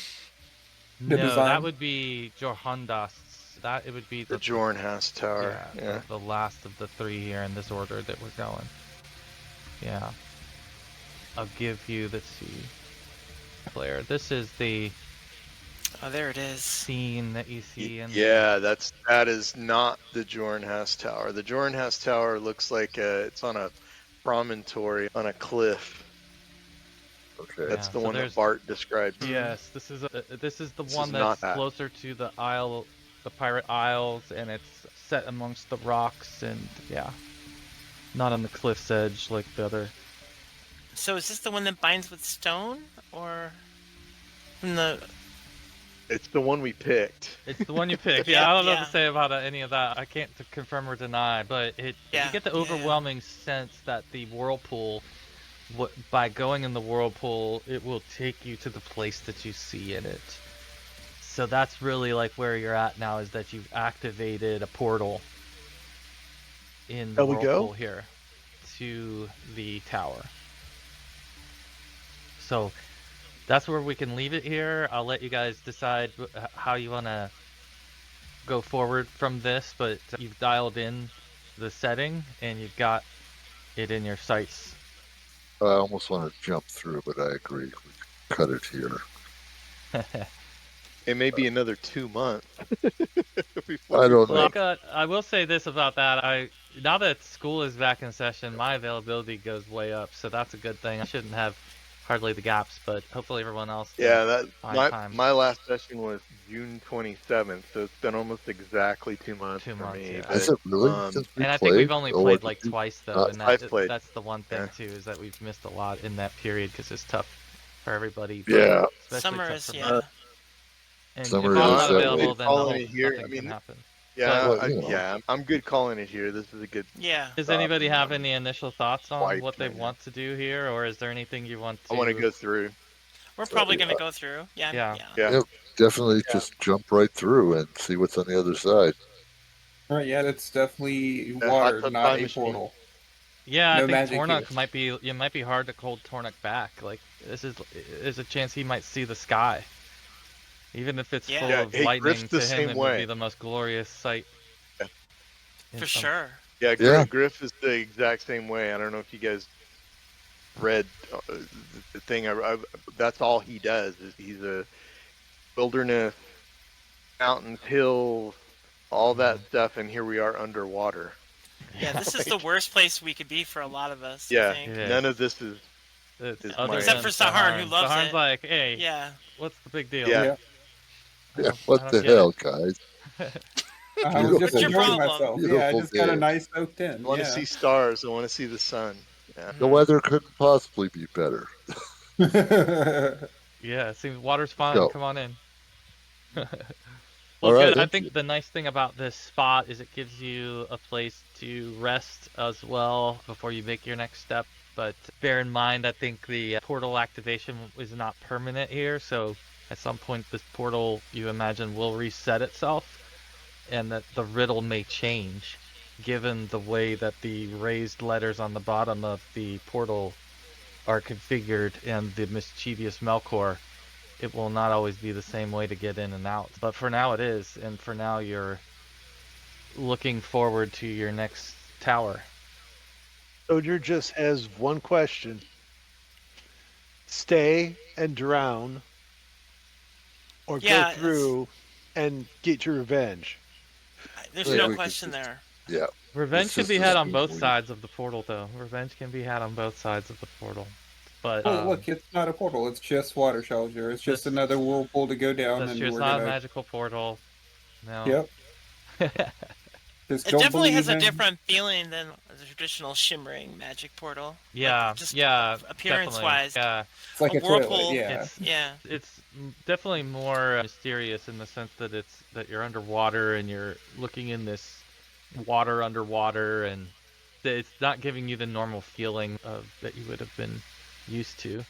The
No,
design?
that would be Jorhundast's. That it would be
The Jornhouse Tower. Yeah.
the last of the three here in this order that we're going. Yeah. I'll give you the sea player. This is the
Oh, there it is.
scene that you see in
Yeah, that is not the Jornhouse Tower. The Jornhouse Tower looks like it's on a promontory on a cliff.
Okay.
That's
Yeah,
the
so
one that
there's-
Bart described.
Yes, this is the
This
one
is not
that's
that.
closer to the isle, the Pirate Isles, and it's set amongst the rocks, and yeah, not on the cliff's edge like the other.
So is this the one that binds with stone, or from the?
It's the one we picked.
It's the one you picked.
Yeah,
Yeah, I don't know what
yeah.
to say about any of that. I can't confirm or deny, but you get the overwhelming sense that the whirlpool, by going in the whirlpool, it will take you to the place that you see in it. So that's really like where you're at now, is that you've activated a portal in the
Shall we go?
whirlpool here to the tower. So that's where we can leave it here. I'll let you guys decide how you want to go forward from this, but you've dialed in the setting and you've got it in your sights.
I almost want to jump through, but I agree. We cut it here.
It may be another 2 months.
I don't know.
Well, I will say this about that. Now that school is back in session, my availability goes way up, so that's a good thing. I shouldn't have hardly the gaps, but hopefully everyone else can find time.
My last session was June 27th, so it's been almost exactly 2 months for me.
Yeah.
But,
Is it really? Since we
and I
played?
think we've only
Or
played
did
like
you-
twice though, and
I've played.
that's the one thing too, is that we've missed a lot in that period because it's tough for everybody.
Yeah.
especially
Summer
tough
is
for me.
yeah.
And
Summer
if I'm
is
not
that way.
available, then the whole
Calling it here,
nothing
I mean,
can happen.
yeah,
Well, you know.
yeah, I'm good calling it here. This is a good.
Yeah.
Does anybody have any initial thoughts on
White
what they
man.
want to do here, or is there anything you want to?
I want to go through.
We're probably gonna go through. Yeah.
Yeah.
Yeah.
Yep, definitely just jump right through and see what's on the other side.
All right, yeah, that's definitely
hot
water,
tub
not
time
a
machine.
portal.
Yeah,
No
I think
magic
Tornuk
here.
it might be hard to hold Tornuk back. Like there's a chance he might see the sky, even if it's
Yeah.
full
Yeah,
of
hey,
lightning.
Griff's the
To him,
same
it would
way.
be the most glorious sight.
Yeah.
For sure.
Yeah,
Yeah.
Griff is the exact same way. I don't know if you guys read the thing. That's all he does. Is he's a wilderness, mountains, hills, all that stuff, and here we are underwater.
Yeah, this is the worst place we could be for a lot of us. I
Yeah,
think.
Yeah.
none of this is.
It's
Is
other
my-
Except
than
for Saharn, who loves
Saharn's
it.
like, hey,
Yeah.
what's the big deal?
Yeah.
Yeah.
I
Yeah,
don't-
what
I don't
the
get it.
hell, guys?
I was just
What's
your
enjoying
problem?
myself. Yeah, I
Beautiful
just got a
day.
nice soaked in.
I want to
Yeah.
see stars. I want to see the sun. Yeah.
The weather couldn't possibly be better.
Yeah, it seems water's fine.
Go.
Come on in.
All
Well,
right,
good. I
thank
think
you.
the nice thing about this spot is it gives you a place to rest as well before you make your next step. But bear in mind, I think the portal activation is not permanent here, so at some point this portal, you imagine, will reset itself, and that the riddle may change, given the way that the raised letters on the bottom of the portal are configured and the mischievous Melkor. It will not always be the same way to get in and out. But for now it is, and for now you're looking forward to your next tower.
Soldier just has one question. Stay and drown, or
Yeah,
go
it's-
through and get your revenge.
There's
Yeah,
no
we could
question
just-
there.
Yeah.
Revenge
It's
can
just
be
a
had on
smooth
both
lead.
sides of the portal, though. Revenge can be had on both sides of the portal. But
Oh, look, it's not a portal. It's just water shelter. It's just
This-
another whirlpool to go down,
that's
and
true. It's
we're
not a
gonna.
magical portal. No.
Yep. Just
It
don't
definitely has
believe
a
him.
different feeling than the traditional shimmering magic portal.
Yeah,
Like, just
yeah,
appearance-wise.
definitely. Yeah,
It's like
A
a toilet.
whirlpool.
Yeah.
it's definitely more mysterious in the sense that you're underwater and you're looking in this water underwater, and it's not giving you the normal feeling of that you would have been used to.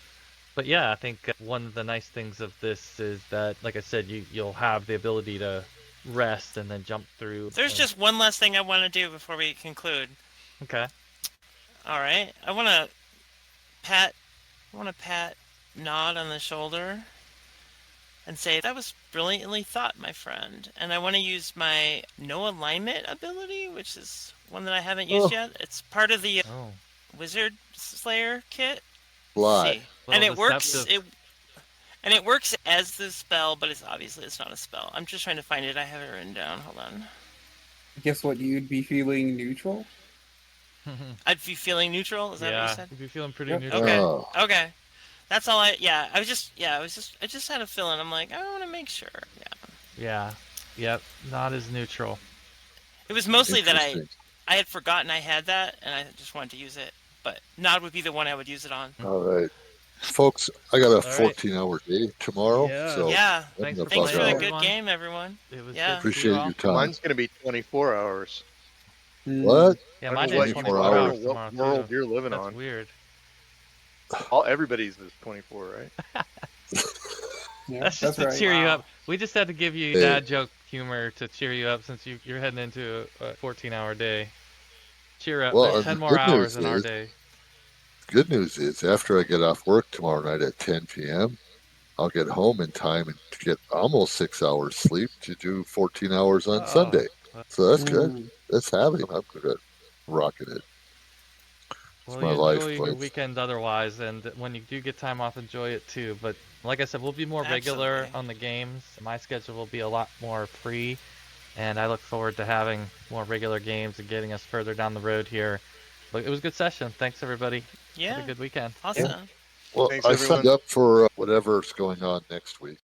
But yeah, I think one of the nice things of this is that, like I said, you'll have the ability to rest and then jump through.
There's just one last thing I want to do before we conclude.
Okay.
All right. I want to pat Nod on the shoulder and say, that was brilliantly thought, my friend. And I want to use my no alignment ability, which is one that I haven't used yet. It's part of the Wizard Slayer kit.
Fly.
See. And it works. It works as the spell, but it's not a spell. I'm just trying to find it. I have it written down. Hold on.
Guess what? You'd be feeling neutral.
I'd be feeling neutral. Is that what you said?
You'd be feeling pretty
Yep.
neutral.
Okay.
Oh.
Okay. That's all I just had a feeling. I'm like, I want to make sure. Yeah.
Yep. Not as neutral.
It was mostly that
Interesting.
I had forgotten I had that, and I just wanted to use it. But Nod would be the one I would use it on.
All right. Folks, I got a 14-hour day tomorrow.
Yeah.
So
Yeah.
I'm
Thanks
gonna
for
Thanks
bug
for the
out.
playing.
good game, everyone.
It was
Yeah.
good to see you
Appreciate
all.
your time.
Mine's going to be 24 hours.
What?
Yeah,
I
mine
don't know
is
what-
24
I
I
don't
hours
don't know what
tomorrow,
world
too.
you're living
That's
on.
weird.
Everybody's is 24, right?
Yeah,
That's just to
right.
cheer you
Wow.
up. We just had to give you
Hey.
dad joke humor to cheer you up since you're heading into a 14-hour day. Cheer up.
Well,
There's
the
10 more
good
hours
news
in our
is-
day.
Good news is, after I get off work tomorrow night at 10 p.m., I'll get home in time and to get almost 6 hours sleep to do 14 hours on Sunday. So that's good.
Mm.
That's happy. I'm good at rocking it.
Well,
my
you
life,
enjoy your
Blake.
weekend otherwise, and when you do get time off, enjoy it too. But like I said, we'll be more regular
Absolutely.
on the games. My schedule will be a lot more free, and I look forward to having more regular games and getting us further down the road here. But it was a good session. Thanks, everybody.
Yeah.
Have a good weekend.
Awesome.
Well,
Thanks,
I
everyone.
signed up for whatever's going on next week.